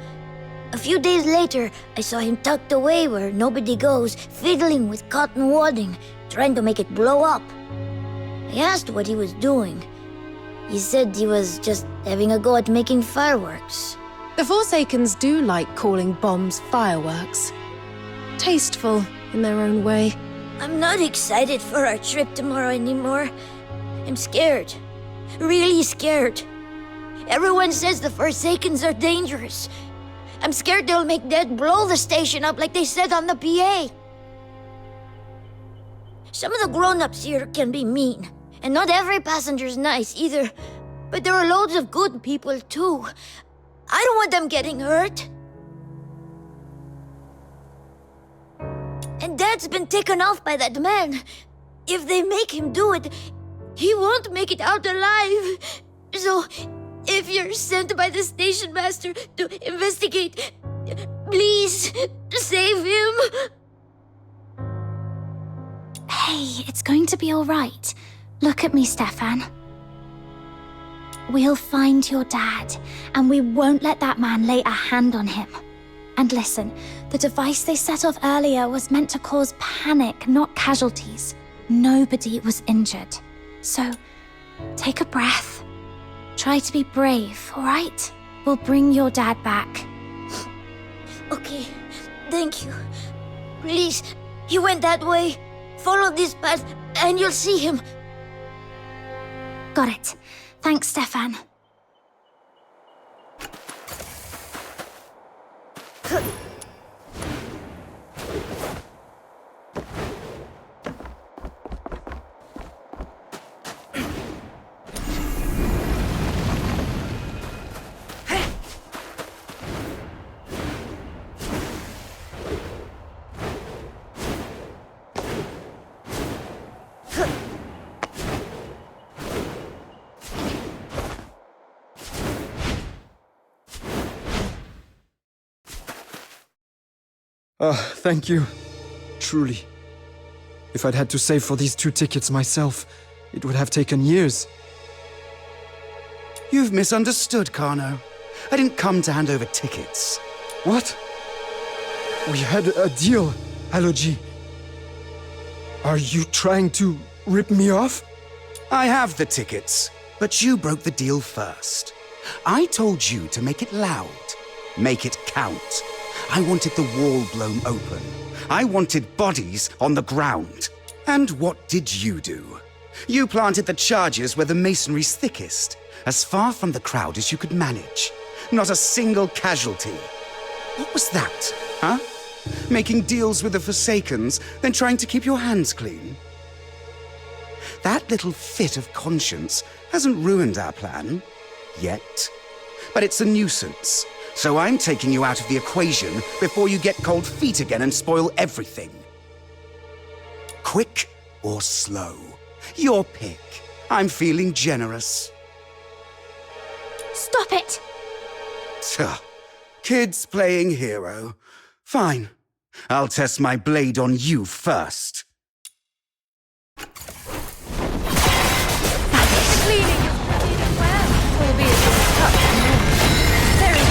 A few days later, I saw him tucked away where nobody goes, fiddling with cotton wadding, trying to make it blow up. I asked what he was doing. He said he was just having a go at making fireworks. The Forsakens do like calling bombs fireworks. Tasteful in their own way. I'm not excited for our trip tomorrow anymore. I'm scared. Really scared. Everyone says the Forsakens are dangerous. I'm scared they'll make Dad blow the station up like they said on the PA. Some of the grown-ups here can be mean, and not every passenger's nice either. But there are loads of good people too. I don't want them getting hurt. And Dad's been taken off by that man. If they make him do it, he won't make it out alive. So, if you're sent by the station master to investigate, please save him. Hey, it's going to be all right. Look at me, Stefan. We'll find your dad, and we won't let that man lay a hand on him. And listen, the device they set off earlier was meant to cause panic, not casualties. Nobody was injured. So, take a breath. Try to be brave, all right? We'll bring your dad back. Okay, Thank you. Please, he went that way. Follow this path, and you'll see him. Got it. Thanks, Stefan. Thank you. Truly. If I'd had to save for these 2 tickets myself, it would have taken years. You've misunderstood, Kano. I didn't come to hand over tickets. What? We had a deal, Aloji. Are you trying to rip me off? I have the tickets, but you broke the deal first. I told you to make it loud, make it count. I wanted the wall blown open. I wanted bodies on the ground. And what did you do? You planted the charges where the masonry's thickest, as far from the crowd as you could manage. Not a single casualty. What was that, huh? Making deals with the Forsakens, then trying to keep your hands clean? That little fit of conscience hasn't ruined our plan, yet. But it's a nuisance. So I'm taking you out of the equation before you get cold feet again and spoil everything. Quick or slow? Your pick. I'm feeling generous. Stop it! Kids playing hero. Fine. I'll test my blade on you first. Cleaning is proceeding well, albeit with a touch of noise. There is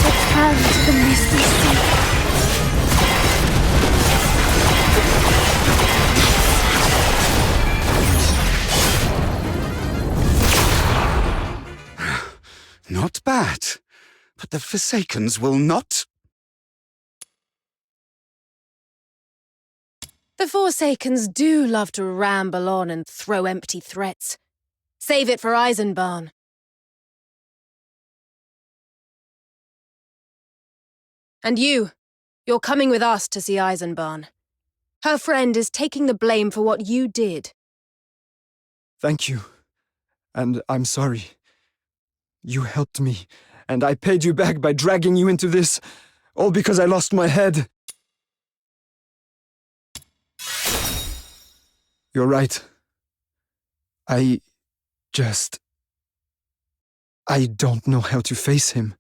return to the misty sea. Not bad. But the Forsakens will not. The Forsakens do love to ramble on and throw empty threats. Save it for Eisenbarn. And you're coming with us to see Eisenbarn. Her friend is taking the blame for what you did. Thank you. And I'm sorry. You helped me, and I paid you back by dragging you into this, all because I lost my head. You're right. I don't know how to face him.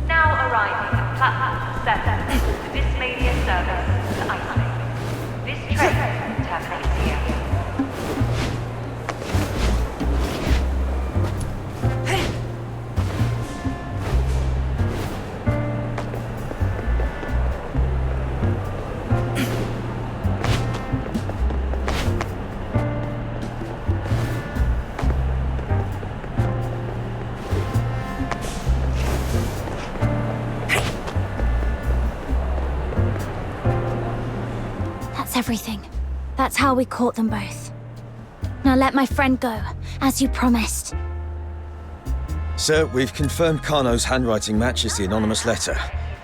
Now arriving at platform 7, the Dismania service to Iceland. This train terminates here. Everything. That's how we caught them both. Now let my friend go, as you promised. Sir, we've confirmed Kano's handwriting matches the anonymous letter,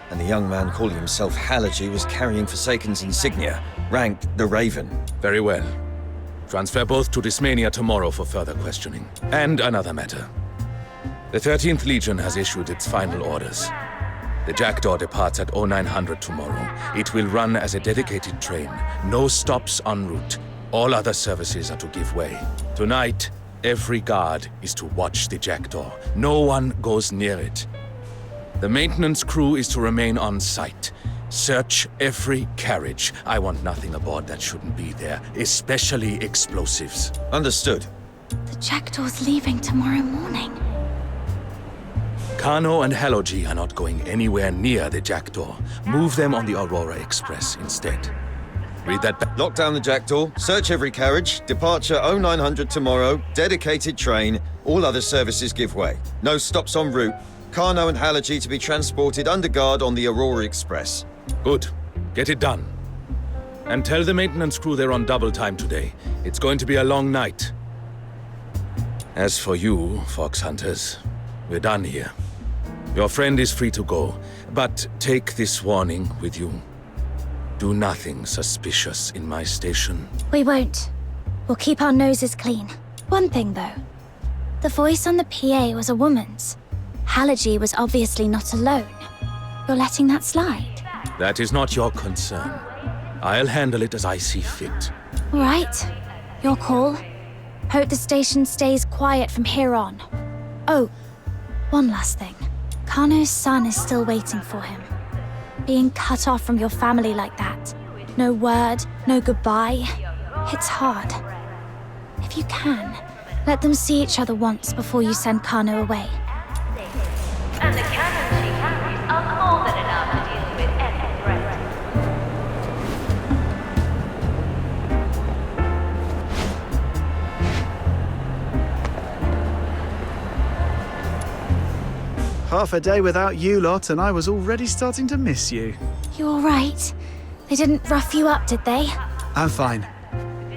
and the young man calling himself Halaji was carrying Forsaken's insignia, ranked the Raven. Very well. Transfer both to Dismania tomorrow for further questioning. And another matter. The 13th Legion has issued its final orders. The Jackdaw departs at 0900 tomorrow. It will run as a dedicated train. No stops en route. All other services are to give way. Tonight, every guard is to watch the Jackdaw. No one goes near it. The maintenance crew is to remain on site. Search every carriage. I want nothing aboard that shouldn't be there, especially explosives. Understood. The Jackdaw's leaving tomorrow morning. Kano and Haloji are not going anywhere near the Jackdaw. Move them on the Aurora Express instead. Read that back. Lock down the Jackdaw, search every carriage, departure 0900 tomorrow, dedicated train, all other services give way. No stops en route. Kano and Haloji to be transported under guard on the Aurora Express. Good. Get it done. And tell the maintenance crew they're on double time today. It's going to be a long night. As for you, foxhunters, we're done here. Your friend is free to go, but take this warning with you. Do nothing suspicious in my station. We won't. We'll keep our noses clean. One thing, though. The voice on the PA was a woman's. Haloji was obviously not alone. You're letting that slide? That is not your concern. I'll handle it as I see fit. All right. Your call. Hope the station stays quiet from here on. Oh, one last thing. Kano's son is still waiting for him. Being cut off from your family like that. No word, no goodbye. It's hard. If you can, let them see each other once before you send Kano away. And the cannons she carries are more than enough to deal with any threat. Half a day without you lot, and I was already starting to miss you. You all right? They didn't rough you up, did they? I'm fine.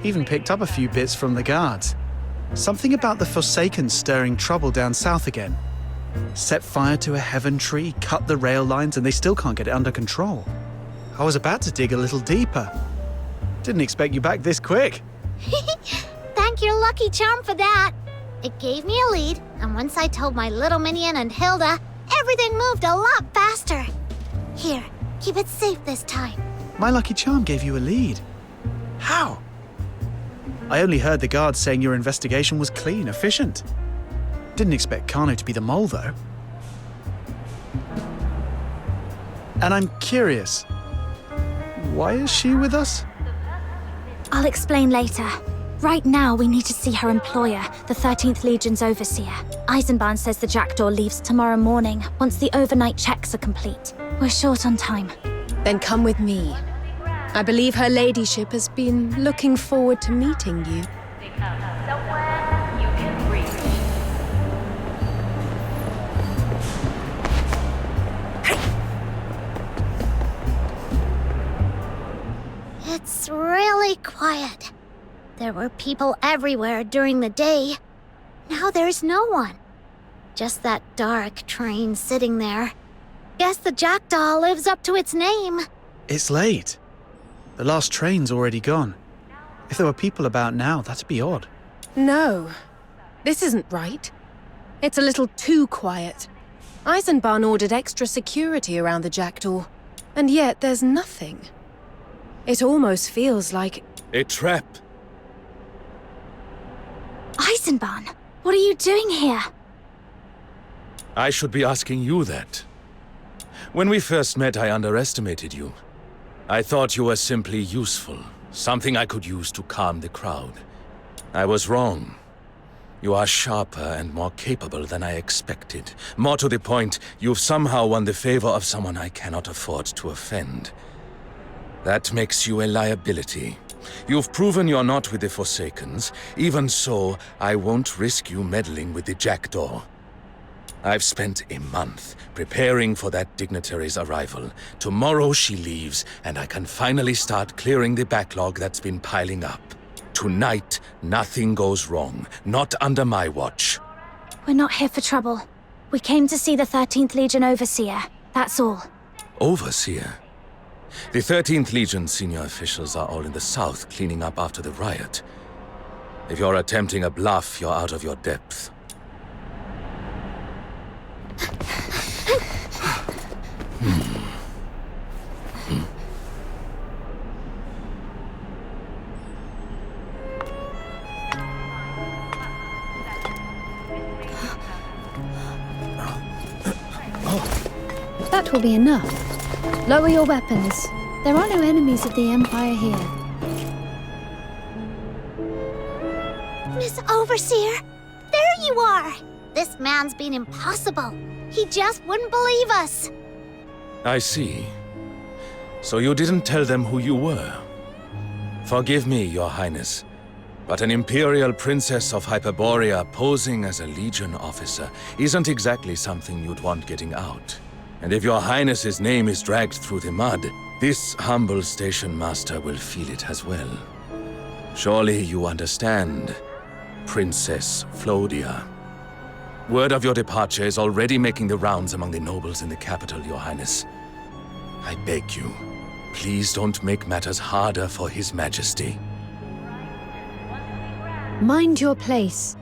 Even picked up a few bits from the guards. Something about the Forsaken stirring trouble down south again. Set fire to a heaven tree, cut the rail lines, and they still can't get it under control. I was about to dig a little deeper. Didn't expect you back this quick. Thank your lucky charm for that. It gave me a lead, and once I told my little minion and Hilda, everything moved a lot faster. Here, keep it safe this time. My lucky charm gave you a lead. How? I only heard the guards saying your investigation was clean, efficient. Didn't expect Kano to be the mole, though. And I'm curious, why is she with us? I'll explain later. Right now, we need to see her employer, the 13th Legion's overseer. Eisenbahn says the Jackdaw leaves tomorrow morning, once the overnight checks are complete. We're short on time. Then come with me. I believe her ladyship has been looking forward to meeting you. Somewhere you can reach. It's really quiet. There were people everywhere during the day. Now there's no one. Just that dark train sitting there. Guess the Jackdaw lives up to its name. It's late. The last train's already gone. If there were people about now, that'd be odd. No, this isn't right. It's a little too quiet. Eisenbahn ordered extra security around the Jackdaw, and yet there's nothing. It almost feels like... A trap. Eisenbahn, what are you doing here? I should be asking you that. When we first met, I underestimated you. I thought you were simply useful, something I could use to calm the crowd. I was wrong. You are sharper and more capable than I expected. More to the point, you've somehow won the favor of someone I cannot afford to offend. That makes you a liability. You've proven you're not with the Forsakens. Even so, I won't risk you meddling with the Jackdaw. I've spent a month preparing for that dignitary's arrival. Tomorrow she leaves, and I can finally start clearing the backlog that's been piling up. Tonight, nothing goes wrong. Not under my watch. We're not here for trouble. We came to see the 13th Legion Overseer. That's all. Overseer? The 13th Legion senior officials are all in the south cleaning up after the riot. If you're attempting a bluff, you're out of your depth. That will be enough. Lower your weapons. There are no enemies of the Empire here. Miss Overseer, there you are! This man's been impossible. He just wouldn't believe us. I see. So you didn't tell them who you were. Forgive me, Your Highness, but an Imperial Princess of Hyperborea posing as a Legion officer isn't exactly something you'd want getting out. And if Your Highness's name is dragged through the mud, this humble station master will feel it as well. Surely you understand, Princess Flodia. Word of your departure is already making the rounds among the nobles in the capital, Your Highness. I beg you, please don't make matters harder for His Majesty. Mind your place.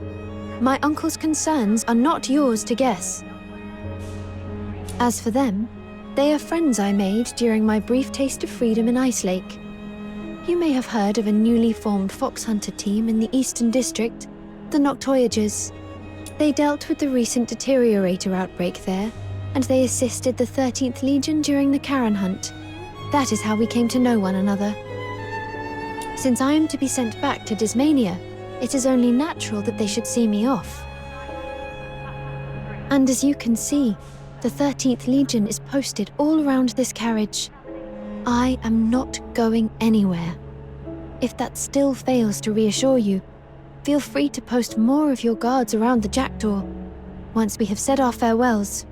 My uncle's concerns are not yours to guess. As for them, they are friends I made during my brief taste of freedom in Ice Lake. You may have heard of a newly formed foxhunter team in the Eastern District, the Noctoyagers. They dealt with the recent deteriorator outbreak there, and they assisted the 13th Legion during the Karen hunt. That is how we came to know one another. Since I am to be sent back to Dismania, it is only natural that they should see me off. And as you can see, the 13th Legion is posted all around this carriage. I am not going anywhere. If that still fails to reassure you, feel free to post more of your guards around the jackdaw. Once we have said our farewells,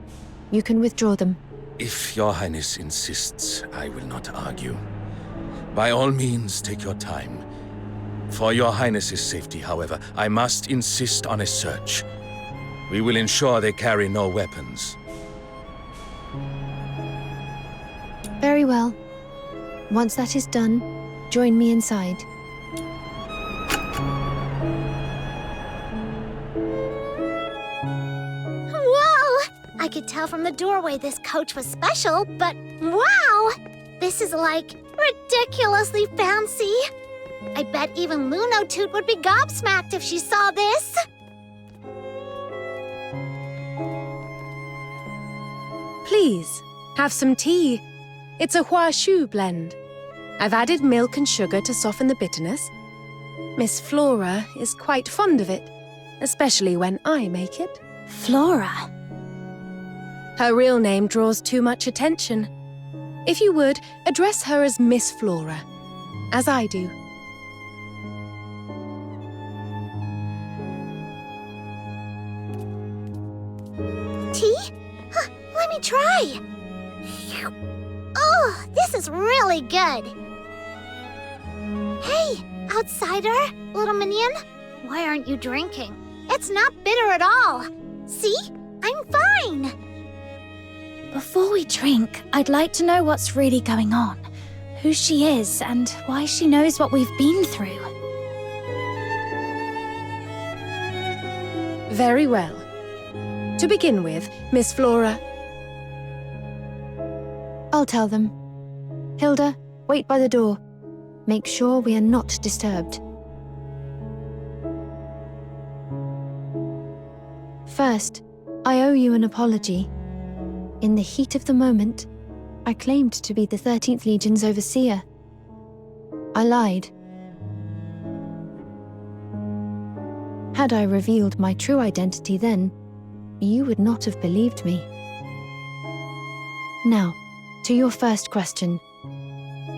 you can withdraw them. If Your Highness insists, I will not argue. By all means, take your time. For Your Highness's safety, however, I must insist on a search. We will ensure they carry no weapons. Very well. Once that is done, join me inside. Whoa! I could tell from the doorway this coach was special, but wow! This is like ridiculously fancy. I bet even Lunotoot would be gobsmacked if she saw this. Please, have some tea. It's a Hua Shu blend. I've added milk and sugar to soften the bitterness. Miss Flora is quite fond of it, especially when I make it. Flora? Her real name draws too much attention. If you would, address her as Miss Flora, as I do. Tea? Huh, let me try. Oh, this is really good. Hey, outsider, little minion, why aren't you drinking? It's not bitter at all. See? I'm fine. Before we drink, I'd like to know what's really going on. Who she is and why she knows what we've been through. Very well. To begin with, Miss Flora... I'll tell them. Hilda, wait by the door. Make sure we are not disturbed. First, I owe you an apology. In the heat of the moment, I claimed to be the 13th Legion's overseer. I lied. Had I revealed my true identity then, you would not have believed me. Now, to your first question.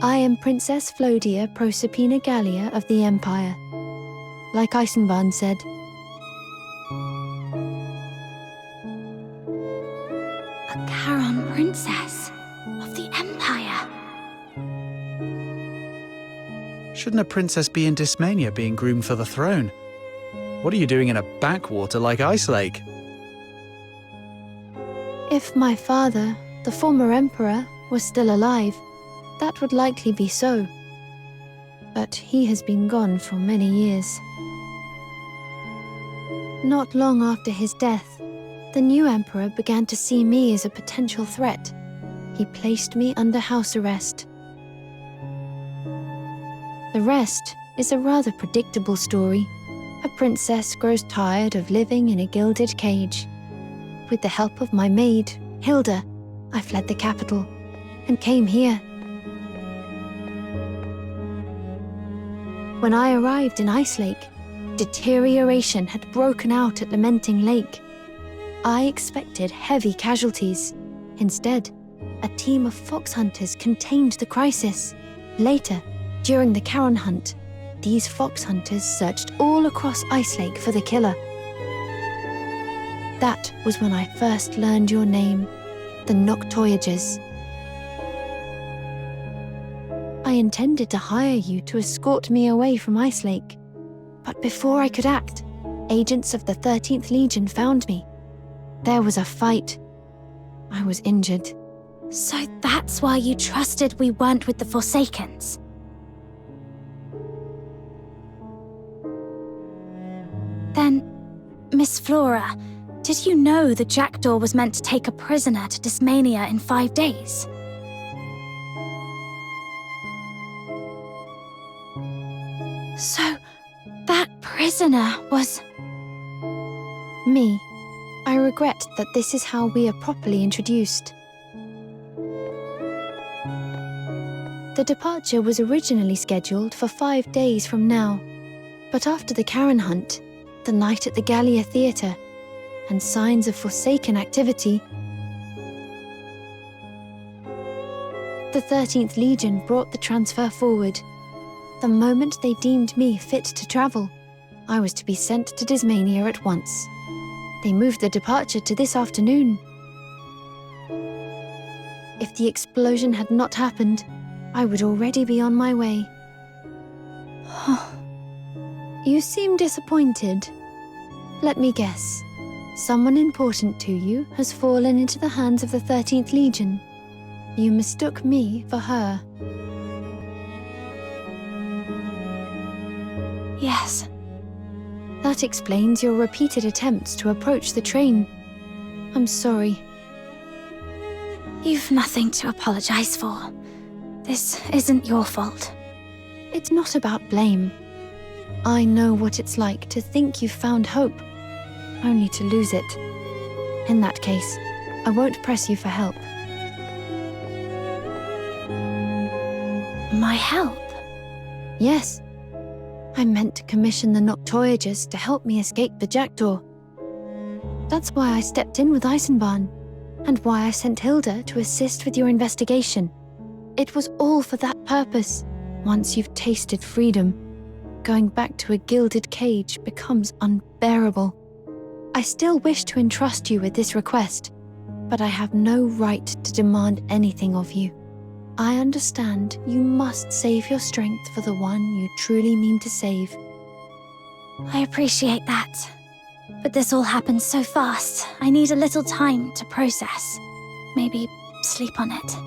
I am Princess Flodia Proserpina Gallia of the Empire. Like Eisenbahn said. A Charon princess of the Empire. Shouldn't a princess be in Dismania being groomed for the throne? What are you doing in a backwater like Ice Lake? If my father, the former emperor, was still alive, that would likely be so. But he has been gone for many years. Not long after his death, the new emperor began to see me as a potential threat. He placed me under house arrest. The rest is a rather predictable story. A princess grows tired of living in a gilded cage. With the help of my maid, Hilda, I fled the capital and came here. When I arrived in Ice Lake, deterioration had broken out at Lamenting Lake. I expected heavy casualties. Instead, a team of foxhunters contained the crisis. Later, during the Karen hunt, these foxhunters searched all across Ice Lake for the killer. That was when I first learned your name, the Noctoyagers. I intended to hire you to escort me away from Ice Lake, but before I could act, agents of the 13th Legion found me. There was a fight. I was injured. So that's why you trusted we weren't with the Forsakens? Then, Miss Flora, did you know the Jackdaw was meant to take a prisoner to Dysmania in 5 days? So, that prisoner was... Me. I regret that this is how we are properly introduced. The departure was originally scheduled for 5 days from now, but after the Karen hunt, the night at the Gallia Theatre, and signs of Forsaken activity, the 13th Legion brought the transfer forward. The moment they deemed me fit to travel, I was to be sent to Dysmania at once. They moved the departure to this afternoon. If the explosion had not happened, I would already be on my way. You seem disappointed. Let me guess. Someone important to you has fallen into the hands of the 13th Legion. You mistook me for her. Yes. That explains your repeated attempts to approach the train. I'm sorry. You've nothing to apologize for. This isn't your fault. It's not about blame. I know what it's like to think you've found hope, only to lose it. In that case, I won't press you for help. My help? Yes. I meant to commission the Noctoyagers to help me escape the Jackdaw. That's why I stepped in with Eisenbahn, and why I sent Hilda to assist with your investigation. It was all for that purpose. Once you've tasted freedom, going back to a gilded cage becomes unbearable. I still wish to entrust you with this request, but I have no right to demand anything of you. I understand you must save your strength for the one you truly mean to save. I appreciate that. But this all happened so fast, I need a little time to process. Maybe sleep on it.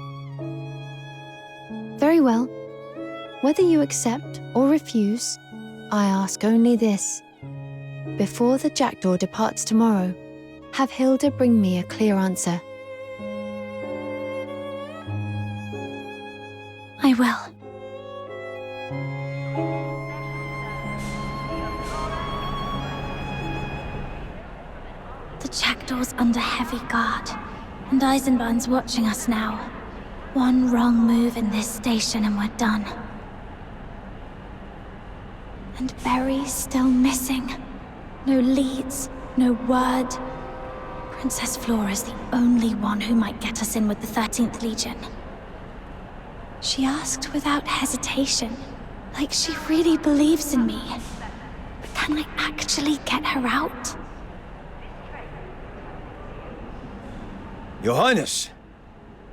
Very well. Whether you accept or refuse, I ask only this. Before the Jackdaw departs tomorrow, have Hilda bring me a clear answer. I will. The Jackdaw's under heavy guard, and Eisenbahn's watching us now. One wrong move in this station and we're done. And Berry's still missing. No leads, no word. Princess Flora's the only one who might get us in with the 13th Legion. She asked without hesitation, like she really believes in me. But can I actually get her out? Your Highness,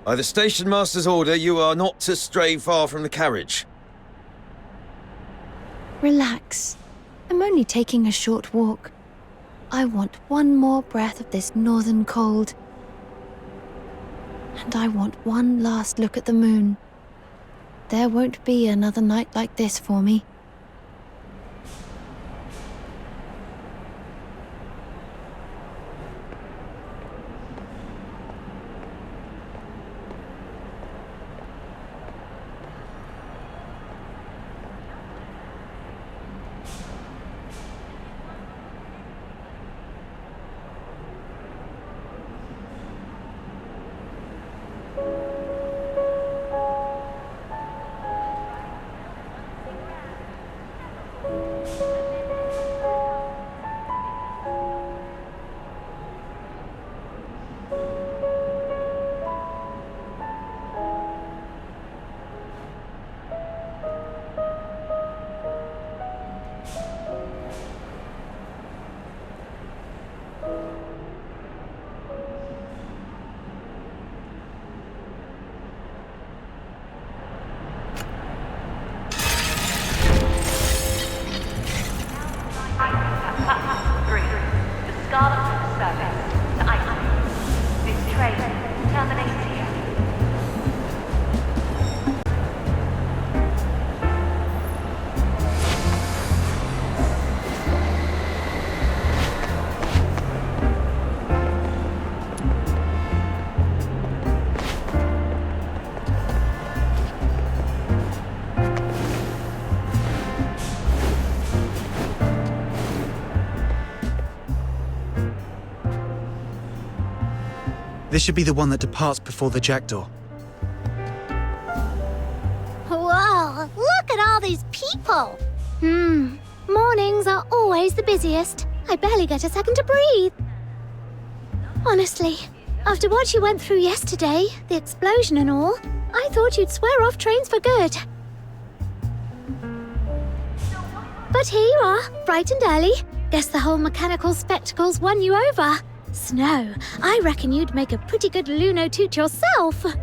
by the station master's order, you are not to stray far from the carriage. Relax. I'm only taking a short walk. I want one more breath of this northern cold. And I want one last look at the moon. There won't be another night like this for me. This should be the one that departs before the jackdaw. Whoa, look at all these people! Mornings are always the busiest. I barely get a second to breathe. Honestly, after what you went through yesterday, the explosion and all, I thought you'd swear off trains for good. But here you are, bright and early. Guess the whole mechanical spectacles won you over. Snow, I reckon you'd make a pretty good Luno toot yourself. Not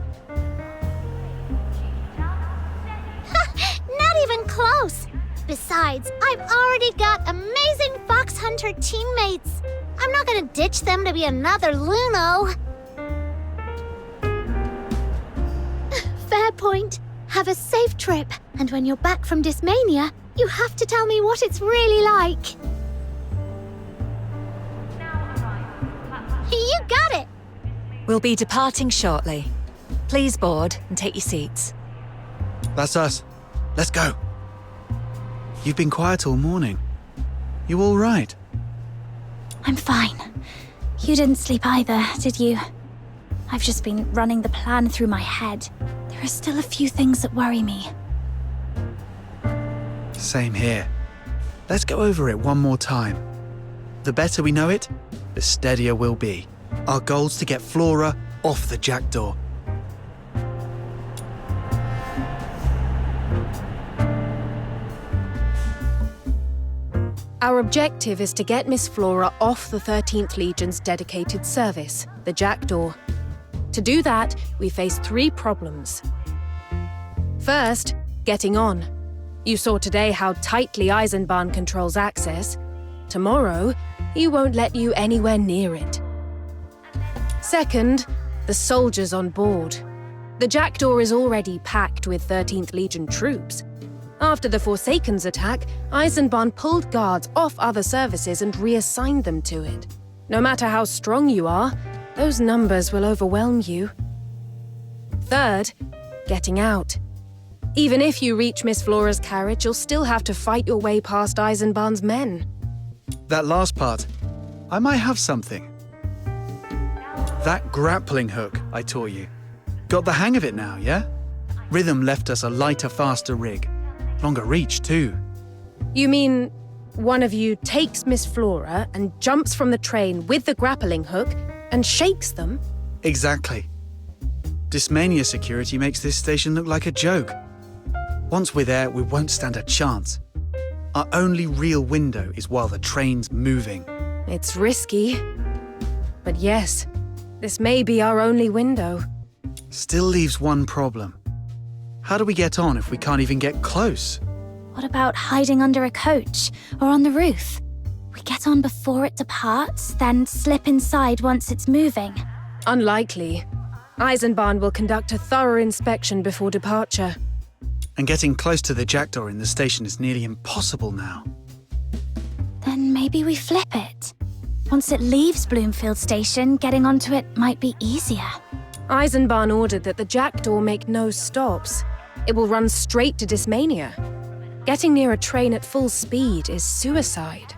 even close! Besides, I've already got amazing Foxhunter teammates. I'm not gonna ditch them to be another Luno. Fair point. Have a safe trip, and when you're back from Dismania, you have to tell me what it's really like. You got it! We'll be departing shortly. Please board and take your seats. That's us. Let's go. You've been quiet all morning. You all right? I'm fine. You didn't sleep either, did you? I've just been running the plan through my head. There are still a few things that worry me. Same here. Let's go over it one more time. The better we know it, the steadier we'll be. Our goal's to get Flora off the jackdaw. Our objective is to get Miss Flora off the 13th Legion's dedicated service, the Jackdaw. To do that, we face 3 problems. First, getting on. You saw today how tightly Eisenbahn controls access. Tomorrow, he won't let you anywhere near it. Second, the soldiers on board. The Jackdaw is already packed with 13th Legion troops. After the Forsakens attack, Eisenbahn pulled guards off other services and reassigned them to it. No matter how strong you are, those numbers will overwhelm you. Third, getting out. Even if you reach Miss Flora's carriage, you'll still have to fight your way past Eisenbahn's men. That last part, I might have something. That grappling hook I taught you. Got the hang of it now, yeah? Rhythm left us a lighter, faster rig. Longer reach, too. You mean one of you takes Miss Flora and jumps from the train with the grappling hook and shakes them? Exactly. Dismania security makes this station look like a joke. Once we're there, we won't stand a chance. Our only real window is while the train's moving. It's risky. But yes, this may be our only window. Still leaves one problem. How do we get on if we can't even get close? What about hiding under a coach or on the roof? We get on before it departs, then slip inside once it's moving. Unlikely. Eisenbahn will conduct a thorough inspection before departure. And getting close to the jackdaw in the station is nearly impossible now. Then maybe we flip it. Once it leaves Bloomfield Station, getting onto it might be easier. Eisenbahn ordered that the jackdaw make no stops. It will run straight to Dismania. Getting near a train at full speed is suicide.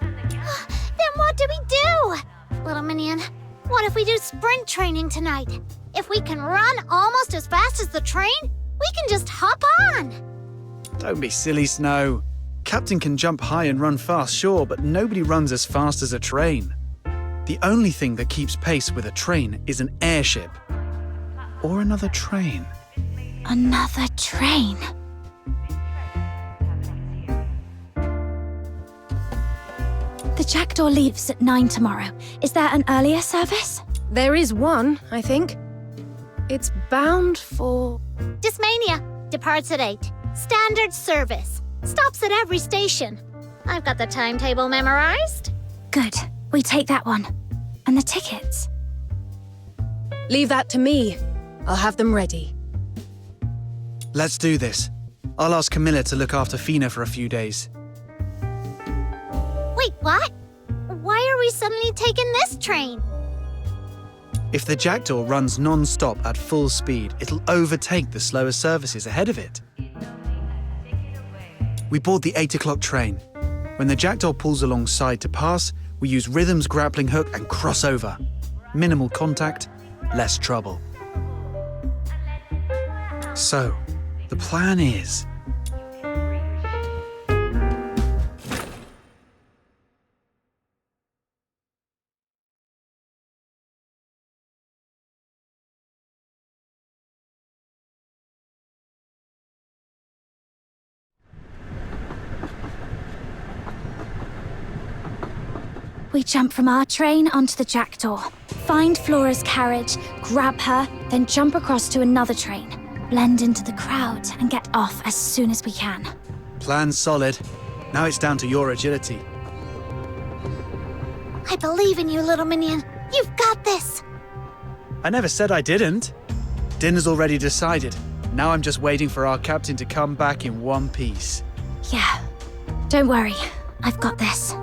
Then what do we do? Little Minion, what if we do sprint training tonight? If we can run almost as fast as the train, we can just hop on. Don't be silly, Snow. Captain can jump high and run fast, sure, but nobody runs as fast as a train. The only thing that keeps pace with a train is an airship. Or another train. Another train? The Jackdaw leaves at 9 tomorrow. Is there an earlier service? There is one, I think. It's bound for... Dismania. Departs at 8. Standard service. Stops at every station. I've got the timetable memorized. Good. We take that one. And the tickets? Leave that to me. I'll have them ready. Let's do this. I'll ask Camilla to look after Fina for a few days. Wait, what? Why are we suddenly taking this train? If the Jackdaw runs non-stop at full speed, it'll overtake the slower services ahead of it. We board the 8 o'clock train. When the Jackdaw pulls alongside to pass, we use Rhythm's grappling hook and cross over. Minimal contact, less trouble. So, the plan is... We jump from our train onto the jackdaw, find Flora's carriage, grab her, then jump across to another train, blend into the crowd, and get off as soon as we can. Plan solid. Now it's down to your agility. I believe in you, little minion. You've got this. I never said I didn't. Dinner's already decided. Now I'm just waiting for our captain to come back in one piece. Yeah. Don't worry. I've got this.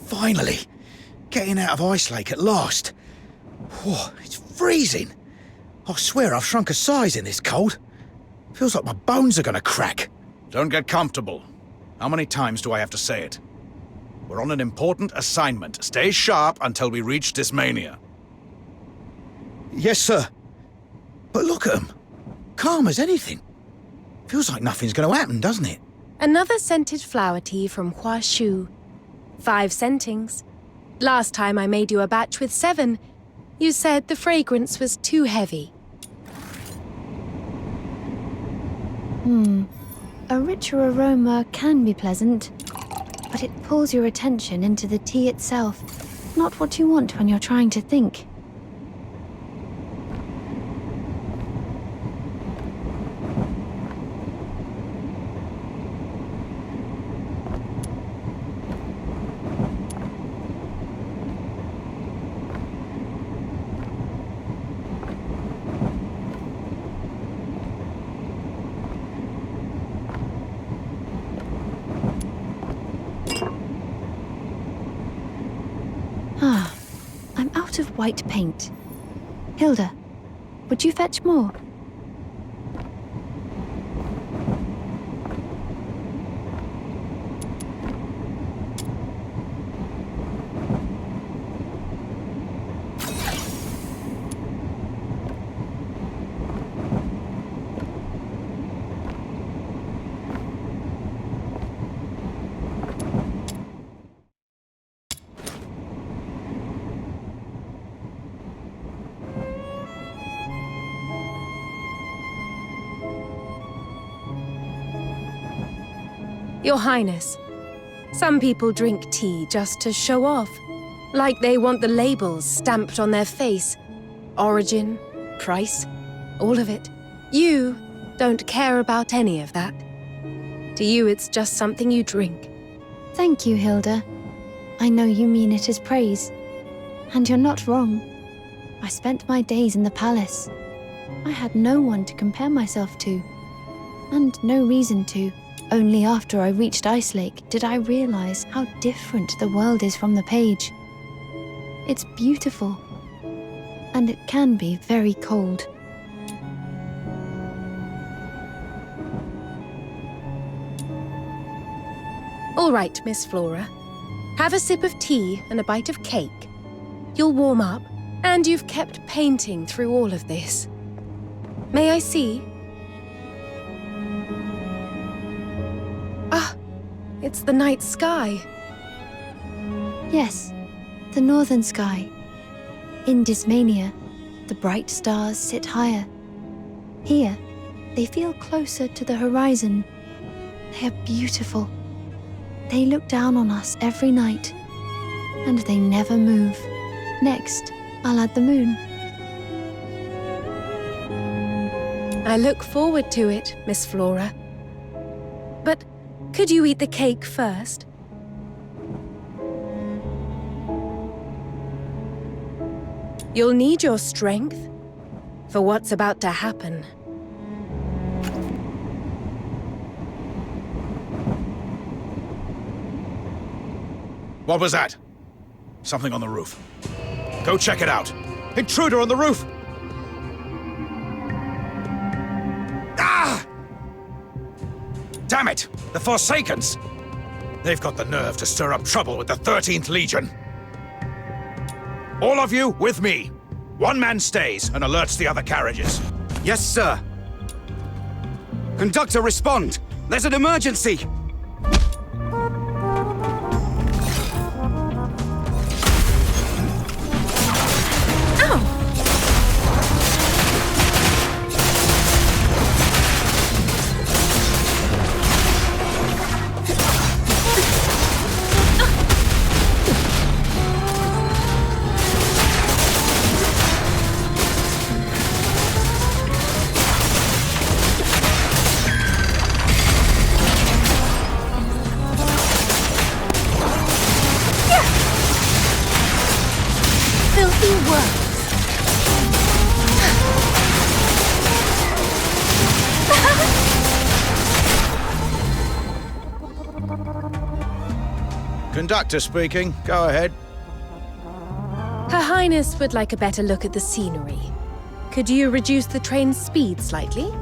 Finally! Getting out of Ice Lake at last. Whoa, it's freezing. I swear I've shrunk a size in this cold. Feels like my bones are gonna crack. Don't get comfortable. How many times do I have to say it? We're on an important assignment. Stay sharp until we reach Dismania. Yes, sir. But look at 'em. Calm as anything. Feels like nothing's gonna happen, doesn't it? Another scented flower tea from Hua Shu. 5 scentings. Last time I made you a batch with 7. You said the fragrance was too heavy. A richer aroma can be pleasant, but it pulls your attention into the tea itself, not what you want when you're trying to think. I'm out of white paint. Hilda, would you fetch more? Your Highness, some people drink tea just to show off, like they want the labels stamped on their face. Origin, price, all of it. You don't care about any of that. To you, it's just something you drink. Thank you, Hilda. I know you mean it as praise. And you're not wrong. I spent my days in the palace. I had no one to compare myself to. And no reason to. Only after I reached Ice Lake did I realize how different the world is from the page. It's beautiful. And it can be very cold. All right, Miss Flora. Have a sip of tea and a bite of cake. You'll warm up, and you've kept painting through all of this. May I see? Ah, it's the night sky. Yes, the northern sky. In Dismania, the bright stars sit higher. Here, they feel closer to the horizon. They are beautiful. They look down on us every night, and they never move. Next, I'll add the moon. I look forward to it, Miss Flora. But could you eat the cake first? You'll need your strength for what's about to happen. What was that? Something on the roof. Go check it out. Intruder on the roof! Ah! Damn it! The Forsakens! They've got the nerve to stir up trouble with the 13th Legion. All of you, with me. One man stays and alerts the other carriages. Yes, sir. Conductor, respond! There's an emergency! Conductor speaking. Go ahead. Her Highness would like a better look at the scenery. Could you reduce the train's speed slightly?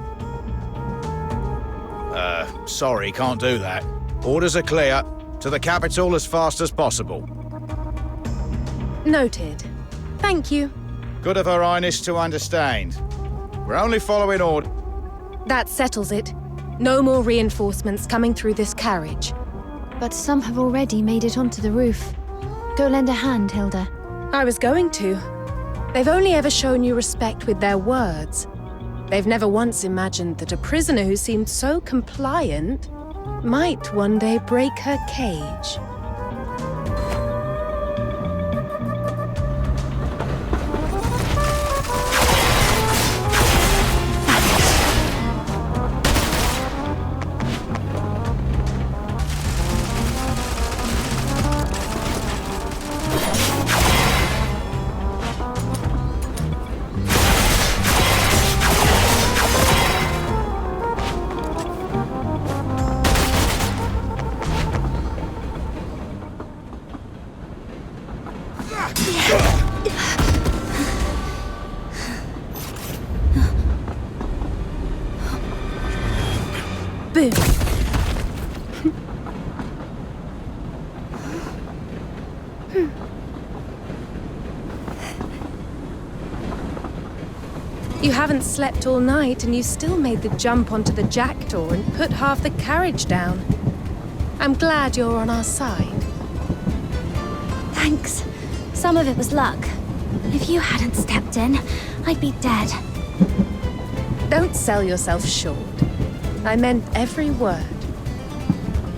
Sorry, can't do that. Orders are clear. To the capital as fast as possible. Noted. Thank you. Good of Her Highness to understand. We're only following order. That settles it. No more reinforcements coming through this carriage. But some have already made it onto the roof. Go lend a hand, Hilda. I was going to. They've only ever shown you respect with their words. They've never once imagined that a prisoner who seemed so compliant might one day break her cage. Boom. You haven't slept all night and you still made the jump onto the jackdaw and put half the carriage down. I'm glad you're on our side. Thanks. Some of it was luck. If you hadn't stepped in, I'd be dead. Don't sell yourself short. I meant every word.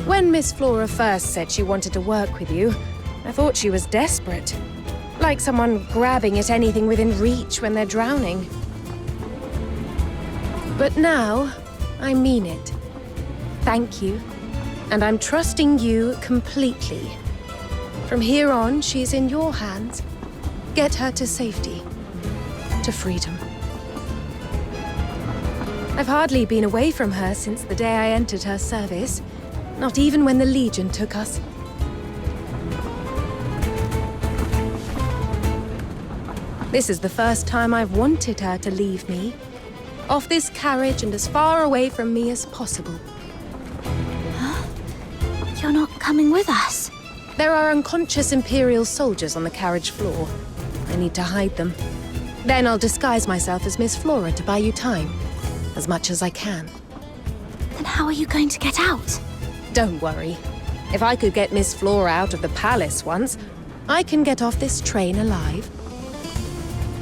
When Miss Flora first said she wanted to work with you, I thought she was desperate. Like someone grabbing at anything within reach when they're drowning. But now, I mean it. Thank you. And I'm trusting you completely. From here on, she's in your hands. Get her to safety. To freedom. I've hardly been away from her since the day I entered her service. Not even when the Legion took us. This is the first time I've wanted her to leave me. Off this carriage and as far away from me as possible. Huh? You're not coming with us. There are unconscious Imperial soldiers on the carriage floor. I need to hide them. Then I'll disguise myself as Miss Flora to buy you time. As much as I can. Then how are you going to get out? Don't worry. If I could get Miss Flora out of the palace once, I can get off this train alive.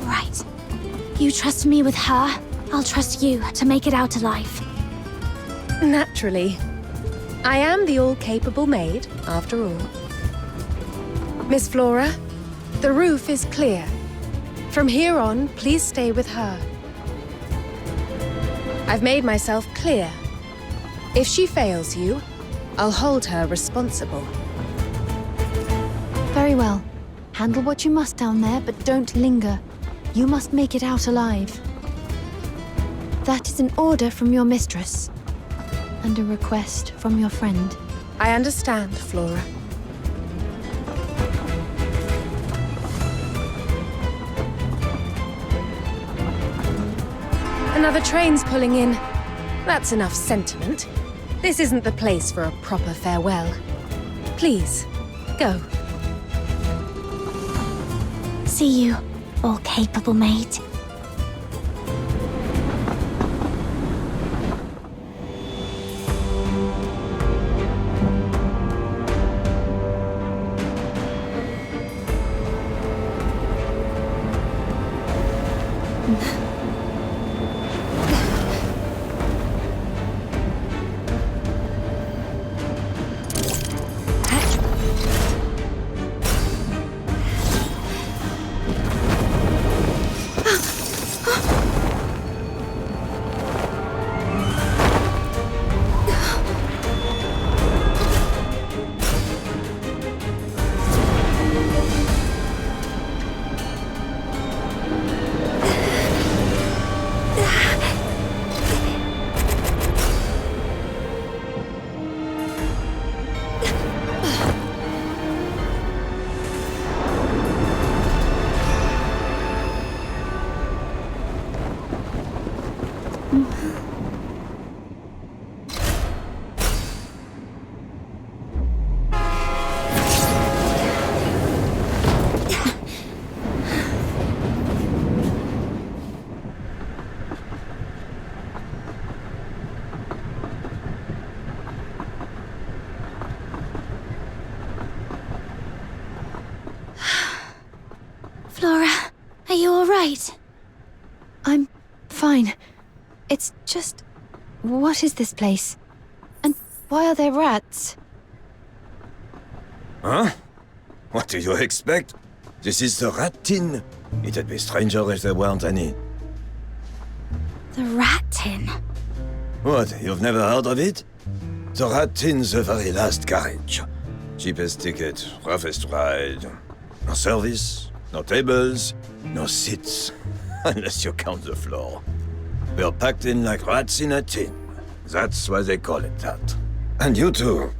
Right. You trust me with her, I'll trust you to make it out alive. Naturally. I am the all-capable maid, after all. Miss Flora, the roof is clear. From here on, please stay with her. I've made myself clear. If she fails you, I'll hold her responsible. Very well. Handle what you must down there, but don't linger. You must make it out alive. That is an order from your mistress. And a request from your friend. I understand, Flora. Another train's pulling in. That's enough sentiment. This isn't the place for a proper farewell. Please, go. See you, all-capable maid. Flora, are you all right? I'm fine. It's just... What is this place? And why are there rats? Huh? What do you expect? This is the rat tin. It'd be stranger if there weren't any. The rat tin? What, you've never heard of it? The rat tin's the very last carriage. Cheapest ticket, roughest ride. No service, no tables, no seats. Unless you count the floor. We're packed in like rats in a tin. That's why they call it that. And you too.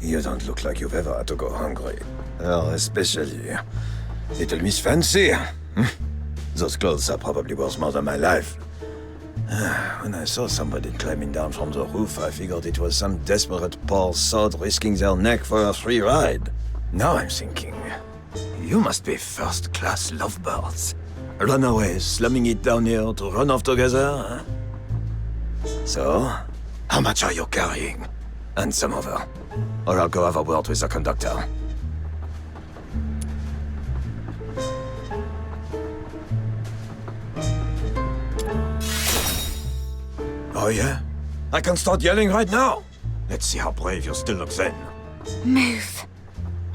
You don't look like you've ever had to go hungry. Well, especially little Miss Fancy. Those clothes are probably worth more than my life. When I saw somebody climbing down from the roof, I figured it was some desperate poor sod risking their neck for a free ride. Now I'm thinking, you must be first-class lovebirds. Runaways slumming it down here to run off together, huh? So, how much are you carrying? And some over. Or I'll go have a word with the conductor. Oh yeah? I can start yelling right now? Let's see how brave you still look then. Move.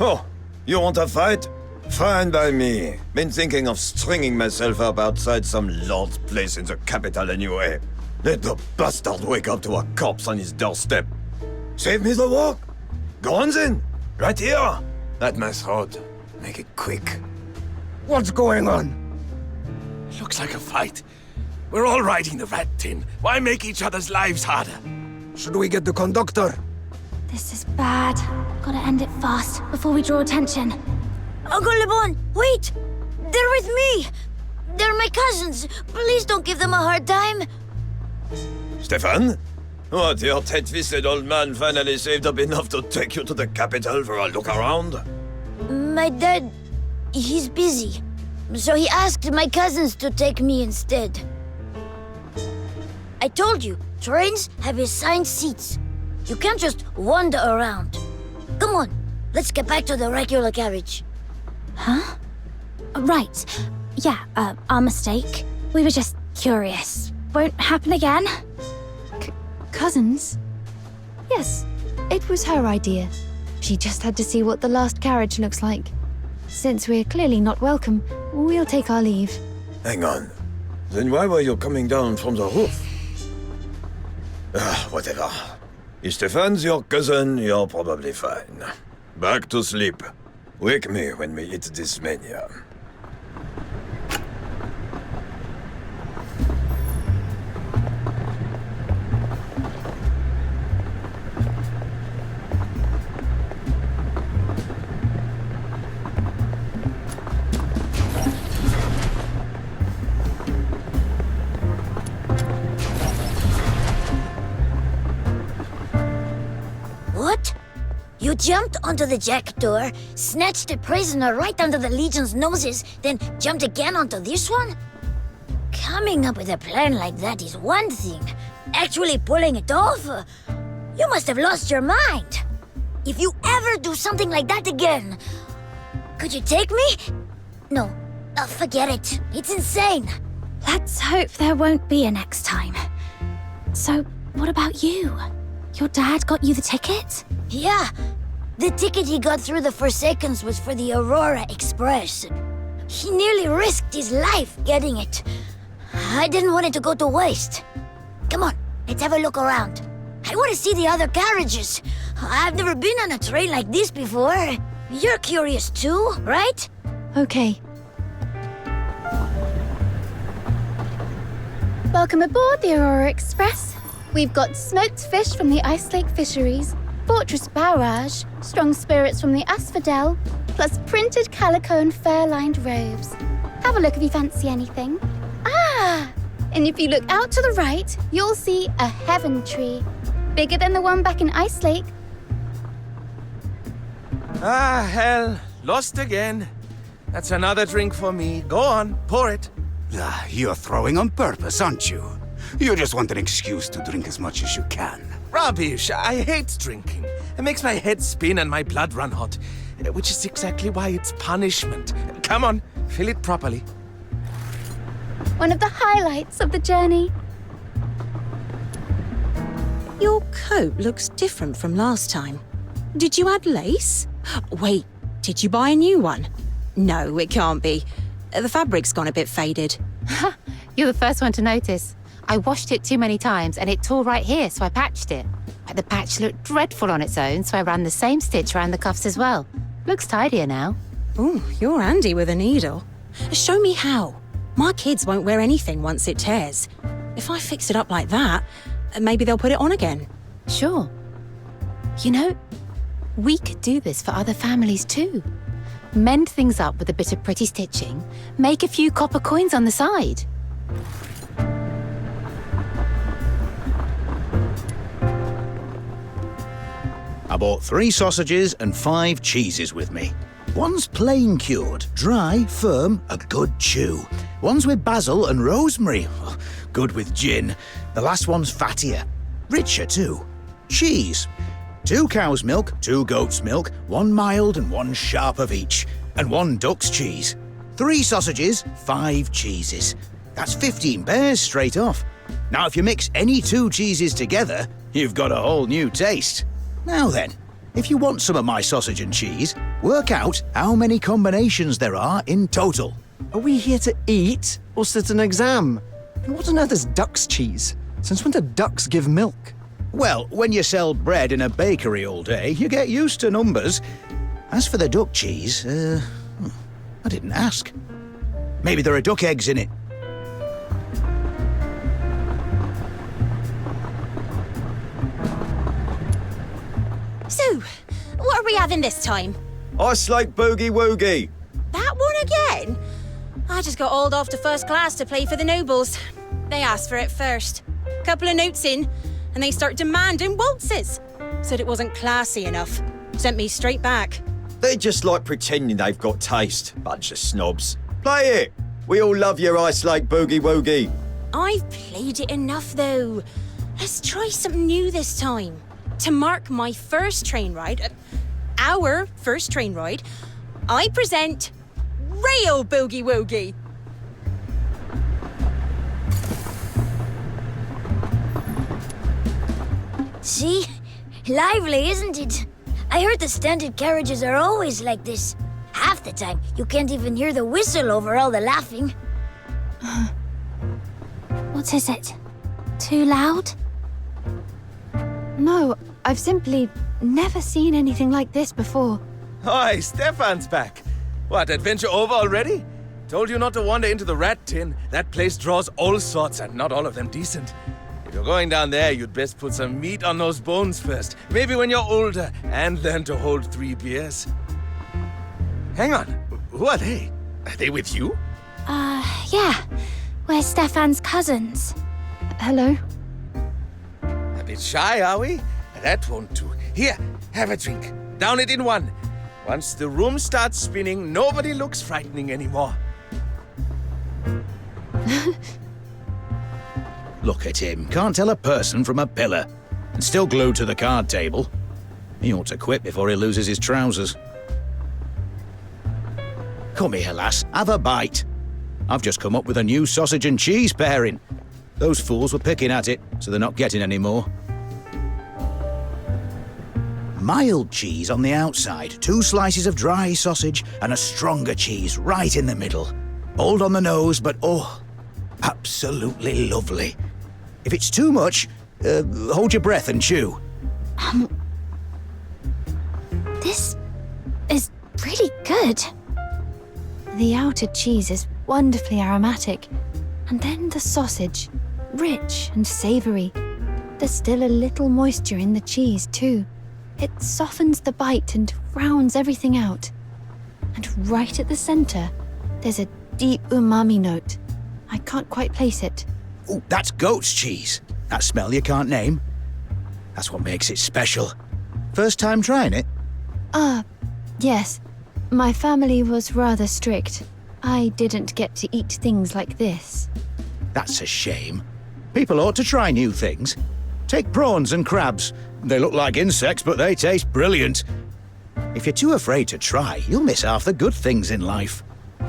Oh, you want a fight? Fine by me. Been thinking of stringing myself up outside some lord's place in the capital anyway. Let the bastard wake up to a corpse on his doorstep. Save me the walk. Go on then. Right here. At my throat. Make it quick. What's going on? Looks like a fight. We're all riding the rat tin. Why make each other's lives harder? Should we get the conductor? This is bad. Gotta end it fast before we draw attention. Uncle Le Bon, wait! They're with me! They're my cousins. Please don't give them a hard time. Stefan? What, your tight-fisted old man finally saved up enough to take you to the capital for a look around? My dad, he's busy. So he asked my cousins to take me instead. I told you, trains have assigned seats. You can't just wander around. Come on, let's get back to the regular carriage. Huh? Right. Yeah, our mistake. We were just curious. Won't happen again. Cousins? Yes, it was her idea. She just had to see what the last carriage looks like. Since we're clearly not welcome, we'll take our leave. Hang on. Then why were you coming down from the roof? Whatever. If Stefan's your cousin, you're probably fine. Back to sleep. Wake me when we eat this mania. What? You jumped onto the jack door, snatched the prisoner right under the Legion's noses, then jumped again onto this one? Coming up with a plan like that is one thing. Actually pulling it off? You must have lost your mind. If you ever do something like that again, could you take me? No, forget it. It's insane. Let's hope there won't be a next time. So, what about you? Your dad got you the ticket? Yeah. The ticket he got through the Forsakens was for the Aurora Express. He nearly risked his life getting it. I didn't want it to go to waste. Come on, let's have a look around. I want to see the other carriages. I've never been on a train like this before. You're curious too, right? Okay. Welcome aboard the Aurora Express. We've got smoked fish from the Ice Lake Fisheries, Fortress Barrage, strong spirits from the Asphodel, plus printed calico and fur-lined robes. Have a look if you fancy anything. Ah! And if you look out to the right, you'll see a heaven tree. Bigger than the one back in Ice Lake. Ah, hell. Lost again. That's another drink for me. Go on, pour it. You're throwing on purpose, aren't you? You just want an excuse to drink as much as you can. Rubbish. I hate drinking. It makes my head spin and my blood run hot, which is exactly why it's punishment. Come on, fill it properly. One of the highlights of the journey. Your coat looks different from last time. Did you add lace? Wait, did you buy a new one? No, it can't be. The fabric's gone a bit faded. You're the first one to notice. I washed it too many times and it tore right here, so I patched it. But the patch looked dreadful on its own, so I ran the same stitch around the cuffs as well. Looks tidier now. Ooh, you're handy with a needle. Show me how. My kids won't wear anything once it tears. If I fix it up like that, maybe they'll put it on again. Sure. You know, we could do this for other families too. Mend things up with a bit of pretty stitching, make a few copper coins on the side. I bought 3 sausages and 5 cheeses with me. One's plain cured, dry, firm, a good chew. One's with basil and rosemary, good with gin. The last one's fattier, richer too. Cheese. 2 cow's milk, 2 goat's milk, 1 mild and 1 sharp of each, and 1 duck's cheese. 3 sausages, 5 cheeses. That's 15 pairs straight off. Now if you mix any 2 cheeses together, you've got a whole new taste. Now then, if you want some of my sausage and cheese, work out how many combinations there are in total. Are we here to eat or sit an exam? And what on earth is duck's cheese? Since when do ducks give milk? Well, when you sell bread in a bakery all day, you get used to numbers. As for the duck cheese, I didn't ask. Maybe there are duck eggs in it. So, what are we having this time? Ice Lake Boogie Woogie. That one again? I just got hauled off to first class to play for the nobles. They asked for it first. Couple of notes in, and they start demanding waltzes. Said it wasn't classy enough. Sent me straight back. They're just like pretending they've got taste. Bunch of snobs. Play it! We all love your Ice Lake Boogie Woogie. I've played it enough, though. Let's try something new this time. To mark my first train ride, our first train ride, I present Rail Boogie Woogie. See? Lively, isn't it? I heard the standard carriages are always like this. Half the time, you can't even hear the whistle over all the laughing. What is it? Too loud? No, I've simply never seen anything like this before. Hi, Stefan's back. What, adventure over already? Told you not to wander into the rat tin. That place draws all sorts and not all of them decent. If you're going down there, you'd best put some meat on those bones first. Maybe when you're older and learn to hold 3 beers. Hang on, who are they? Are they with you? Yeah. We're Stefan's cousins. Hello? A bit shy, are we? That won't do. Here, have a drink. Down it in one. Once the room starts spinning, nobody looks frightening anymore. Look at him. Can't tell a person from a pillar. And still glued to the card table. He ought to quit before he loses his trousers. Come here, lass. Have a bite. I've just come up with a new sausage and cheese pairing. Those fools were picking at it, so they're not getting any more. Mild cheese on the outside, 2 slices of dry sausage, and a stronger cheese right in the middle. Bold on the nose, but oh, absolutely lovely. If it's too much, hold your breath and chew. This is really good. The outer cheese is wonderfully aromatic, and then the sausage, rich and savoury. There's still a little moisture in the cheese, too. It softens the bite and rounds everything out. And right at the centre, there's a deep umami note. I can't quite place it. Oh, that's goat's cheese. That smell you can't name. That's what makes it special. First time trying it? Yes. My family was rather strict. I didn't get to eat things like this. That's a shame. People ought to try new things. Take prawns and crabs. They look like insects, but they taste brilliant. If you're too afraid to try, you'll miss half the good things in life.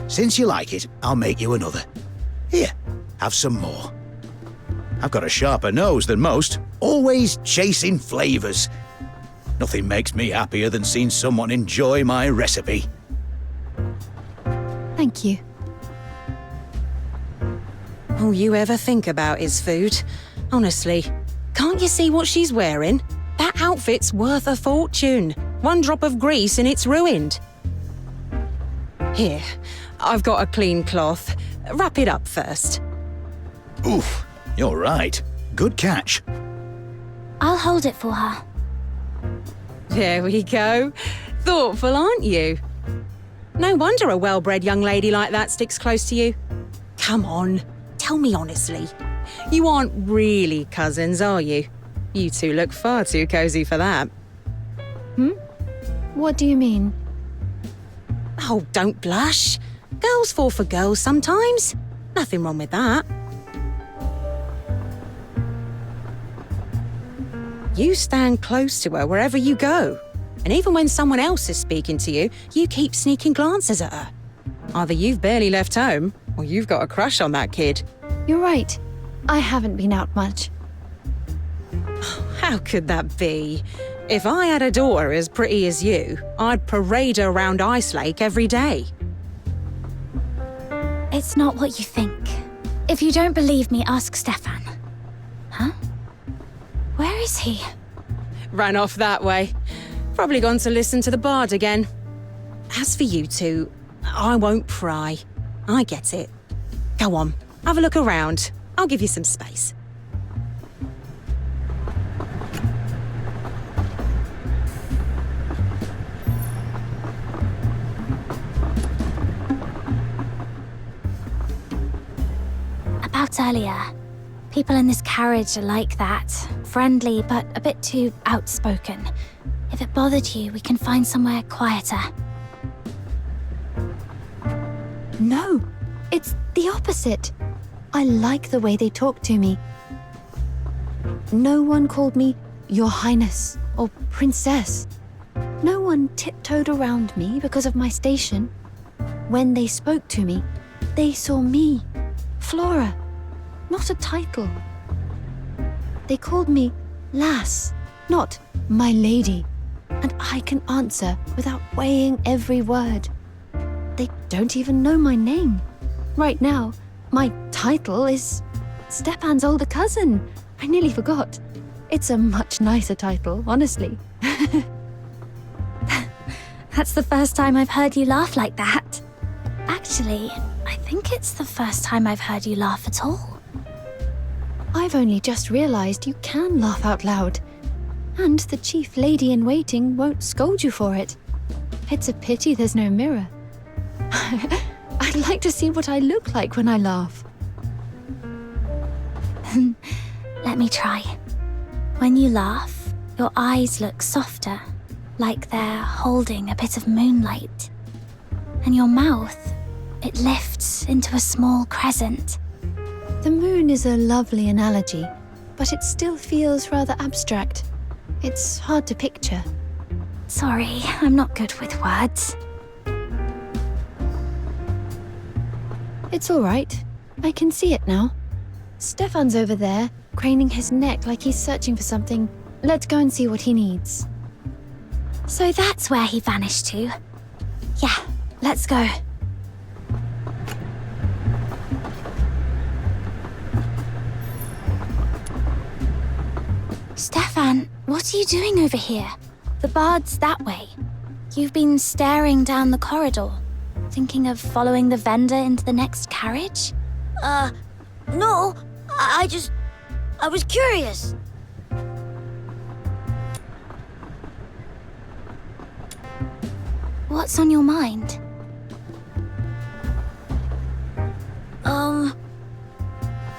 Since you like it, I'll make you another. Here, have some more. I've got a sharper nose than most, always chasing flavours. Nothing makes me happier than seeing someone enjoy my recipe. Thank you. All you ever think about is food. Honestly, can't you see what she's wearing? That outfit's worth a fortune. 1 drop of grease and it's ruined. Here, I've got a clean cloth. Wrap it up first. Oof, you're right. Good catch. I'll hold it for her. There we go. Thoughtful, aren't you? No wonder a well-bred young lady like that sticks close to you. Come on, tell me honestly. You aren't really cousins, are you? You two look far too cozy for that. What do you mean? Oh, don't blush. Girls fall for girls sometimes. Nothing wrong with that. You stand close to her wherever you go. And even when someone else is speaking to you, you keep sneaking glances at her. Either you've barely left home, or you've got a crush on that kid. You're right. I haven't been out much. How could that be? If I had a daughter as pretty as you, I'd parade her around Ice Lake every day. It's not what you think. If you don't believe me, ask Stefan. Huh? Where is he? Ran off that way. Probably gone to listen to the bard again. As for you two, I won't pry. I get it. Go on, have a look around. I'll give you some space. About earlier. People in this carriage are like that. Friendly, but a bit too outspoken. If it bothered you, we can find somewhere quieter. No, it's the opposite. I like the way they talk to me. No one called me Your Highness or Princess. No one tiptoed around me because of my station. When they spoke to me, they saw me, Flora, not a title. They called me Lass, not my lady, and I can answer without weighing every word. They don't even know my name. Right now, my title is Stefan's older cousin. I nearly forgot. It's a much nicer title, honestly. That's the first time I've heard you laugh like that. Actually, I think it's the first time I've heard you laugh at all. I've only just realized you can laugh out loud. And the chief lady-in-waiting won't scold you for it. It's a pity there's no mirror. I'd like to see what I look like when I laugh. Let me try. When you laugh, your eyes look softer, like they're holding a bit of moonlight. And your mouth, it lifts into a small crescent. The moon is a lovely analogy, but it still feels rather abstract. It's hard to picture. Sorry, I'm not good with words. It's all right. I can see it now. Stefan's over there, craning his neck like he's searching for something. Let's go and see what he needs. So that's where he vanished to. Yeah, let's go. Stefan, what are you doing over here? The bard's that way. You've been staring down the corridor, thinking of following the vendor into the next carriage? No. I was curious. What's on your mind?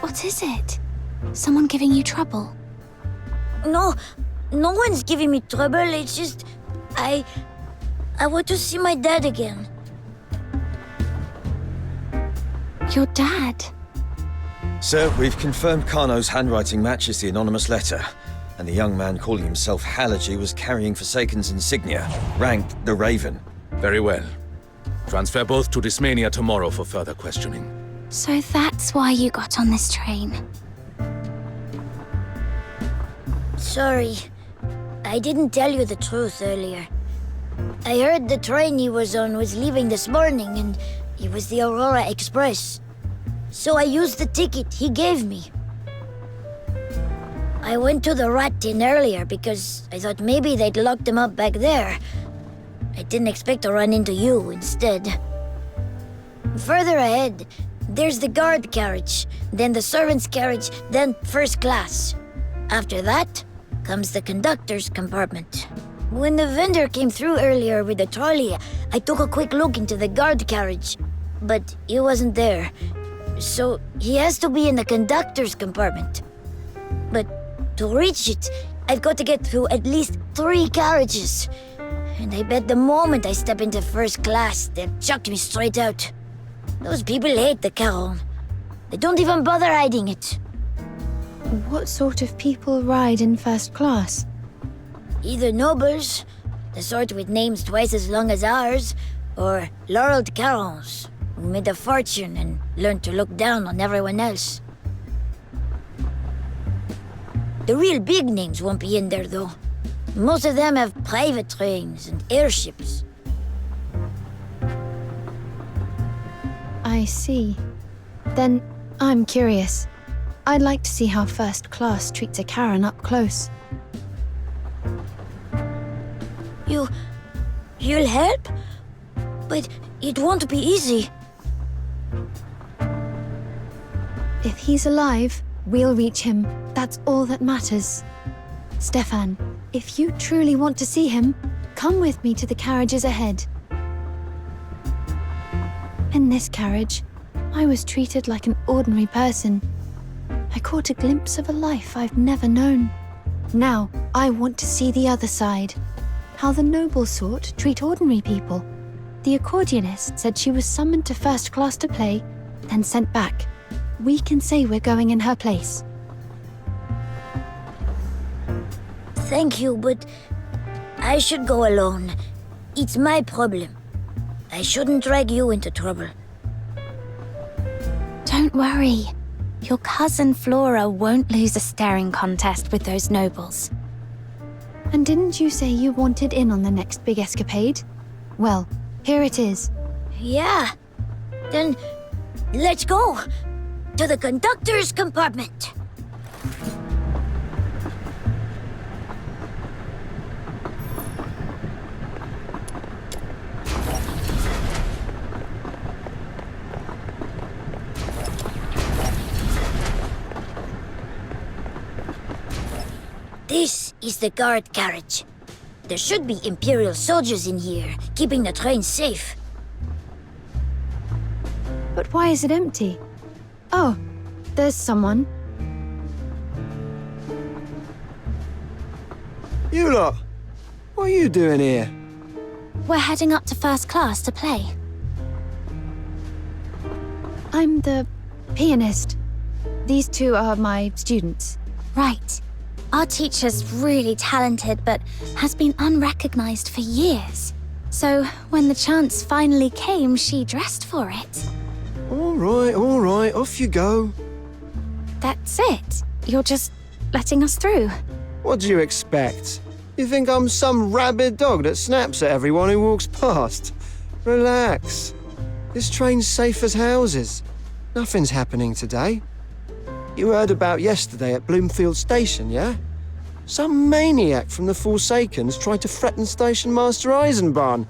What is it? Someone giving you trouble? No one's giving me trouble. It's just, I want to see my dad again. Your dad? Sir, we've confirmed Kano's handwriting matches the anonymous letter, and the young man calling himself Halaji was carrying Forsaken's insignia, ranked the Raven. Very well. Transfer both to Dismania tomorrow for further questioning. So that's why you got on this train. Sorry, I didn't tell you the truth earlier. I heard the train he was on was leaving this morning, and it was the Aurora Express. So I used the ticket he gave me. I went to the rat tin earlier because I thought maybe they'd locked him up back there. I didn't expect to run into you instead. Further ahead, there's the guard carriage, then the servant's carriage, then first class. After that comes the conductor's compartment. When the vendor came through earlier with the trolley, I took a quick look into the guard carriage, but he wasn't there. So he has to be in the conductor's compartment. But to reach it, I've got to get through at least 3 carriages. And I bet the moment I step into first class, they'll chuck me straight out. Those people hate the Caron. They don't even bother hiding it. What sort of people ride in first class? Either nobles, the sort with names twice as long as ours, or laureled Carons, who made a fortune and learned to look down on everyone else. The real big names won't be in there, though. Most of them have private trains and airships. I see. Then I'm curious. I'd like to see how first class treats a Karen up close. You'll help? But it won't be easy. If he's alive, we'll reach him. That's all that matters. Stefan, if you truly want to see him, come with me to the carriages ahead. In this carriage, I was treated like an ordinary person. I caught a glimpse of a life I've never known. Now, I want to see the other side. How the noble sort treat ordinary people. The accordionist said she was summoned to first class to play, then sent back. We can say we're going in her place. Thank you, but I should go alone. It's my problem. I shouldn't drag you into trouble. Don't worry. Your cousin Flora won't lose a staring contest with those nobles. And didn't you say you wanted in on the next big escapade? Well, here it is. Yeah. Then let's go to the conductor's compartment. This is the guard carriage. There should be Imperial soldiers in here, keeping the train safe. But why is it empty? Oh, there's someone. You lot, what are you doing here? We're heading up to first class to play. I'm the pianist. These two are my students. Right. Our teacher's really talented, but has been unrecognized for years. So when the chance finally came, she dressed for it. All right, off you go. That's it. You're just letting us through. What do you expect? You think I'm some rabid dog that snaps at everyone who walks past? Relax. This train's safe as houses. Nothing's happening today. You heard about yesterday at Bloomfield Station, yeah? Some maniac from the Forsakens tried to threaten Station Master Eisenbahn.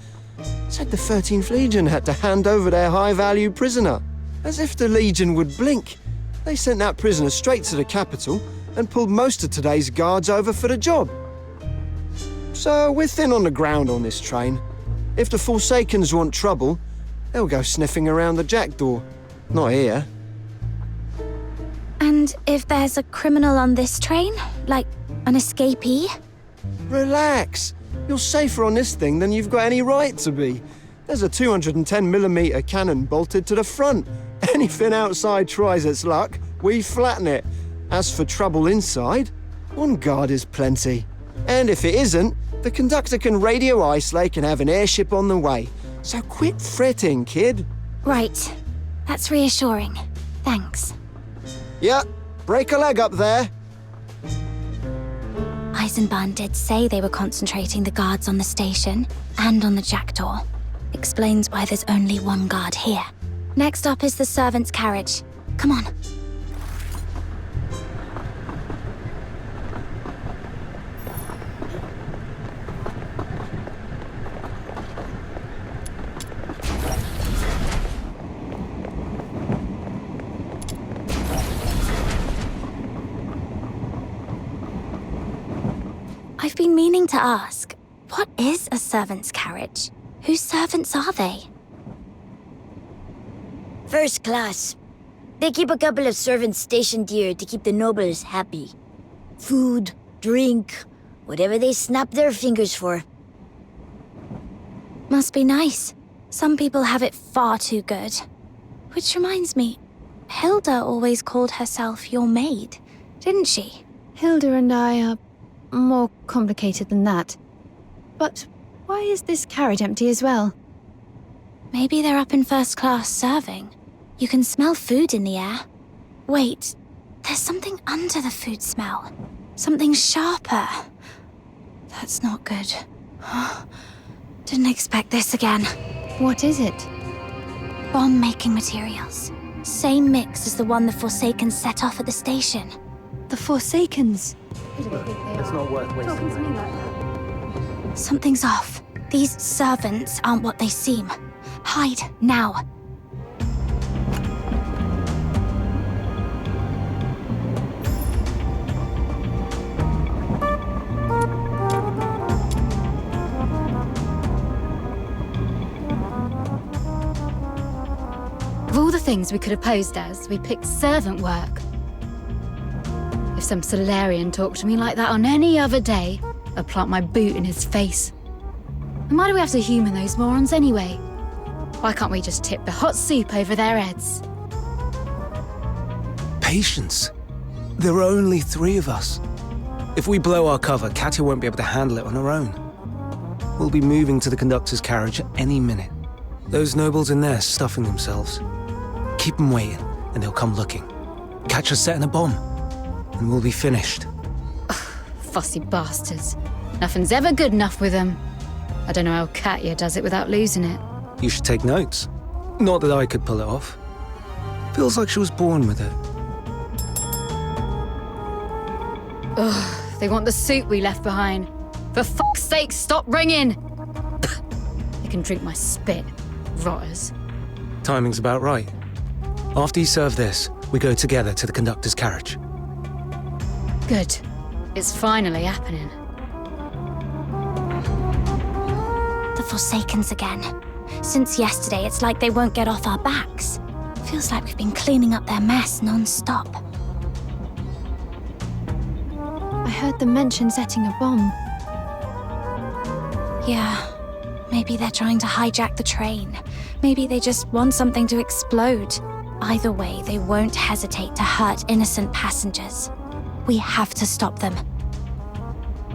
Said the 13th Legion had to hand over their high-value prisoner. As if the Legion would blink. They sent that prisoner straight to the capital and pulled most of today's guards over for the job. So we're thin on the ground on this train. If the Forsakens want trouble, they'll go sniffing around the jackdaw. Not here. And if there's a criminal on this train, like an escapee? Relax. You're safer on this thing than you've got any right to be. There's a 210mm cannon bolted to the front. Anything outside tries its luck, we flatten it. As for trouble inside, one guard is plenty. And if it isn't, the conductor can radio Ice Lake and have an airship on the way. So quit fretting, kid. Right. That's reassuring. Thanks. Yeah, break a leg up there. Eisenbahn did say they were concentrating the guards on the station and on the jackdaw. Explains why there's only one guard here. Next up is the servant's carriage. Come on. I've been meaning to ask, what is a servant's carriage? Whose servants are they? First class. They keep a couple of servants stationed here to keep the nobles happy. Food, drink, whatever they snap their fingers for. Must be nice. Some people have it far too good. Which reminds me, Hilda always called herself your maid, didn't she? Hilda and I are more complicated than that. But why is this carriage empty as well? Maybe they're up in first class serving. You can smell food in the air. Wait, there's something under the food smell. Something sharper. That's not good. Didn't expect this again. What is it? Bomb-making materials. Same mix as the one the Forsakens set off at the station. The Forsakens? It's not worth wasting time. Something's off. These servants aren't what they seem. Hide, now. Of all the things we could have posed as, we picked servant work. If some Solarian talked to me like that on any other day, I'd plant my boot in his face. And why do we have to humour those morons anyway? Why can't we just tip the hot soup over their heads? Patience. There are only 3 of us. If we blow our cover, Katya won't be able to handle it on her own. We'll be moving to the conductor's carriage any minute. Those nobles in there stuffing themselves. Keep them waiting, and they'll come looking. Catch us setting a bomb, and we'll be finished. Fussy bastards. Nothing's ever good enough with them. I don't know how Katya does it without losing it. You should take notes. Not that I could pull it off. Feels like she was born with it. Ugh, they want the soup we left behind. For fuck's sake, stop ringing! They can drink my spit, rotters. Timing's about right. After you serve this, we go together to the conductor's carriage. Good. It's finally happening. The Forsakens again. Since yesterday, it's like they won't get off our backs. Feels like we've been cleaning up their mess non-stop. I heard them mention setting a bomb. Yeah, maybe they're trying to hijack the train. Maybe they just want something to explode. Either way, they won't hesitate to hurt innocent passengers. We have to stop them.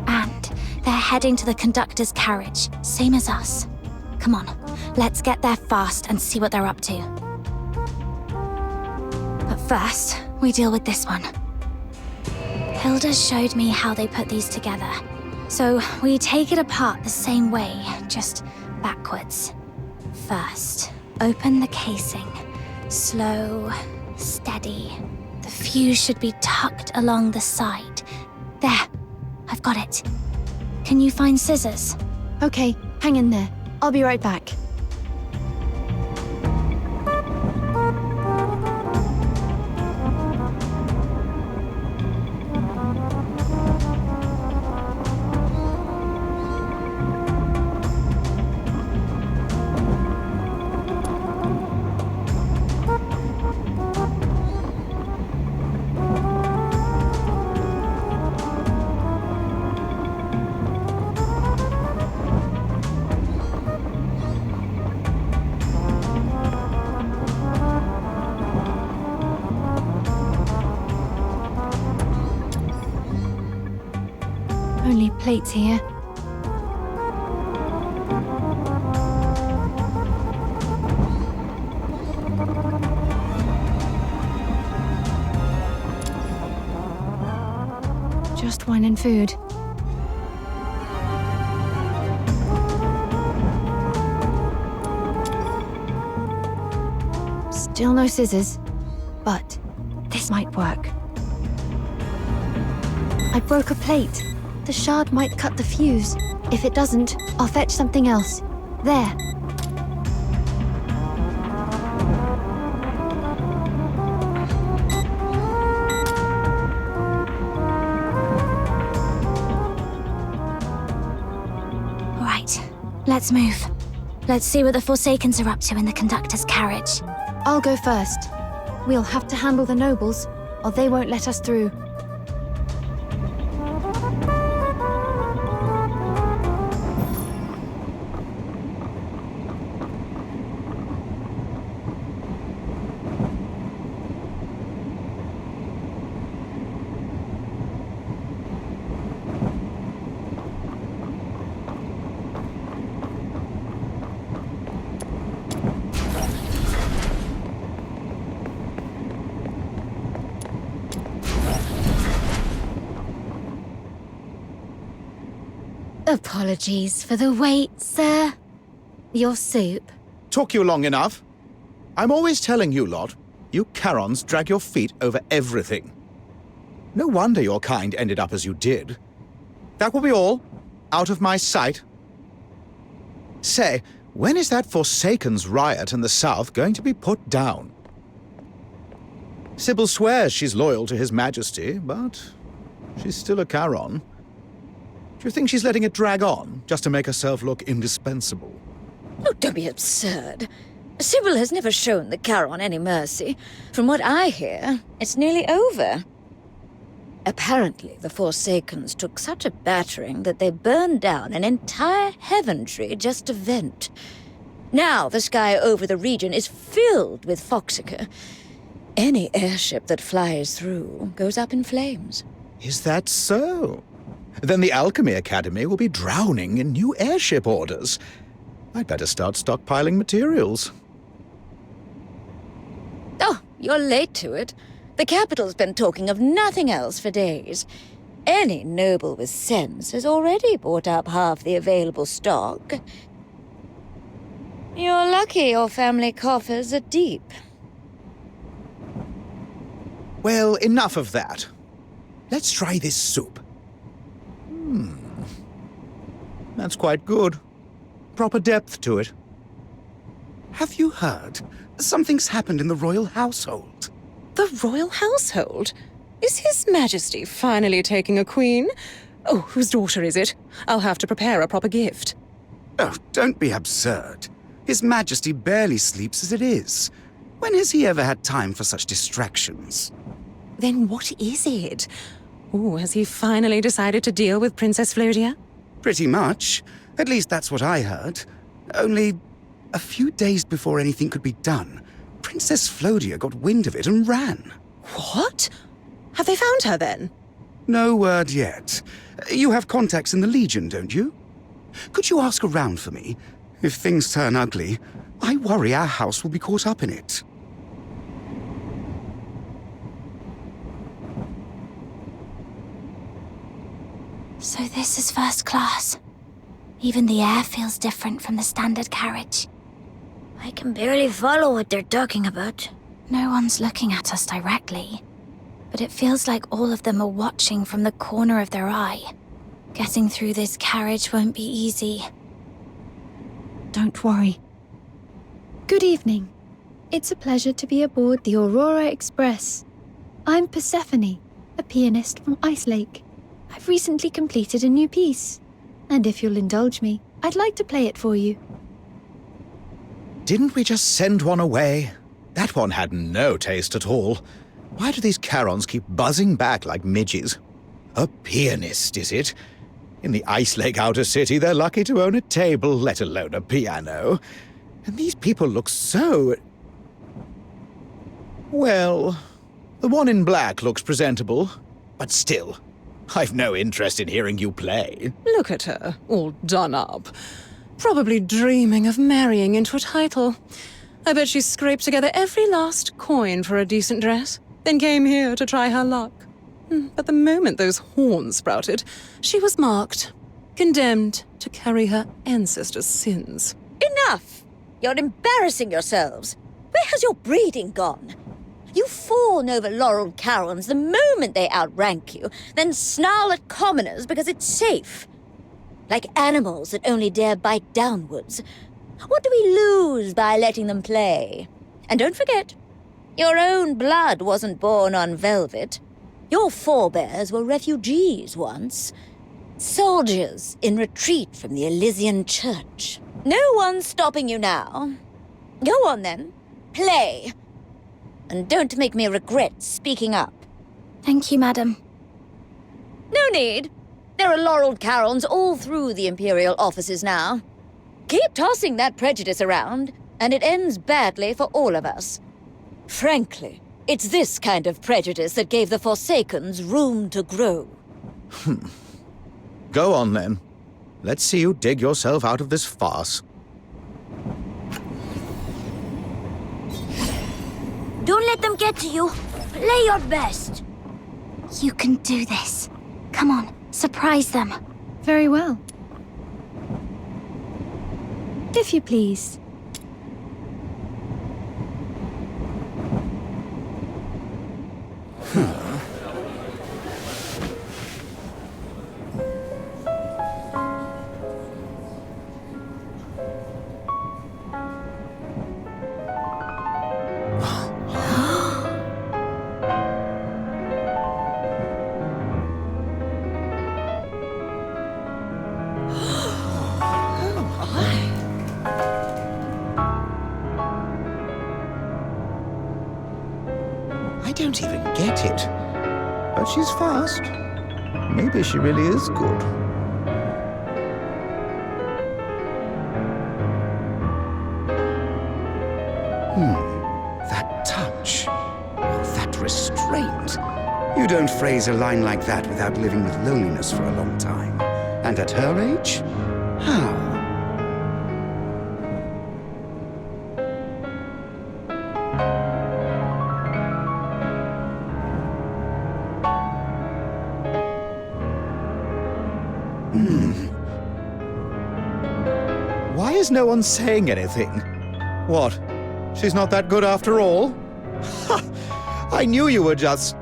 And they're heading to the conductor's carriage, same as us. Come on, let's get there fast and see what they're up to. But first, we deal with this one. Hilda showed me how they put these together. So we take it apart the same way, just backwards. First, open the casing. Slow, steady. The fuse should be tucked along the side. There, I've got it. Can you find scissors? Okay, hang in there. I'll be right back. Only plates here. Just wine and food. Still no scissors, but this might work. I broke a plate. The shard might cut the fuse. If it doesn't, I'll fetch something else. There. Right, let's move. Let's see what the Forsakens are up to in the conductor's carriage. I'll go first. We'll have to handle the nobles, or they won't let us through. Apologies for the wait, sir. Your soup? Took you long enough. I'm always telling you lot, you Charons drag your feet over everything. No wonder your kind ended up as you did. That will be all. Out of my sight. Say, when is that Forsaken's riot in the south going to be put down? Sybil swears she's loyal to His Majesty, but she's still a Charon. Do you think she's letting it drag on, just to make herself look indispensable? Oh, don't be absurd. Sybil has never shown the Charon any mercy. From what I hear, it's nearly over. Apparently, the Forsakens took such a battering that they burned down an entire heaven tree just to vent. Now the sky over the region is filled with Phoxhunter. Any airship that flies through goes up in flames. Is that so? Then the Alchemy Academy will be drowning in new airship orders. I'd better start stockpiling materials. Oh, you're late to it. The capital's been talking of nothing else for days. Any noble with sense has already bought up half the available stock. You're lucky your family coffers are deep. Well, enough of that. Let's try this soup. That's quite good. Proper depth to it. Have you heard? Something's happened in the royal household. The royal household? Is His Majesty finally taking a queen? Oh, whose daughter is it? I'll have to prepare a proper gift. Oh, don't be absurd. His Majesty barely sleeps as it is. When has he ever had time for such distractions? Then what is it? Oh, has he finally decided to deal with Princess Flodia? Pretty much. At least that's what I heard. Only a few days before anything could be done, Princess Flodia got wind of it and ran. What? Have they found her then? No word yet. You have contacts in the Legion, don't you? Could you ask around for me? If things turn ugly, I worry our house will be caught up in it. So this is first class. Even the air feels different from the standard carriage. I can barely follow what they're talking about. No one's looking at us directly, but it feels like all of them are watching from the corner of their eye. Getting through this carriage won't be easy. Don't worry. Good evening. It's a pleasure to be aboard the Aurora Express. I'm Persephone, a pianist from Ice Lake. I've recently completed a new piece, and if you'll indulge me, I'd like to play it for you. Didn't we just send one away? That one had no taste at all. Why do these Charons keep buzzing back like midges? A pianist, is it? In the Ice Lake Outer City, they're lucky to own a table, let alone a piano. And these people look so... Well, the one in black looks presentable, but still, I've no interest in hearing you play. Look at her, all done up. Probably dreaming of marrying into a title. I bet she scraped together every last coin for a decent dress, then came here to try her luck. But the moment those horns sprouted, she was marked, condemned to carry her ancestors' sins. Enough! You're embarrassing yourselves. Where has your breeding gone? You fawn over laureled Charons the moment they outrank you, then snarl at commoners because it's safe. Like animals that only dare bite downwards. What do we lose by letting them play? And don't forget, your own blood wasn't born on velvet. Your forebears were refugees once. Soldiers in retreat from the Elysian Church. No one's stopping you now. Go on then, play. And don't make me regret speaking up. Thank you, madam. No need. There are laureled Charons all through the Imperial offices now. Keep tossing that prejudice around, and it ends badly for all of us. Frankly, it's this kind of prejudice that gave the Forsakens room to grow. Go on, then. Let's see you dig yourself out of this farce. Don't let them get to you. Play your best. You can do this. Come on, surprise them. Very well. If you please. I don't even get it. But she's fast. Maybe she really is good. That touch. That restraint. You don't phrase a line like that without living with loneliness for a long time. And at her age? How? Why is no one saying anything? What? She's not that good after all? I knew you were just...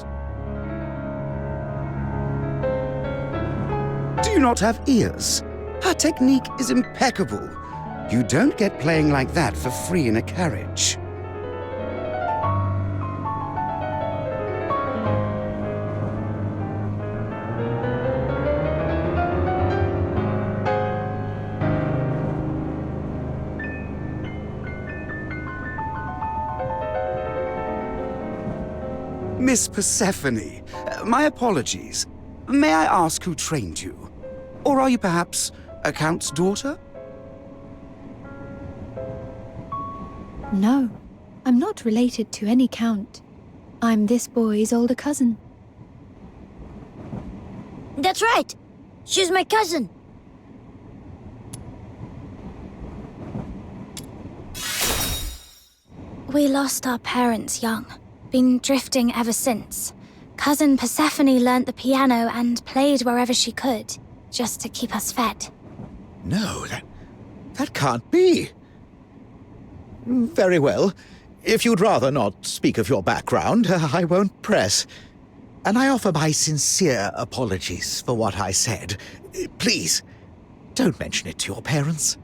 Do you not have ears? Her technique is impeccable. You don't get playing like that for free in a carriage. Miss Persephone, my apologies. May I ask who trained you? Or are you perhaps a count's daughter? No, I'm not related to any count. I'm this boy's older cousin. That's right. She's my cousin. We lost our parents young. Been drifting ever since. Cousin Persephone learnt the piano and played wherever she could, just to keep us fed. No, that can't be. Very well. If you'd rather not speak of your background, I won't press. And I offer my sincere apologies for what I said. Please, don't mention it to your parents.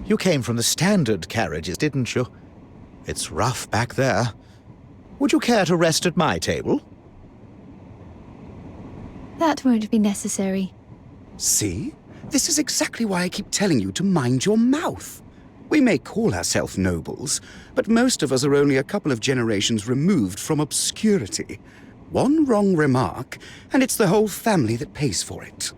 You came from the standard carriages, didn't you? It's rough back there. Would you care to rest at my table? That won't be necessary. See? This is exactly why I keep telling you to mind your mouth. We may call ourselves nobles, but most of us are only a couple of generations removed from obscurity. One wrong remark, and it's the whole family that pays for it.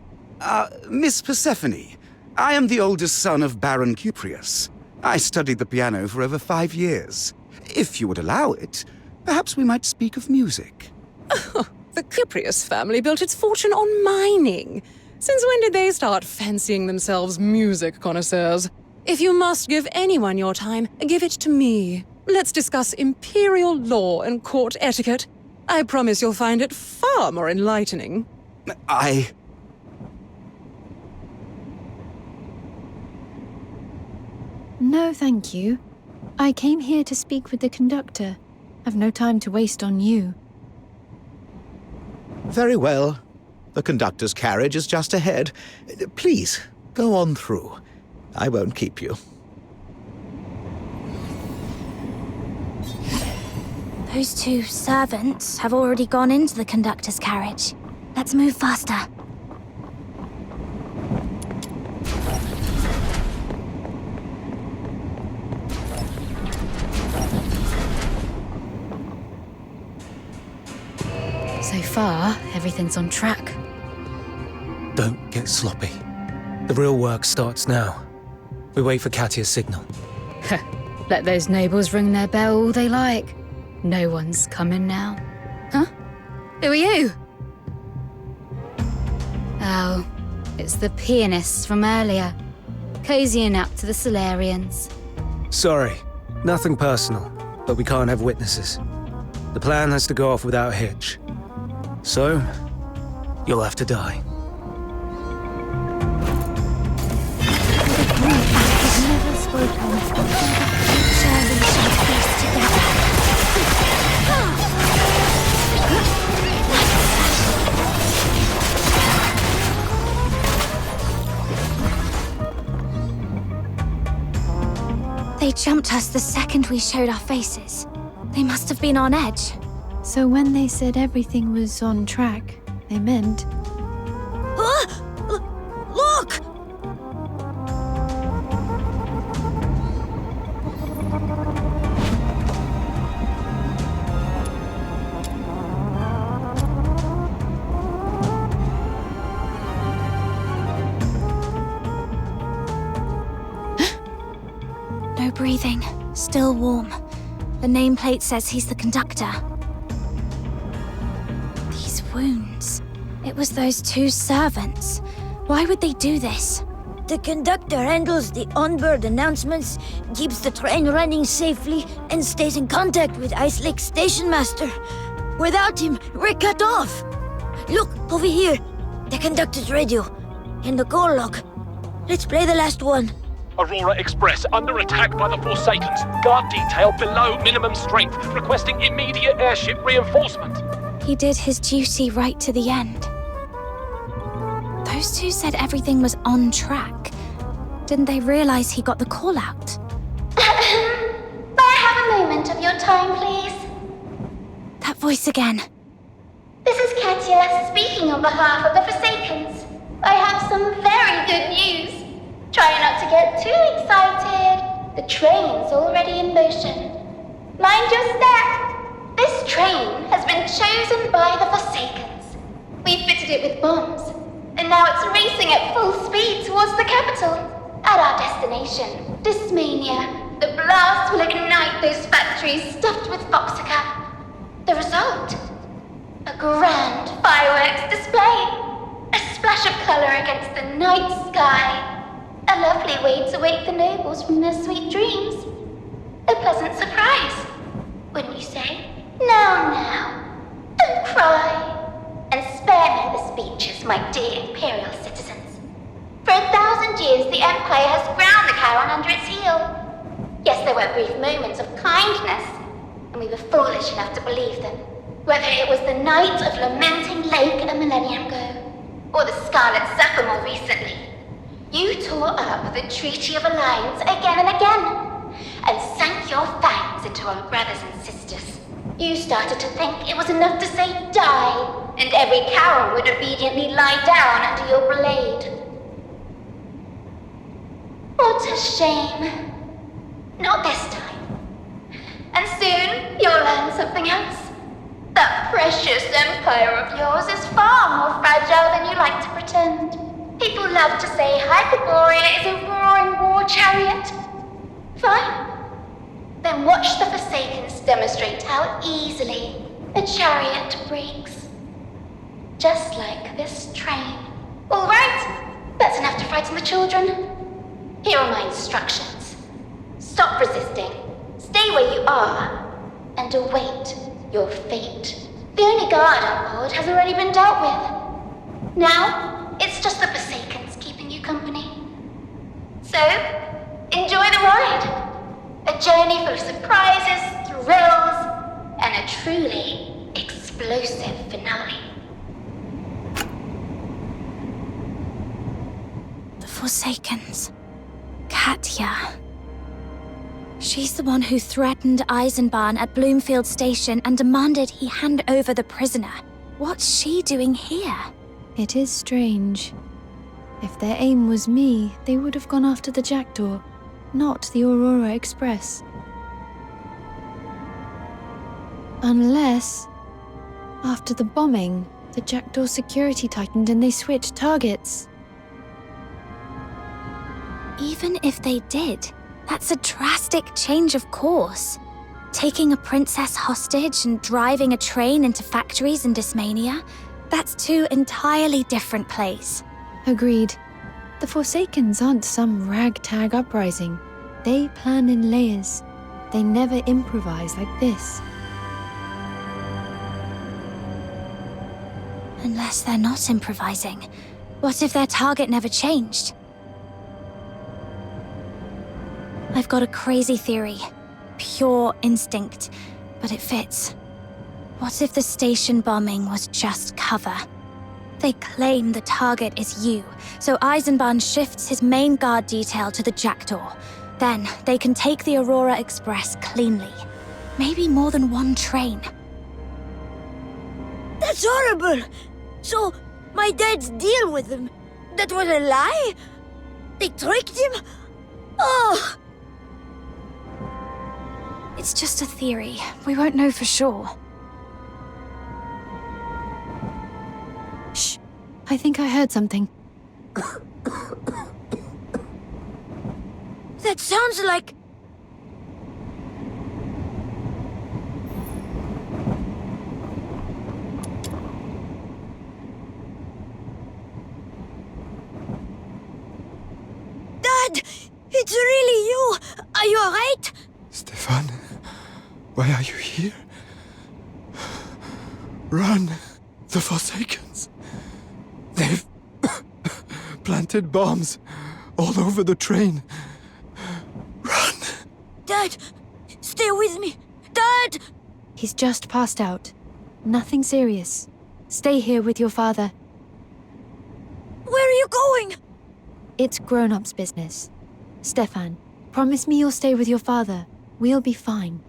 Miss Persephone, I am the oldest son of Baron Cuprius. I studied the piano for over 5 years. If you would allow it, perhaps we might speak of music. The Cuprius family built its fortune on mining. Since when did they start fancying themselves music connoisseurs? If you must give anyone your time, give it to me. Let's discuss imperial law and court etiquette. I promise you'll find it far more enlightening. No, thank you. I came here to speak with the conductor. I've no time to waste on you. Very well. The conductor's carriage is just ahead. Please, go on through. I won't keep you. Those 2 servants have already gone into the conductor's carriage. Let's move faster. So far, everything's on track. Don't get sloppy. The real work starts now. We wait for Katya's signal. Let those nobles ring their bell all they like. No one's coming now. Huh? Who are you? Oh, it's the pianists from earlier. Cozying up to the Solarians. Sorry, nothing personal, but we can't have witnesses. The plan has to go off without a hitch. So, you'll have to die. Never spoken. Surely shall face together. They jumped us the second we showed our faces. They must have been on edge. So when they said everything was on track, they meant... Look! breathing, still warm. The nameplate says he's the conductor. These wounds. It was those two servants. Why would they do this? The conductor handles the onboard announcements, keeps the train running safely, and stays in contact with Ice Lake's station master. Without him, we're cut off. Look, over here. The conductor's radio. And the call log. Let's play the last one. Aurora Express under attack by the Forsakens. Guard detail below minimum strength, requesting immediate airship reinforcement. He did his duty right to the end. Those two said everything was on track. Didn't they realize he got the call out? May I have a moment of your time, please? That voice again. This is Katya, speaking on behalf of the Forsakens. I have some very good news. Try not to get too excited. The train's already in motion. Mind your step. This train has been chosen by the Forsakens. We fitted it with bombs, and now it's racing at full speed towards the capital. At our destination, Dysmania, the blast will ignite those factories stuffed with phoxhunter. The result? A grand fireworks display. A splash of color against the night sky. A lovely way to wake the nobles from their sweet dreams. A pleasant surprise, wouldn't you say? Now, don't cry. And spare me the speeches, my dear Imperial citizens. For 1,000 years, the Empire has ground the Charon under its heel. Yes, there were brief moments of kindness, and we were foolish enough to believe them. Whether it was the night of Lamenting Lake a millennium ago, or the Scarlet Supper more recently, you tore up the Treaty of Alliance again and again, and sank your fangs into our brothers and sisters. You started to think it was enough to say die, and every Charon would obediently lie down under your blade. What a shame. Not this time. And soon you'll learn something else. That precious empire of yours is far more fragile than you like to pretend. People love to say Hyperborea is a roaring war chariot. Fine. Then watch the Forsakens demonstrate how easily a chariot breaks. Just like this train. All right, that's enough to frighten the children. Here are my instructions. Stop resisting, stay where you are, and await your fate. The only guard on board has already been dealt with. Now, it's just the Forsakens keeping you company. So, enjoy the ride. A journey full of surprises, thrills, and a truly explosive finale. The Forsakens. Katya. She's the one who threatened Eisenbahn at Bloomfield Station and demanded he hand over the prisoner. What's she doing here? It is strange. If their aim was me, they would have gone after the Jackdaw, not the Aurora Express. Unless, after the bombing, the Jackdaw security tightened and they switched targets. Even if they did, that's a drastic change of course. Taking a princess hostage and driving a train into factories in Dysmania, that's two entirely different plays. Agreed. The Forsakens aren't some ragtag uprising. They plan in layers. They never improvise like this. Unless they're not improvising. What if their target never changed? I've got a crazy theory. Pure instinct, but it fits. What if the station bombing was just cover? They claim the target is you, so Eisenbahn shifts his main guard detail to the Jackdaw. Then they can take the Aurora Express cleanly. Maybe more than one train. That's horrible! So, my dad's deal with them, that was a lie? They tricked him? Oh! It's just a theory. We won't know for sure. Shh. I think I heard something. That sounds like... all right? Stefan, why are you here? Run! The Forsakens! They've planted bombs all over the train. Run! Dad! Stay with me! Dad! He's just passed out. Nothing serious. Stay here with your father. Where are you going? It's grown-ups' business. Stefan, promise me you'll stay with your father. We'll be fine.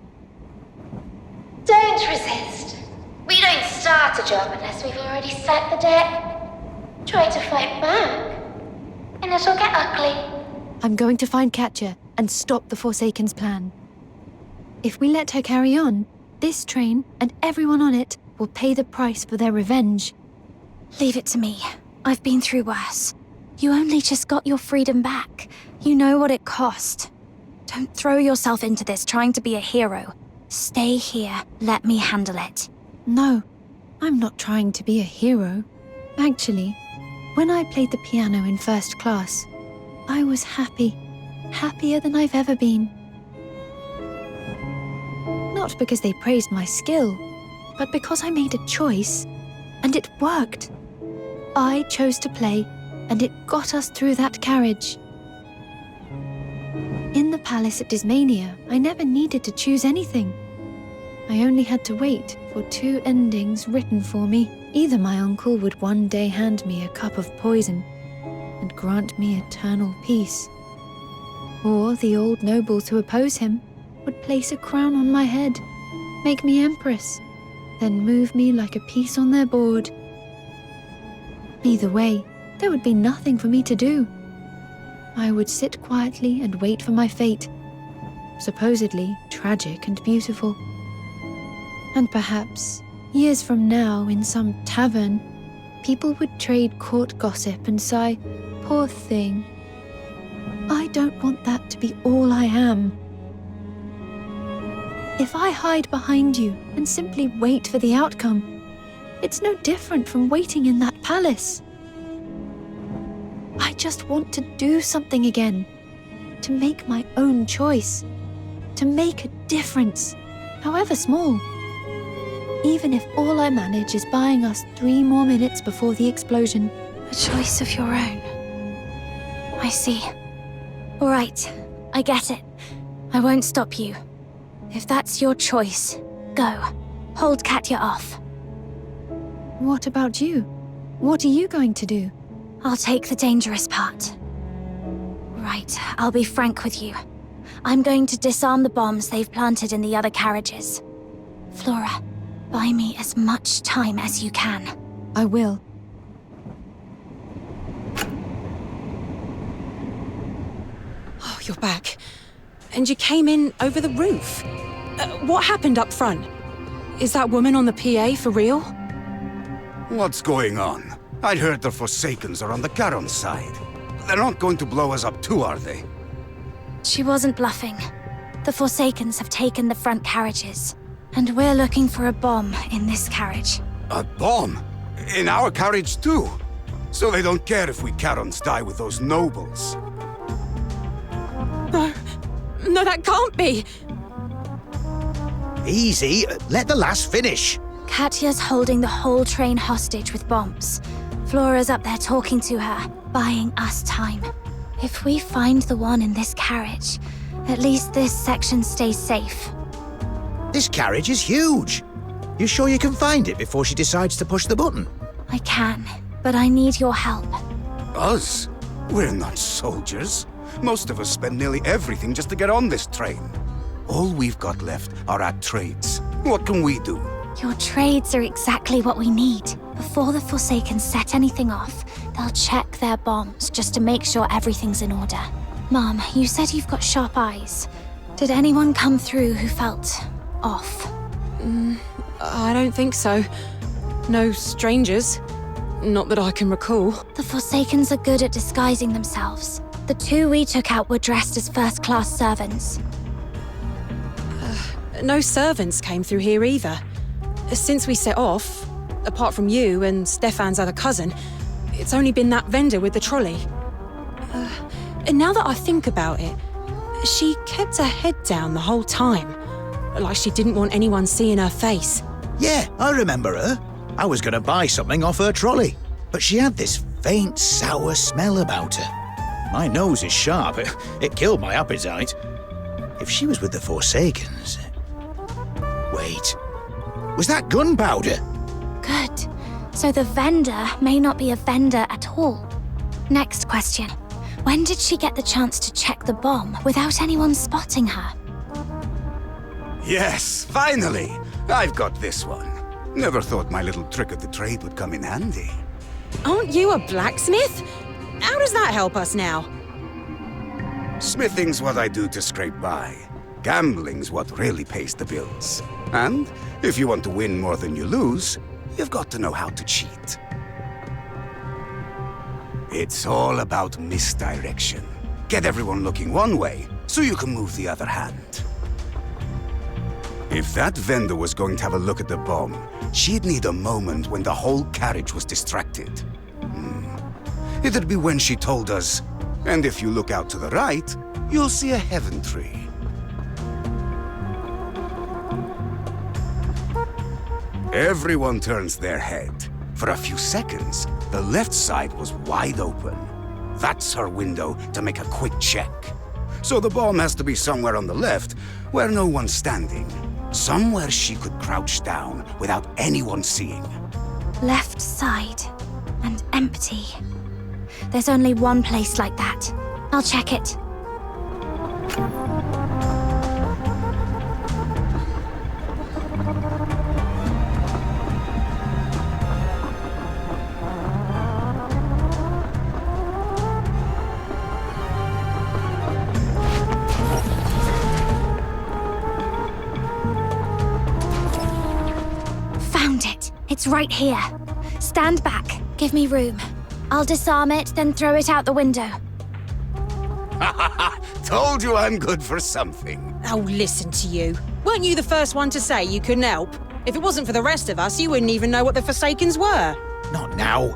Don't resist. We don't start a job unless we've already set the debt. Try to fight back, and it'll get ugly. I'm going to find Katya and stop the Forsaken's plan. If we let her carry on, this train and everyone on it will pay the price for their revenge. Leave it to me. I've been through worse. You only just got your freedom back. You know what it cost. Don't throw yourself into this trying to be a hero. Stay here. Let me handle it. No, I'm not trying to be a hero. Actually, when I played the piano in first class, I was happy. Happier than I've ever been. Not because they praised my skill, but because I made a choice, and it worked. I chose to play, and it got us through that carriage. In the palace at Dismania, I never needed to choose anything. I only had to wait for 2 endings written for me. Either my uncle would one day hand me a cup of poison and grant me eternal peace, or the old nobles who oppose him would place a crown on my head, make me empress, then move me like a piece on their board. Either way, there would be nothing for me to do. I would sit quietly and wait for my fate, supposedly tragic and beautiful. And perhaps, years from now, in some tavern, people would trade court gossip and sigh, "Poor thing." I don't want that to be all I am. If I hide behind you and simply wait for the outcome, it's no different from waiting in that palace. I just want to do something again, to make my own choice, to make a difference, however small. Even if all I manage is buying us 3 more minutes before the explosion. A choice of your own. I see. All right, I get it. I won't stop you. If that's your choice, go. Hold Katya off. What about you? What are you going to do? I'll take the dangerous part. Right, I'll be frank with you. I'm going to disarm the bombs they've planted in the other carriages. Flora, buy me as much time as you can. I will. Oh, you're back. And you came in over the roof. What happened up front? Is that woman on the PA for real? What's going on? I'd heard the Forsakens are on the Charon side. They're not going to blow us up too, are they? She wasn't bluffing. The Forsakens have taken the front carriages, and we're looking for a bomb in this carriage. A bomb? In our carriage too? So they don't care if we Charons die with those nobles? No, that can't be! Easy, let the lass finish. Katya's holding the whole train hostage with bombs. Flora's up there talking to her, buying us time. If we find the one in this carriage, at least this section stays safe. This carriage is huge. You sure you can find it before she decides to push the button? I can, but I need your help. Us? We're not soldiers. Most of us spend nearly everything just to get on this train. All we've got left are our trades. What can we do? Your trades are exactly what we need. Before the Forsaken set anything off, they'll check their bombs just to make sure everything's in order. Mom, you said you've got sharp eyes. Did anyone come through who felt off? I don't think so. No strangers. Not that I can recall. The Forsakens are good at disguising themselves. The 2 we took out were dressed as first-class servants. No servants came through here either. Since we set off, apart from you and Stefan's other cousin, it's only been that vendor with the trolley. And now that I think about it, She kept her head down the whole time, like she didn't want anyone seeing her face. Yeah, I remember her. I was gonna buy something off her trolley, but she had this faint, sour smell about her. My nose is sharp. It killed my appetite. If she was with the Forsakens... Wait, was that gunpowder? Good. So the vendor may not be a vendor at all. Next question. When did she get the chance to check the bomb without anyone spotting her? Yes, finally! I've got this one. Never thought my little trick of the trade would come in handy. Aren't you a blacksmith? How does that help us now? Smithing's what I do to scrape by. Gambling's what really pays the bills. And if you want to win more than you lose, you've got to know how to cheat. It's all about misdirection. Get everyone looking one way, so you can move the other hand. If that vendor was going to have a look at the bomb, she'd need a moment when the whole carriage was distracted. It'd be when she told us, and if you look out to the right, you'll see a heaven tree. Everyone turns their head. For a few seconds, the left side was wide open. That's her window to make a quick check. So the bomb has to be somewhere on the left, where no one's standing. Somewhere she could crouch down without anyone seeing. Left side. And empty. There's only one place like that. I'll check it. Found it. It's right here. Stand back. Give me room. I'll disarm it, then throw it out the window. Told you I'm good for something. Oh, listen to you. Weren't you the first one to say you couldn't help? If it wasn't for the rest of us, you wouldn't even know what the Forsakens were. Not now.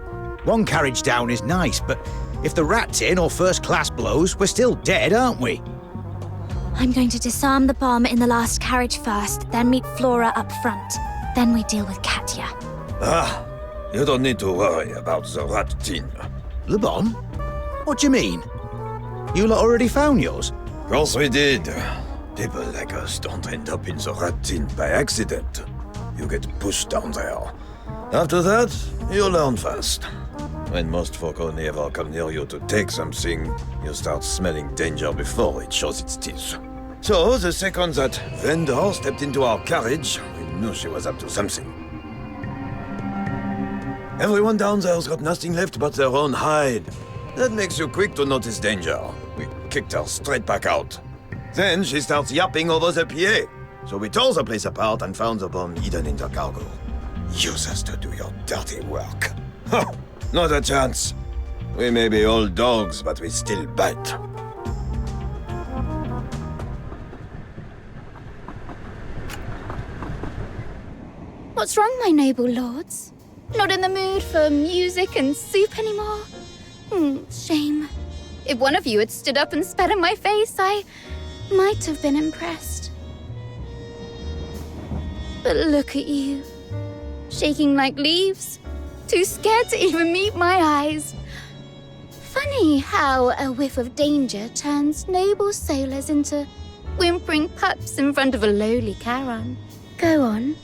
One carriage down is nice, but if the rat's in or first class blows, we're still dead, aren't we? I'm going to disarm the bomb in the last carriage first, then meet Flora up front. Then we deal with Katya. You don't need to worry about the rat tin. The bomb? What do you mean? You lot already found yours? Of course we did. People like us don't end up in the rat tin by accident. You get pushed down there. After that, you learn fast. When most folk only ever come near you to take something, you start smelling danger before it shows its teeth. So, the second that vendor stepped into our carriage, we knew she was up to something. Everyone down there's got nothing left but their own hide. That makes you quick to notice danger. We kicked her straight back out. Then she starts yapping over the PA. So we tore the place apart and found the bomb hidden in the cargo. Use us to do your dirty work. Not a chance. We may be old dogs, but we still bite. What's wrong, my noble lords? Not in the mood for music and soup anymore? Shame. If one of you had stood up and spat in my face, I might have been impressed. But look at you. Shaking like leaves. Too scared to even meet my eyes. Funny how a whiff of danger turns noble sailors into whimpering pups in front of a lowly Charon. Go on.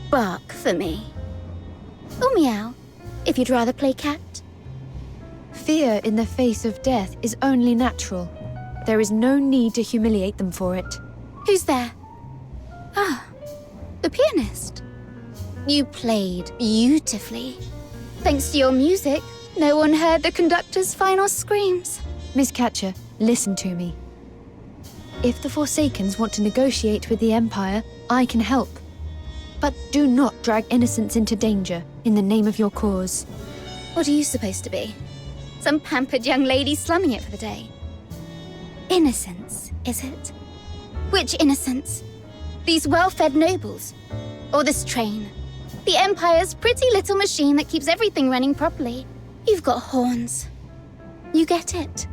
Bark for me. Or meow, if you'd rather play cat. Fear in the face of death is only natural. There is no need to humiliate them for it. Who's there? Ah, the pianist. You played beautifully. Thanks to your music, no one heard the conductor's final screams. Miss Katya, listen to me. If the Forsakens want to negotiate with the Empire, I can help. But do not drag innocents into danger in the name of your cause. What are you supposed to be? Some pampered young lady slumming it for the day? Innocence, is it? Which innocence? These well-fed nobles? Or this train? The Empire's pretty little machine that keeps everything running properly. You've got horns. You get it?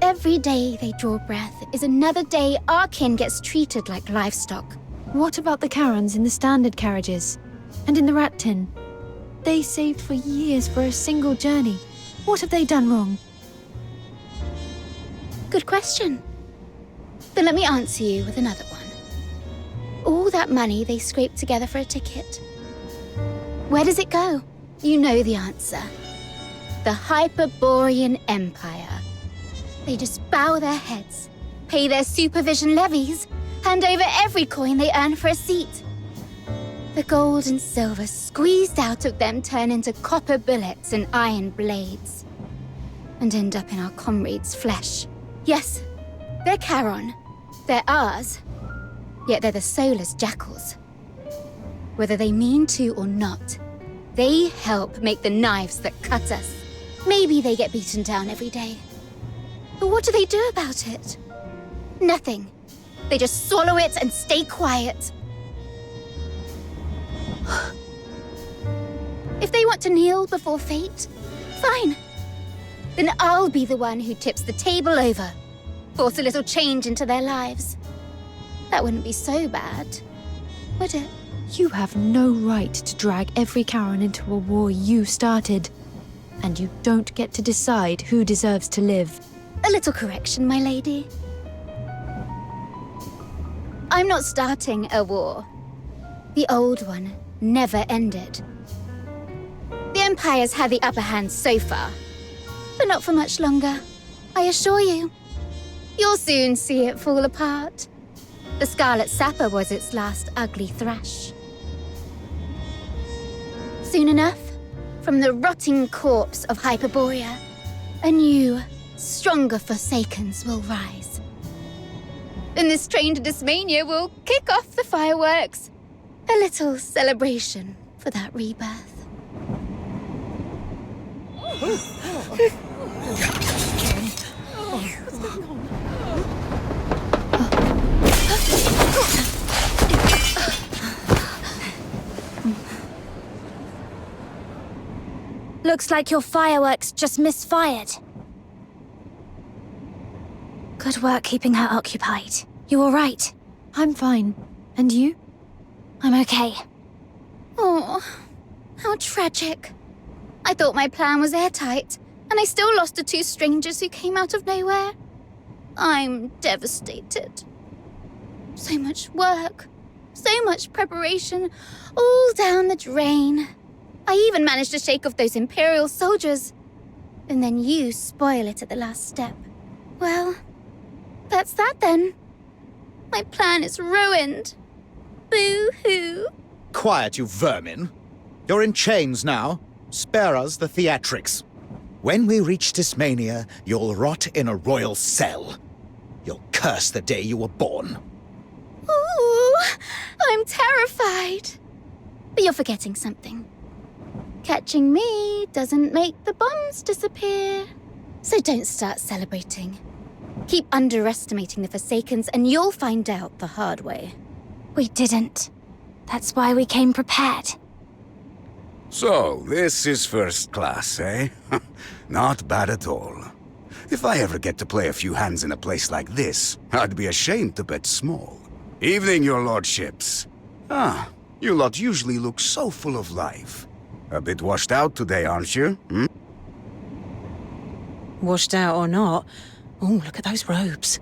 every day they draw breath is another day our kin gets treated like livestock. What about the Karens in the standard carriages? And in the rat tin? They saved for years for a single journey. What have they done wrong? Good question. Then let me answer you with another one. All that money they scraped together for a ticket. Where does it go? You know the answer. The Hyperborean Empire. They just bow their heads, pay their supervision levies, hand over every coin they earn for a seat. The gold and silver squeezed out of them turn into copper bullets and iron blades, and end up in our comrades' flesh. Yes, they're Charon. They're ours. Yet they're the soulless jackals. Whether they mean to or not, they help make the knives that cut us. Maybe they get beaten down every day. But what do they do about it? Nothing. They just swallow it and stay quiet. If they want to kneel before fate, fine. Then I'll be the one who tips the table over, force a little change into their lives. That wouldn't be so bad, would it? You have no right to drag every Karen into a war you started. And you don't get to decide who deserves to live. A little correction, my lady. I'm not starting a war. The old one never ended. The Empire's had the upper hand so far, but not for much longer, I assure you. You'll soon see it fall apart. The Scarlet Sapper was its last ugly thrash. Soon enough, from the rotting corpse of Hyperborea, a new, stronger Forsakens will rise. Then this train to Dysmania will kick off the fireworks. A little celebration for that rebirth. Looks like your fireworks just misfired. Good work keeping her occupied. You all right? I'm fine. And you? I'm okay. Oh, how tragic. I thought my plan was airtight, and I still lost the two strangers who came out of nowhere. I'm devastated. So much work, so much preparation, all down the drain. I even managed to shake off those Imperial soldiers. And then you spoil it at the last step. Well, that's that then. My plan is ruined. Boo-hoo. Quiet, you vermin. You're in chains now. Spare us the theatrics. When we reach Dysmania, you'll rot in a royal cell. You'll curse the day you were born. Ooh, I'm terrified. But you're forgetting something. Catching me doesn't make the bombs disappear. So don't start celebrating. Keep underestimating the Forsakens and you'll find out the hard way. We didn't. That's why we came prepared. So, this is first class, eh? Not bad at all. If I ever get to play a few hands in a place like this, I'd be ashamed to bet small. Evening, your lordships. Ah, you lot usually look so full of life. A bit washed out today, aren't you? Hmm? Washed out or not, oh, look at those robes.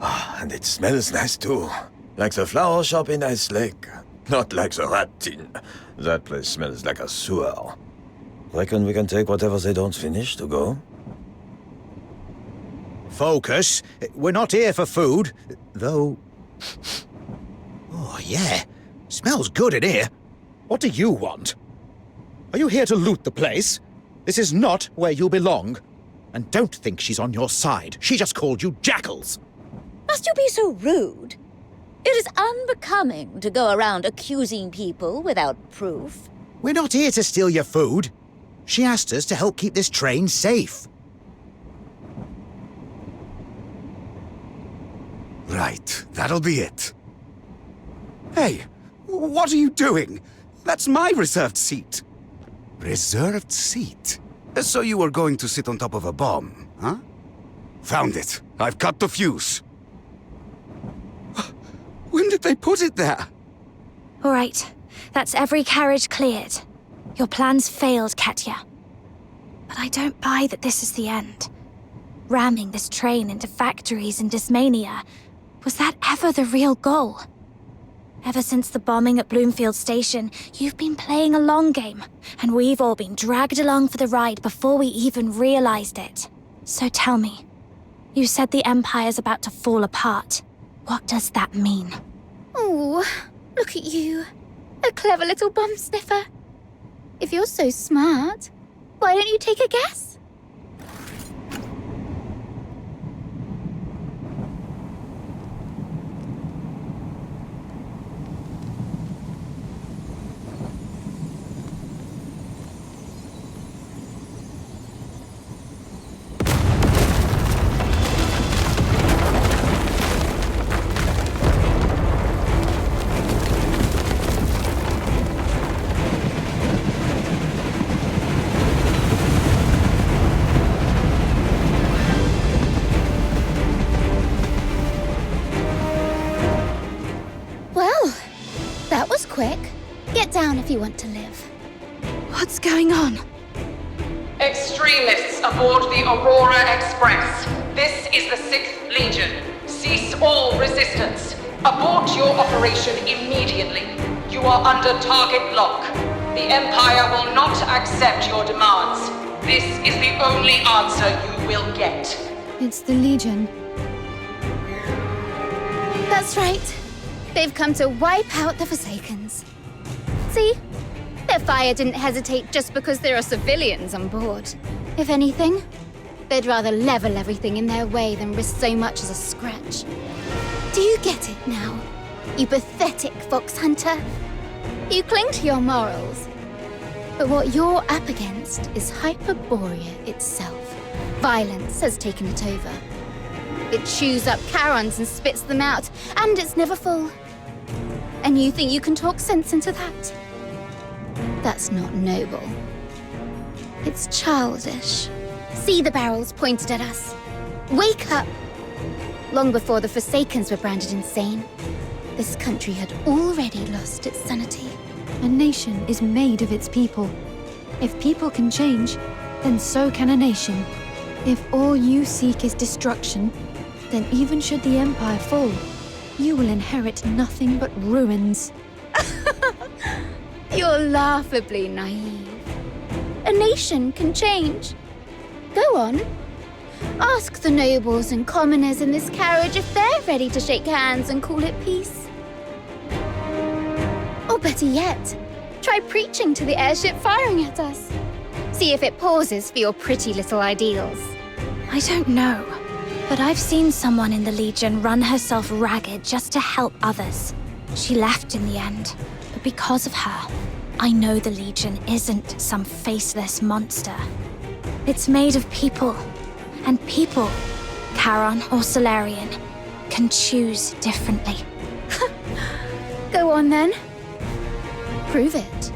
And it smells nice too. Like the flower shop in Ice Lake. Not like the rat tin. That place smells like a sewer. Reckon we can take whatever they don't finish to go? Focus. We're not here for food, though. Oh, yeah. Smells good in here. What do you want? Are you here to loot the place? This is not where you belong. And don't think she's on your side. She just called you jackals. Must you be so rude? It is unbecoming to go around accusing people without proof. We're not here to steal your food. She asked us to help keep this train safe. Right, that'll be it. Hey, what are you doing? That's my reserved seat. Reserved seat? So you were going to sit on top of a bomb, huh? Found it. I've cut the fuse. When did they put it there? All right, that's every carriage cleared. Your plans failed, Katya. But I don't buy that this is the end. Ramming this train into factories in Dismania, was that ever the real goal? Ever since the bombing at Bloomfield Station, you've been playing a long game, and we've all been dragged along for the ride before we even realized it. So tell me, you said the Empire's about to fall apart. What does that mean? Oh, look at you. A clever little bomb sniffer. If you're so smart, why don't you take a guess? Well, that was quick. Get down if you want to live. What's going on? Extremists aboard the Aurora Express. This is the 6th Legion. Cease all resistance. Abort your operation immediately. You are under target lock. The Empire will not accept your demands. This is the only answer you will get. It's the Legion. That's right. They've come to wipe out the Forsakens. See? Their fire didn't hesitate just because there are civilians on board. If anything, they'd rather level everything in their way than risk so much as a scratch. Do you get it now, you pathetic foxhunter? You cling to your morals, but what you're up against is Hyperborea itself. Violence has taken it over. It chews up Charons and spits them out, and it's never full. And you think you can talk sense into that? That's not noble. It's childish. See the barrels pointed at us. Wake up! Long before the Forsakens were branded insane, this country had already lost its sanity. A nation is made of its people. If people can change, then so can a nation. If all you seek is destruction, then even should the Empire fall, you will inherit nothing but ruins. You're laughably naive. A nation can change. Go on. Ask the nobles and commoners in this carriage if they're ready to shake hands and call it peace. Or better yet, try preaching to the airship firing at us. See if it pauses for your pretty little ideals. I don't know, but I've seen someone in the Legion run herself ragged just to help others. She left in the end, but because of her, I know the Legion isn't some faceless monster. It's made of people, and people, Charon or Solarian, can choose differently. Go on then. Prove it.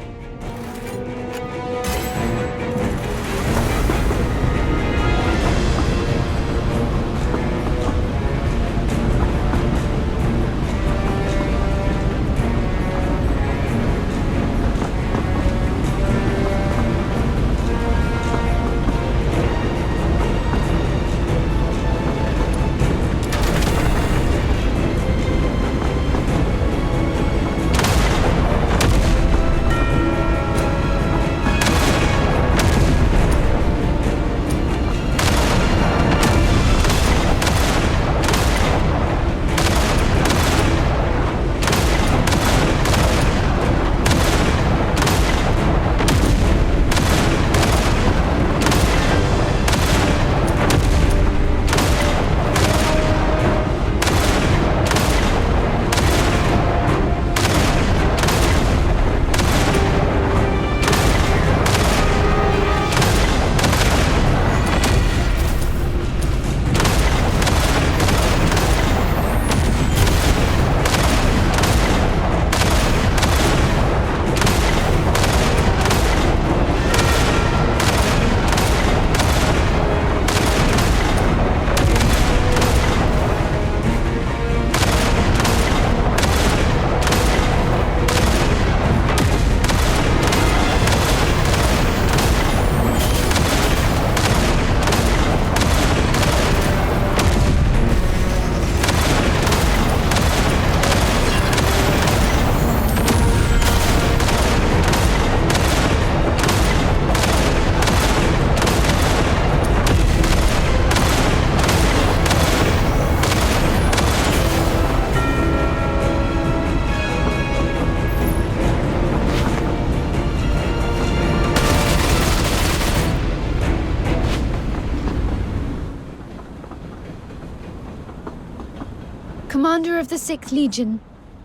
Commander of the 6th Legion,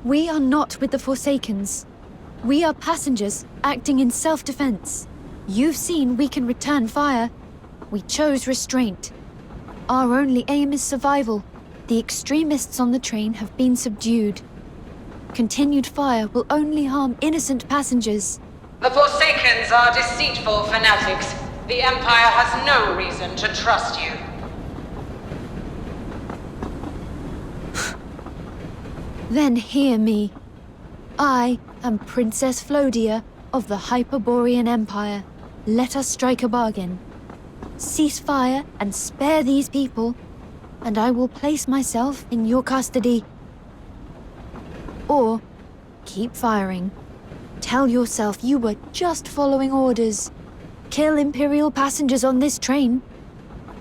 we are not with the Forsakens. We are passengers acting in self-defense. You've seen we can return fire. We chose restraint. Our only aim is survival. The extremists on the train have been subdued. Continued fire will only harm innocent passengers. The Forsakens are deceitful fanatics. The Empire has no reason to trust you. Then hear me. I am Princess Flodia of the Hyperborean Empire. Let us strike a bargain. Cease fire and spare these people, and I will place myself in your custody. Or keep firing. Tell yourself you were just following orders. Kill Imperial passengers on this train,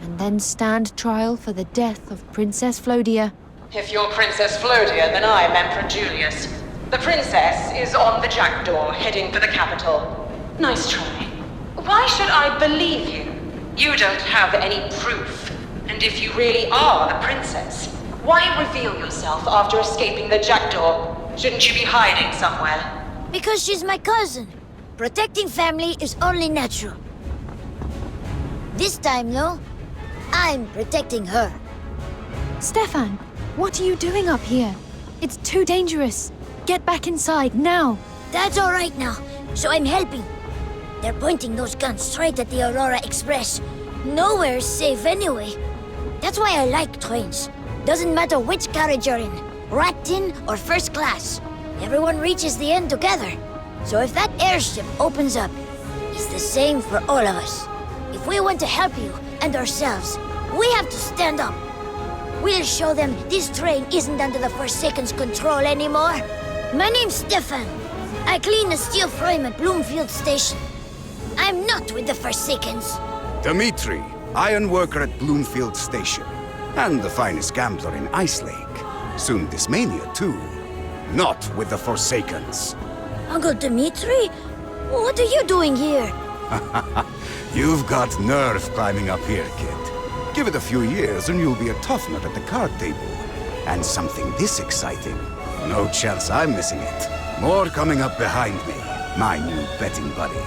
and then stand trial for the death of Princess Flodia. If you're Princess Flodia, then I'm Emperor Julius. The princess is on the jackdaw, heading for the capital. Nice try. Why should I believe you? You don't have any proof. And if you really are the princess, why reveal yourself after escaping the jackdaw? Shouldn't you be hiding somewhere? Because she's my cousin. Protecting family is only natural. This time, though, I'm protecting her. Stefan, what are you doing up here? It's too dangerous. Get back inside, now. That's all right now, so I'm helping. They're pointing those guns straight at the Aurora Express. Nowhere is safe anyway. That's why I like trains. Doesn't matter which carriage you're in, rat tin or first class. Everyone reaches the end together. So if that airship opens up, it's the same for all of us. If we want to help you and ourselves, we have to stand up. We'll show them this train isn't under the Forsaken's control anymore. My name's Stefan. I clean the steel frame at Bloomfield Station. I'm not with the Forsakens. Dmitri, iron worker at Bloomfield Station. And the finest gambler in Ice Lake. Soon Dismania, too. Not with the Forsakens. Uncle Dmitri? What are you doing here? You've got nerve climbing up here, kid. Give it a few years and you'll be a tough nut at the card table. And something this exciting. No chance I'm missing it. More coming up behind me. My new betting buddy.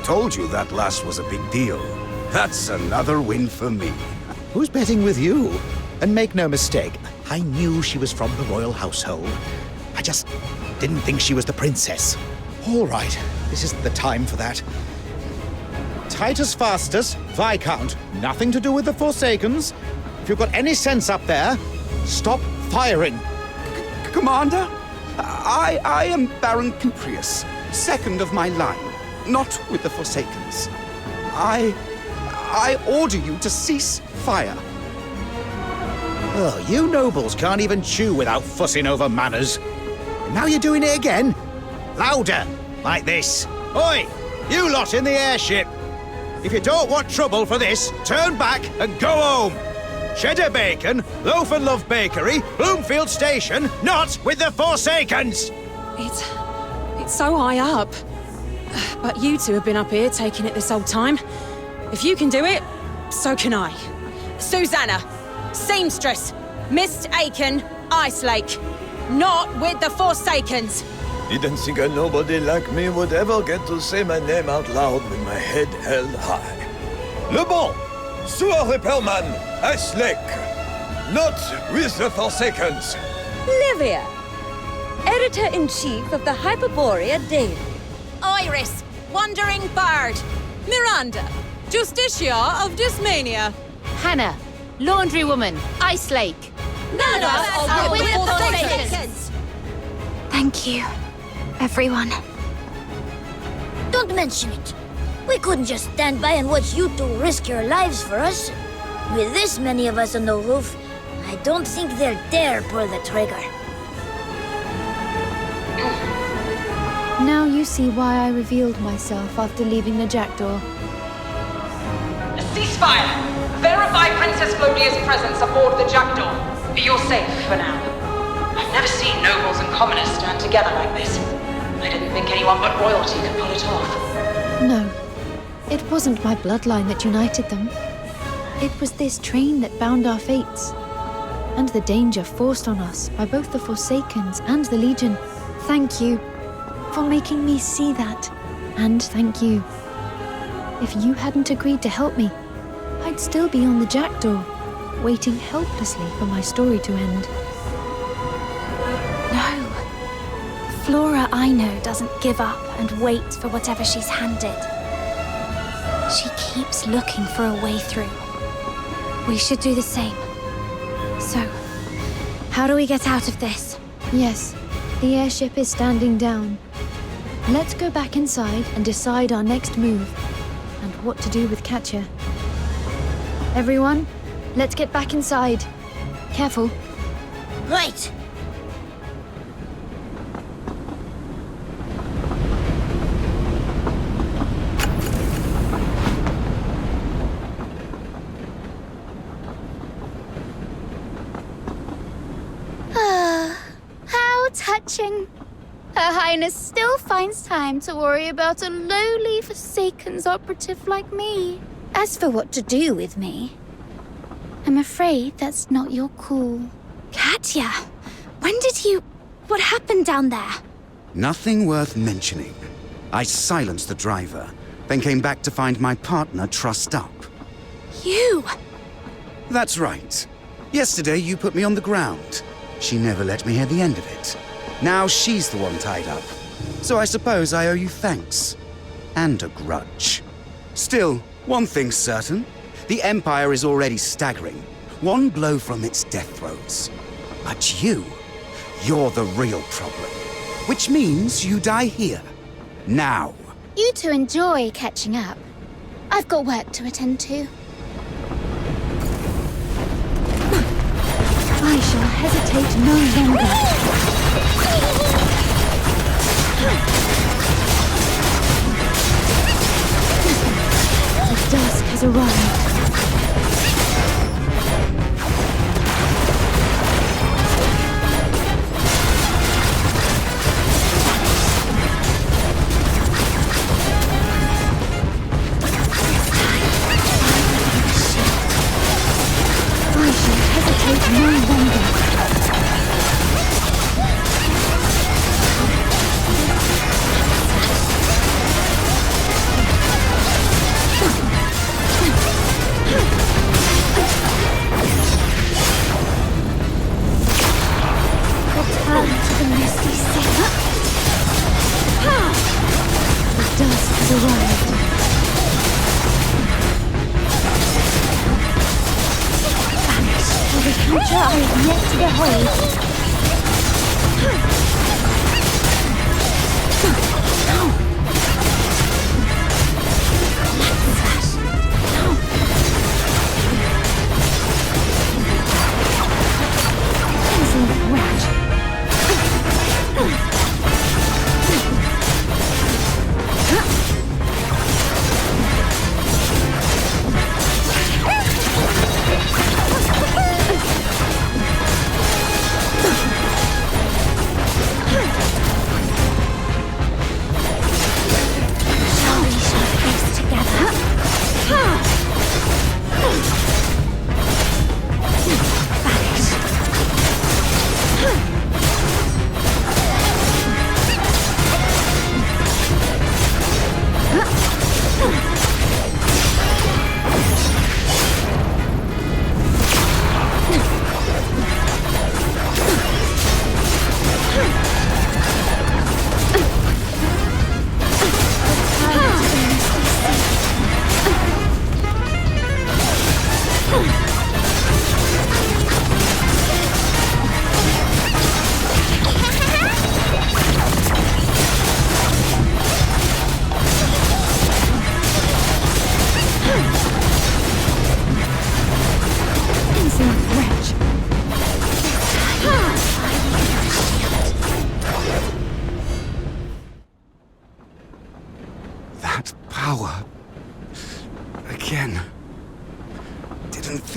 Told you that last was a big deal. That's another win for me. Who's betting with you? And make no mistake, I knew she was from the royal household. I just didn't think she was the princess. All right, this isn't the time for that. Titus Fastus, Viscount, nothing to do with the Forsakens. If you've got any sense up there, stop firing. Commander, I am Baron Cuprius, second of my line, not with the Forsakens. I order you to cease fire. Oh, you nobles can't even chew without fussing over manners. And now you're doing it again? Louder, like this. Oi, you lot in the airship. If you don't want trouble for this, turn back and go home. Cheddar Bacon, Loaf and Love Bakery, Bloomfield Station, not with the Forsakens! It's so high up. But you two have been up here taking it this whole time. If you can do it, so can I. Susanna, seamstress, Mist Aiken, Ice Lake. Not with the Forsakens. Didn't think a nobody like me would ever get to say my name out loud with my head held high. Le Bon, sewer repairman, Ice Lake. Not with the Forsakens. Livia, editor-in-chief of the Hyperborea Daily. Iris, wandering bird. Miranda, Justicia of Dismania. Hannah, laundry woman, Ice Lake. None of us are with the Forsakens. Thank you, everyone. Don't mention it. We couldn't just stand by and watch you two risk your lives for us. With this many of us on the roof, I don't think they'll dare pull the trigger. Now you see why I revealed myself after leaving the jackdaw. Ceasefire! Verify Princess Flodia's presence aboard the jackdaw. You're safe for now. I've never seen nobles and commoners stand together like this. I didn't think anyone but royalty could pull it off. No, it wasn't my bloodline that united them. It was this train that bound our fates. and the danger forced on us by both the Forsakens and the Legion. Thank you for making me see that, and thank you. If you hadn't agreed to help me, I'd still be on the Jackdaw, waiting helplessly for my story to end. No. Flora, I know, doesn't give up and wait for whatever she's handed. She keeps looking for a way through. We should do the same. So, how do we get out of this? Yes, the airship is standing down. Let's go back inside and decide our next move, and what to do with Katya. Everyone, let's get back inside. Careful. Right. How touching. Her Highness still finds time to worry about a lowly Forsaken's operative like me. As for what to do with me, I'm afraid that's not your call. Katya, when did you... What happened down there? Nothing worth mentioning. I silenced the driver, then came back to find my partner trussed up. You? That's right. Yesterday you put me on the ground. She never let me hear the end of it. Now she's the one tied up. So I suppose I owe you thanks. And a grudge. Still, one thing's certain. The Empire is already staggering. One blow from its death throes. But you're the real problem. Which means you die here. Now. You two enjoy catching up. I've got work to attend to. I shall hesitate no longer. The dusk has arrived. I shall hesitate no longer.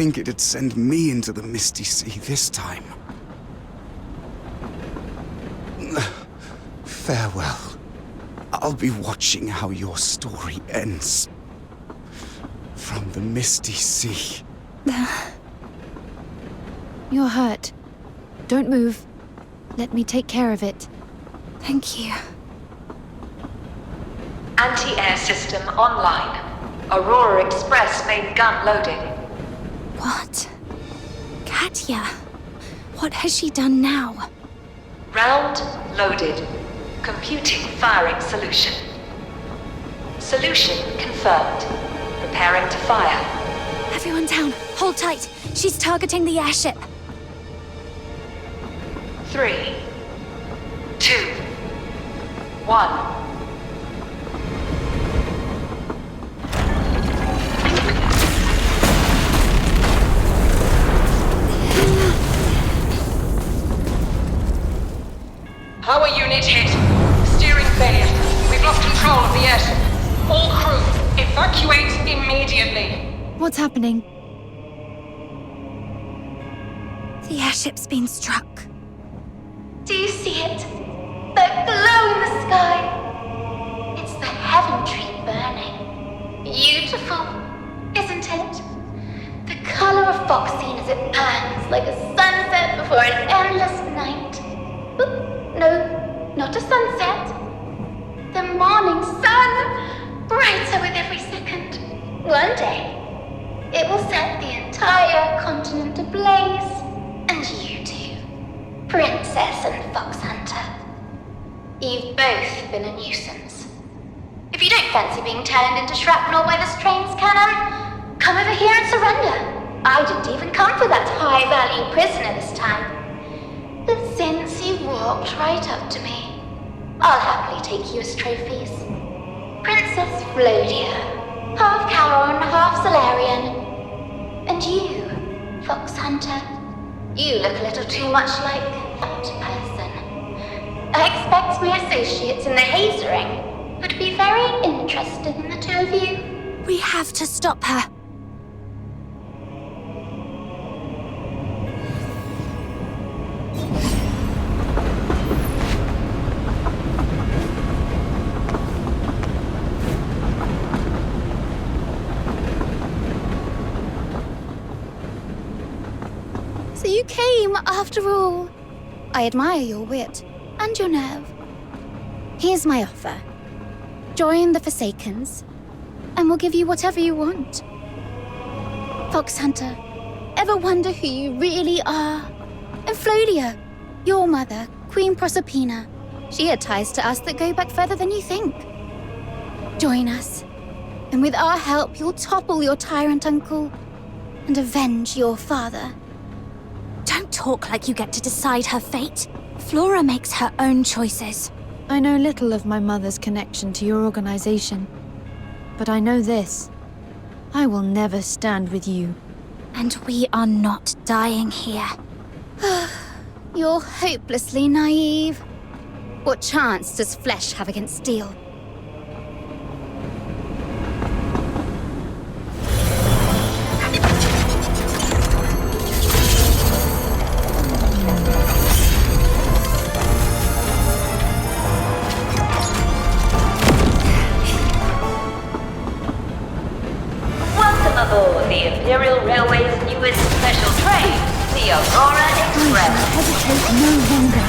Think it'd send me into the Misty Sea this time. Farewell. I'll be watching how your story ends. From the Misty Sea. You're hurt. Don't move. Let me take care of it. Thank you. Anti-air system online. Aurora Express main gun loading. What? Katya? What has she done now? Round loaded. Computing firing solution. Solution confirmed. Preparing to fire. Everyone down. Hold tight. She's targeting the airship. 3, 2, 1. Power unit hit. Steering failure. We've lost control of the airship. All crew, evacuate immediately. What's happening? The airship's been struck. Do you see it? That glow in the sky? It's the heaven tree burning. Beautiful, isn't it? The color of Phoxine as it pans like a sunset before an endless night. Oop, no, not a sunset. The morning sun, brighter with every second. One day, it will set the entire continent ablaze. And you two, Princess and Foxhunter. You've both been a nuisance. If you don't fancy being turned into shrapnel by this train's cannon, come over here and surrender. I didn't even come for that high-value prisoner this time. But since you walked right up to me, I'll happily take you as trophies. Princess Flodia, half Charon, half Solarian. And you, Foxhunter, you look a little too much like that person. I expect my associates in the hazering would be very interested in the two of you. We have to stop her. So you came after all. I admire your wit and your nerve. Here's my offer. Join the Forsakens, and we'll give you whatever you want. Foxhunter, ever wonder who you really are? And Flodia, your mother, Queen Proserpina, she had ties to us that go back further than you think. Join us, and with our help, you'll topple your tyrant uncle and avenge your father. Don't talk like you get to decide her fate. Flora makes her own choices. I know little of my mother's connection to your organization, but I know this. I will never stand with you. And we are not dying here. You're hopelessly naive. What chance does flesh have against steel? Aboard the Imperial Railway's newest special train, the Aurora Express. Hesitate no longer.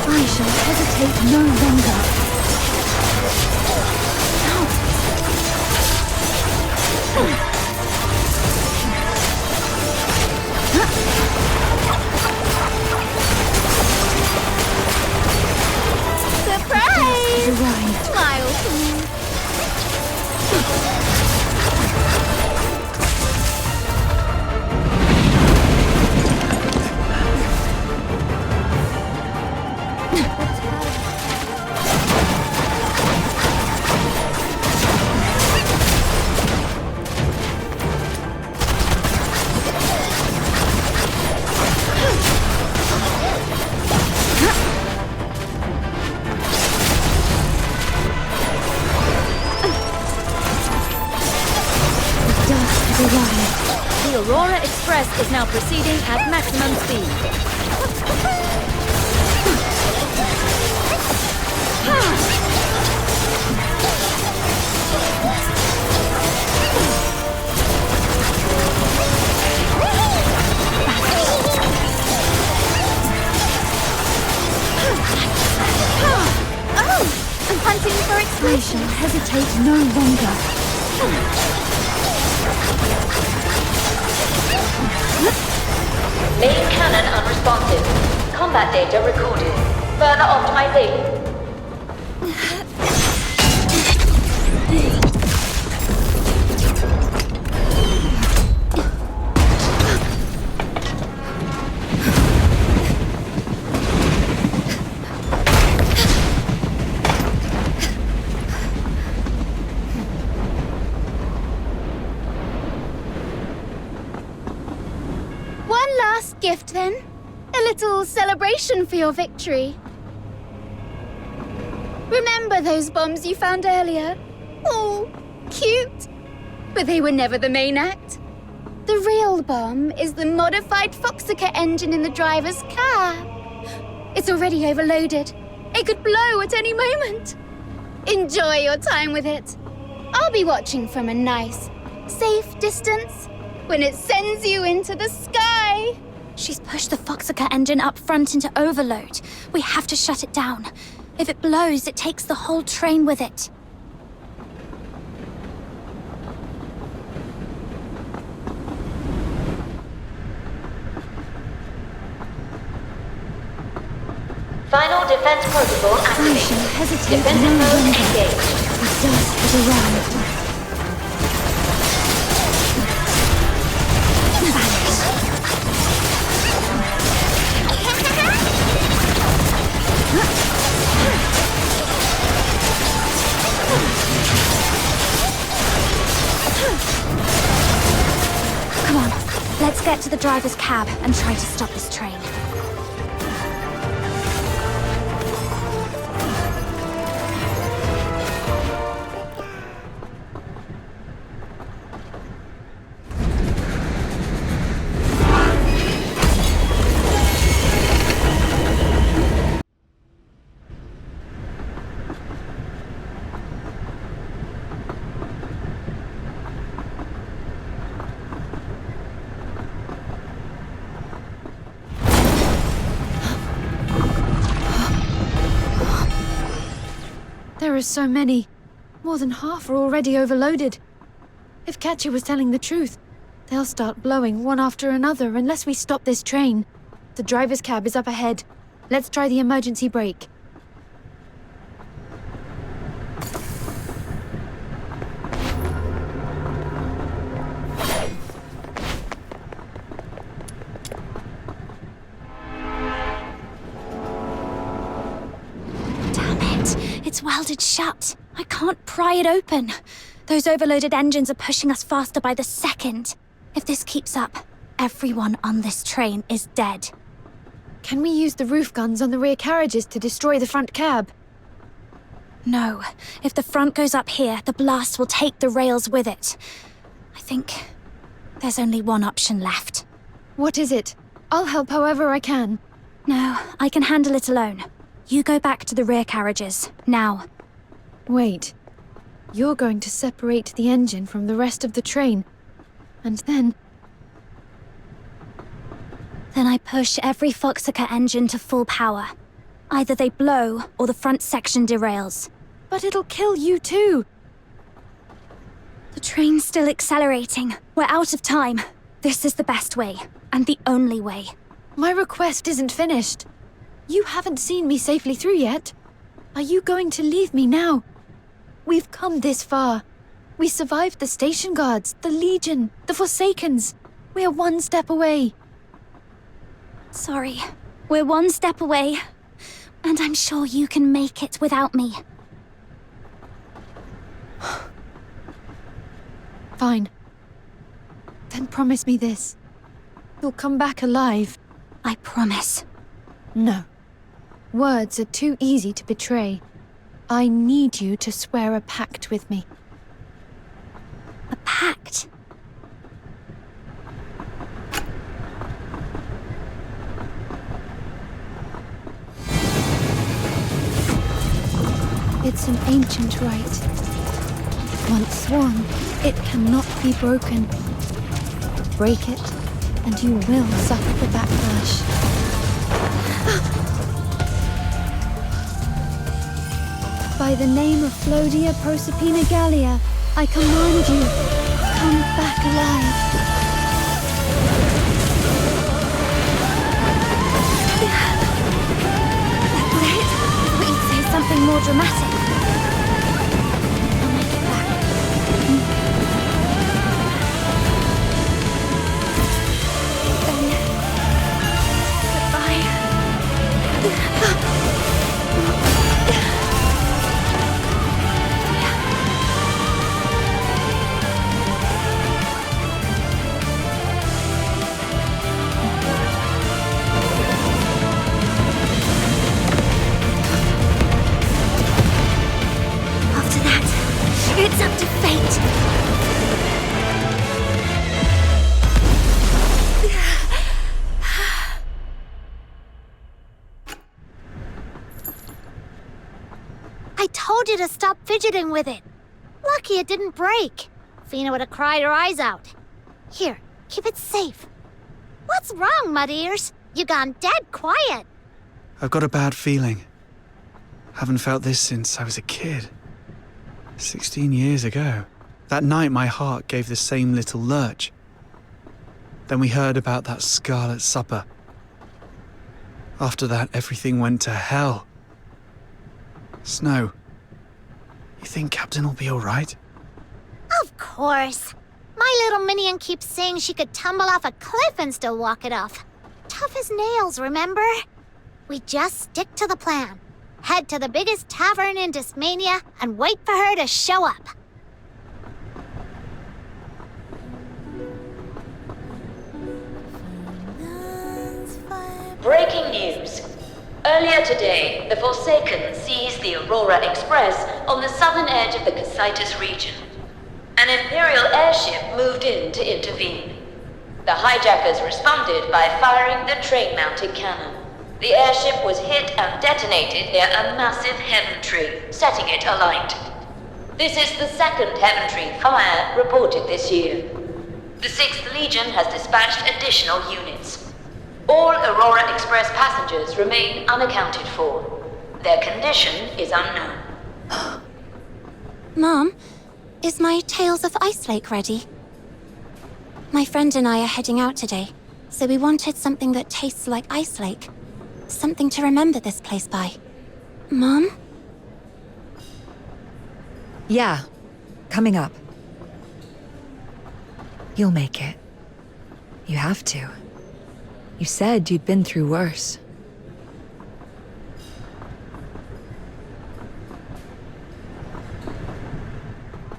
I shall hesitate no longer. Surprise! Smile for me. Express is now proceeding at maximum speed. I'm hunting for explosion. I shall hesitate no longer. Main cannon unresponsive. Combat data recorded. Further optimization. One last gift then. A little celebration for your victory. Remember those bombs you found earlier? Oh, cute. But they were never the main act. The real bomb is the modified phoxhunter engine in the driver's cab. It's already overloaded. It could blow at any moment. Enjoy your time with it. I'll be watching from a nice, safe distance when it sends you into the sky. She's pushed the phoxhunter engine up front into overload. We have to shut it down. If it blows, it takes the whole train with it. Final defense protocol activated. I shall hesitate Defensive no mode longer. engaged. The dust has arrived. Come on, let's get to the driver's cab and try to stop this train. There are so many. More than half are already overloaded. If Katya was telling the truth, they'll start blowing one after another unless we stop this train. The driver's cab is up ahead. Let's try the emergency brake. It's welded shut. I can't pry it open. Those overloaded engines are pushing us faster by the second. If this keeps up, everyone on this train is dead. Can we use the roof guns on the rear carriages to destroy the front cab? No. If the front goes up here, the blast will take the rails with it. I think there's only one option left. What is it? I'll help however I can. No, I can handle it alone. You go back to the rear carriages, now. Wait. You're going to separate the engine from the rest of the train. And then... Then I push every phoxhunter engine to full power. Either they blow, or the front section derails. But it'll kill you too! The train's still accelerating. We're out of time. This is the best way, and the only way. My request isn't finished. You haven't seen me safely through yet. Are you going to leave me now? We've come this far. We survived the station guards, the Legion, the Forsakens. We're one step away. Sorry. We're one step away. And I'm sure you can make it without me. Fine. Then promise me this. You'll come back alive. I promise. No. Words are too easy to betray. I need you to swear a pact with me. A pact? It's an ancient rite. Once sworn, it cannot be broken. Break it, and you will suffer the backlash. By the name of Flodia Proserpina Gallia, I command you, come back alive. That's it. We'd say something more dramatic. I'll make it back. Then, goodbye. After that, it's up to fate. I told you to stop fidgeting with it. Lucky it didn't break. Fina would have cried her eyes out. Here, keep it safe. What's wrong, Mud Ears? You gone dead quiet. I've got a bad feeling. Haven't felt this since I was a kid. 16 years ago. That night my heart gave the same little lurch. Then we heard about that Scarlet Supper. After that, everything went to hell. Snow, you think Captain will be all right? Of course. My little minion keeps saying she could tumble off a cliff and still walk it off. Tough as nails, remember? We just stick to the plan. Head to the biggest tavern in Dismania and wait for her to show up. Breaking news. Earlier today, the Forsaken seized the Aurora Express on the southern edge of the Casitas region. An Imperial airship moved in to intervene. The hijackers responded by firing the train-mounted cannon. The airship was hit and detonated near a massive heaven tree, setting it alight. This is the second heaven tree fire reported this year. The 6th Legion has dispatched additional units. All Aurora Express passengers remain unaccounted for. Their condition is unknown. Mom, is my Tales of Ice Lake ready? My friend and I are heading out today, so we wanted something that tastes like Ice Lake. Something to remember this place by. Mom? Yeah, coming up. You'll make it. You have to. You said you'd been through worse.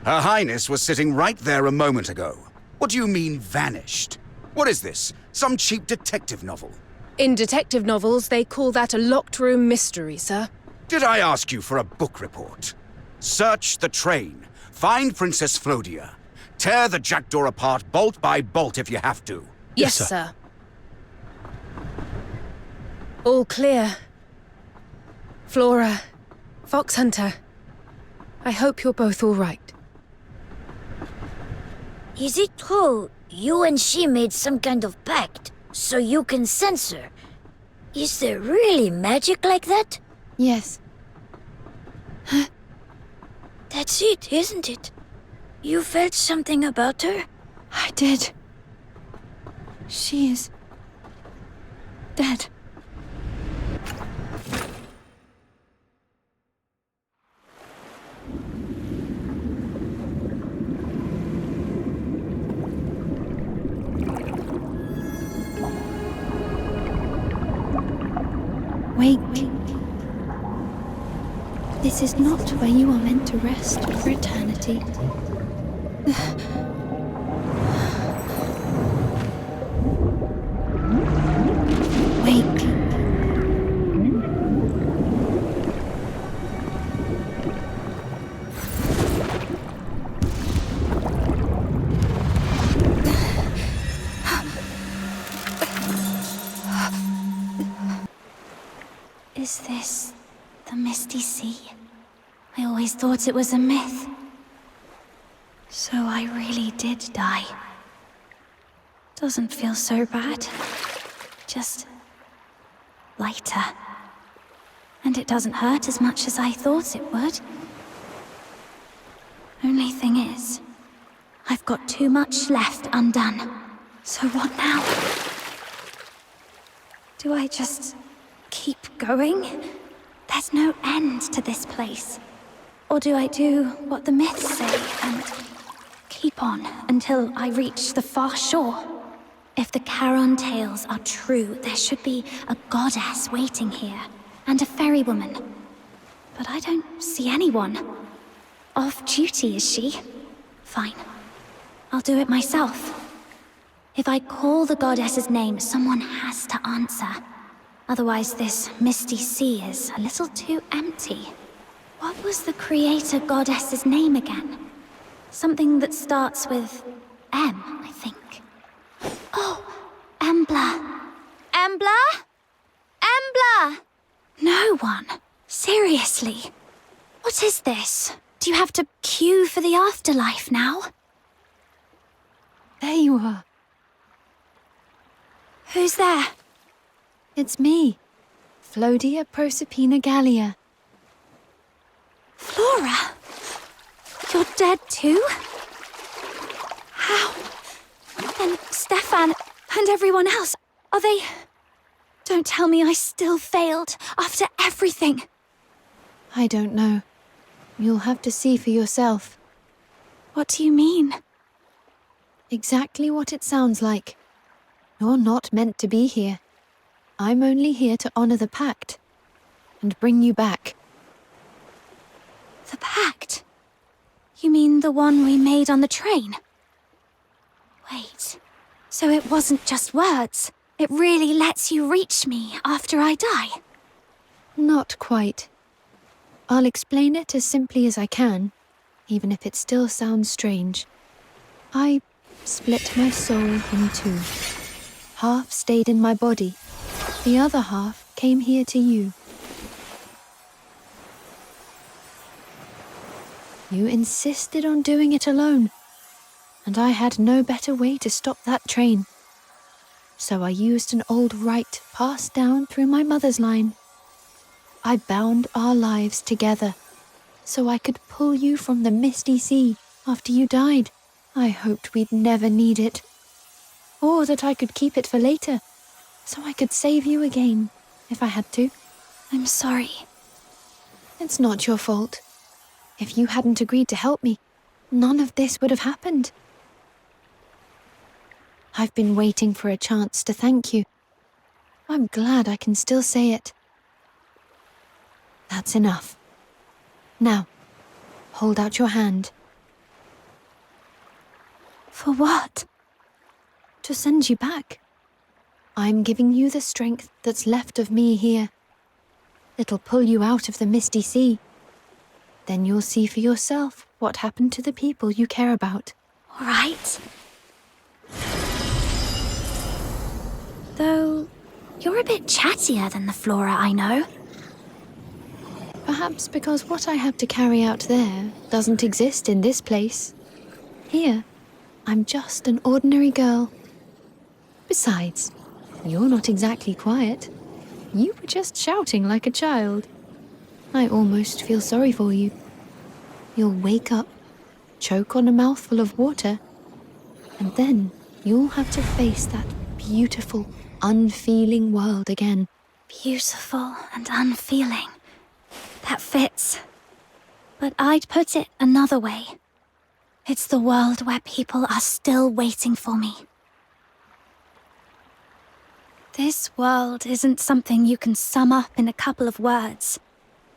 Her Highness was sitting right there a moment ago. What do you mean, vanished? What is this? Some cheap detective novel? In detective novels, they call that a locked room mystery, sir. Did I ask you for a book report? Search the train. Find Princess Flodia. Tear the jackdaw apart bolt by bolt if you have to. Yes, sir. All clear. Flora, Foxhunter. I hope you're both all right. Is it true you and she made some kind of pact so you can sense her? Is there really magic like that? Yes. That's it, isn't it? You felt something about her? I did. She is dead. Wake. This is not where you are meant to rest for eternity. Wake. Is this the Misty Sea? I always thought it was a myth. So I really did die. Doesn't feel so bad. Just lighter. And it doesn't hurt as much as I thought it would. Only thing is, I've got too much left undone. So what now? Do I just keep going? There's no end to this place. Or do I do what the myths say and keep on until I reach the far shore? If the Charon tales are true, there should be a goddess waiting here, and a fairy woman. But I don't see anyone. Off duty, is she? Fine. I'll do it myself. If I call the goddess's name, someone has to answer. Otherwise, this misty sea is a little too empty. What was the creator goddess's name again? Something that starts with M, I think. Oh, Embla. Embla? Embla! No one. Seriously. What is this? Do you have to queue for the afterlife now? There you are. Who's there? It's me, Flodia Proserpina Gallia. Flora? You're dead too? How? And Stefan and everyone else, are they... Don't tell me I still failed after everything. I don't know. You'll have to see for yourself. What do you mean? Exactly what it sounds like. You're not meant to be here. I'm only here to honor the pact and bring you back. The pact? You mean the one we made on the train? Wait, so it wasn't just words? It really lets you reach me after I die? Not quite. I'll explain it as simply as I can, even if it still sounds strange. I split my soul in two. Half stayed in my body. The other half came here to you. You insisted on doing it alone, and I had no better way to stop that train. So I used an old rite passed down through my mother's line. I bound our lives together, so I could pull you from the misty sea after you died. I hoped we'd never need it, or that I could keep it for later, so I could save you again, if I had to. I'm sorry. It's not your fault. If you hadn't agreed to help me, none of this would have happened. I've been waiting for a chance to thank you. I'm glad I can still say it. That's enough. Now, hold out your hand. For what? To send you back. I'm giving you the strength that's left of me here. It'll pull you out of the misty sea. Then you'll see for yourself what happened to the people you care about. All right. Though, you're a bit chattier than the Flora I know. Perhaps because what I have to carry out there doesn't exist in this place. Here, I'm just an ordinary girl. Besides, you're not exactly quiet. You were just shouting like a child. I almost feel sorry for you. You'll wake up, choke on a mouthful of water, and then you'll have to face that beautiful, unfeeling world again. Beautiful and unfeeling. That fits. But I'd put it another way. It's the world where people are still waiting for me. This world isn't something you can sum up in a couple of words.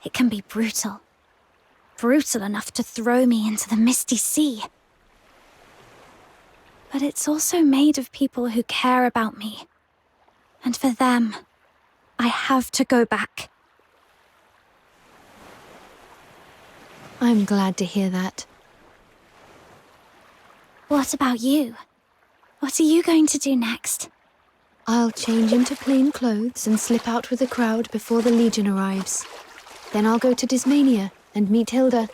It can be brutal. Brutal enough to throw me into the misty sea. But it's also made of people who care about me. And for them, I have to go back. I'm glad to hear that. What about you? What are you going to do next? I'll change into plain clothes and slip out with the crowd before the Legion arrives. Then I'll go to Dismania and meet Hilda.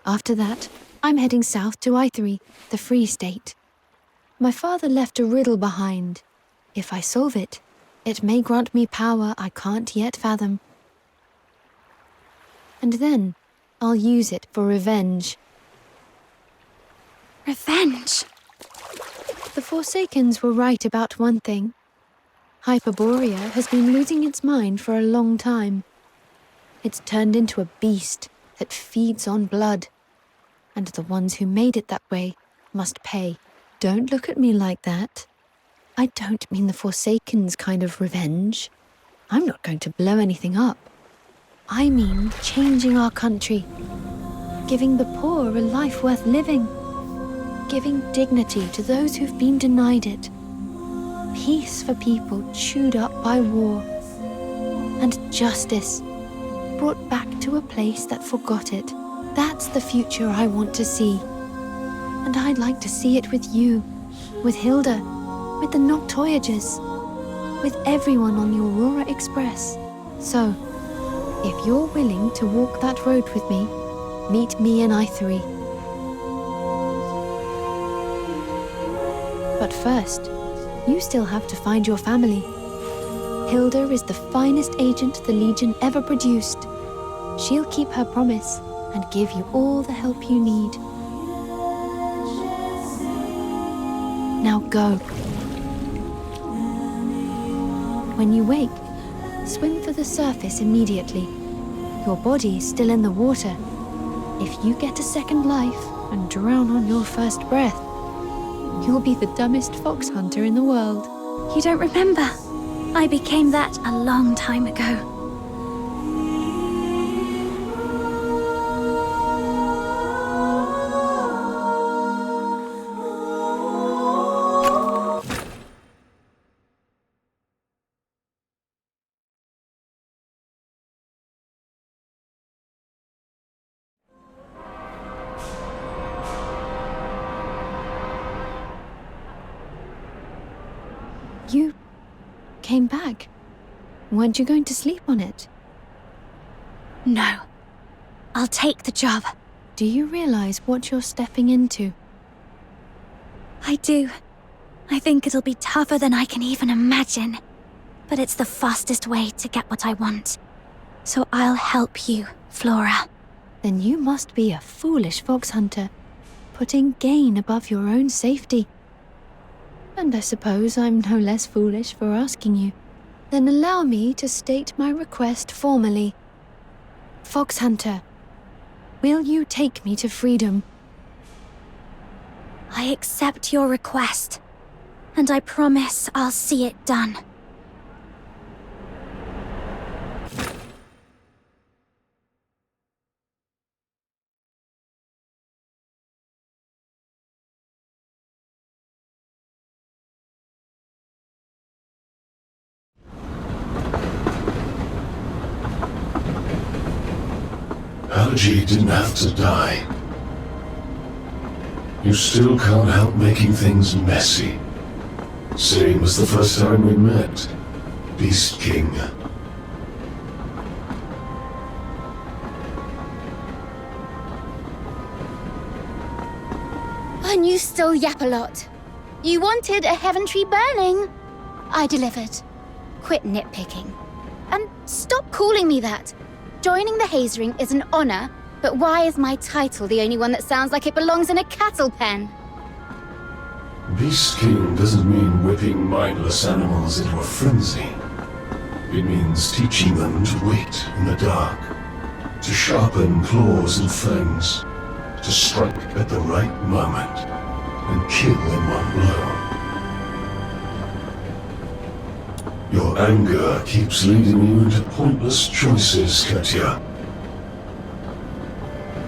After that, I'm heading south to I3, the Free State. My father left a riddle behind. If I solve it, it may grant me power I can't yet fathom. And then, I'll use it for revenge. Revenge? The Forsakens were right about one thing. Hyperborea has been losing its mind for a long time. It's turned into a beast that feeds on blood. And the ones who made it that way must pay. Don't look at me like that. I don't mean the Forsakens kind of revenge. I'm not going to blow anything up. I mean changing our country. Giving the poor a life worth living. Giving dignity to those who've been denied it. Peace for people chewed up by war. And justice, brought back to a place that forgot it. That's the future I want to see. And I'd like to see it with you, with Hilda, with the Noctoyagers, with everyone on the Aurora Express. So, if you're willing to walk that road with me, meet me in I3. But first, you still have to find your family. Hilda is the finest agent the Legion ever produced. She'll keep her promise and give you all the help you need. Now go. When you wake, swim for the surface immediately. Your body's still in the water. If you get a second life and drown on your first breath, you'll be the dumbest fox hunter in the world. You don't remember? I became that a long time ago. You came back. Weren't you going to sleep on it? No. I'll take the job. Do you realize what you're stepping into? I do. I think it'll be tougher than I can even imagine. But it's the fastest way to get what I want. So I'll help you, Flora. Then you must be a foolish fox hunter, putting gain above your own safety. And I suppose I'm no less foolish for asking you. Then allow me to state my request formally. Fox hunter, will you take me to freedom? I accept your request, and I promise I'll see it done. Allergy didn't have to die. You still can't help making things messy. Same as the first time we met. Beast King. And you still yap a lot. You wanted a heaven tree burning. I delivered. Quit nitpicking. And stop calling me that. Joining the hazing is an honor, but why is my title the only one that sounds like it belongs in a cattle pen? Beast King doesn't mean whipping mindless animals into a frenzy. It means teaching them to wait in the dark, to sharpen claws and fangs, to strike at the right moment, and kill in one blow. Your anger keeps leading you into pointless choices, Katya.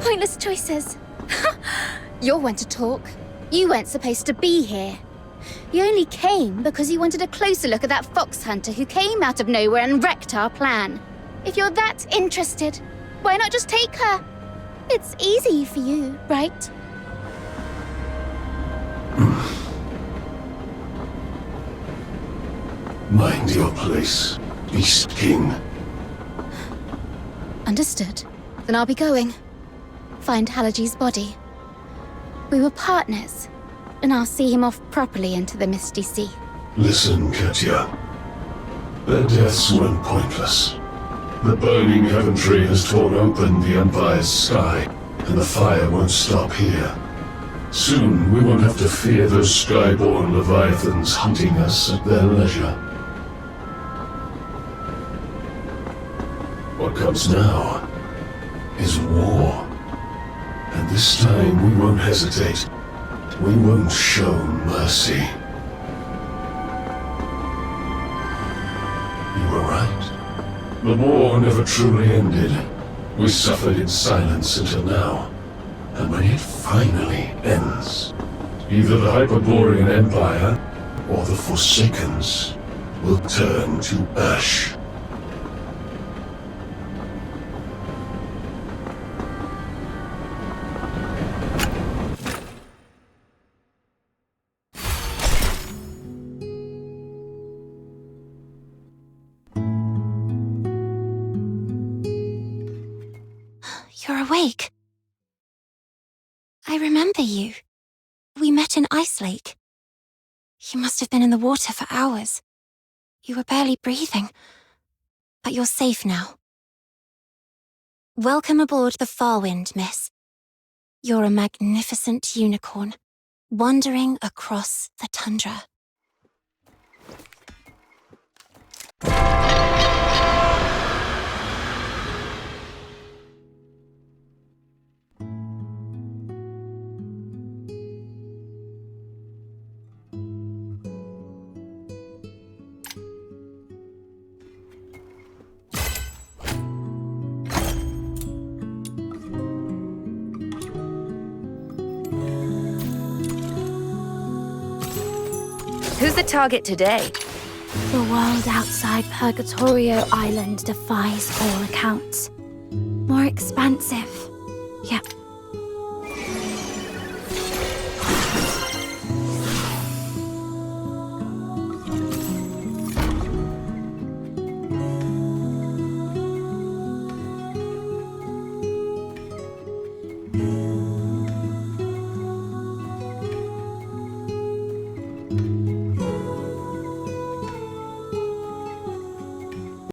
Pointless choices. You're one to talk. You weren't supposed to be here. You only came because you wanted a closer look at that fox hunter who came out of nowhere and wrecked our plan. If you're that interested, why not just take her? It's easy for you, right? Mind your place, Beast King. Understood. Then I'll be going. Find Halaji's body. We were partners, and I'll see him off properly into the Misty Sea. Listen, Katya. Their deaths weren't pointless. The burning heaven tree has torn open the Empire's sky, and the fire won't stop here. Soon, we won't have to fear those skyborn leviathans hunting us at their leisure. What comes now is war. And this time, we won't hesitate. We won't show mercy. You were right. The war never truly ended. We suffered in silence until now. And when it finally ends, either the Hyperborean Empire or the Forsakens will turn to ash. You're awake. I remember you. We met in Ice Lake. You must have been in the water for hours. You were barely breathing. But you're safe now. Welcome aboard the Farwind, miss. You're a magnificent unicorn, wandering across the tundra. Who's the target today? The world outside Purgatorio Island defies all accounts. More expansive, yet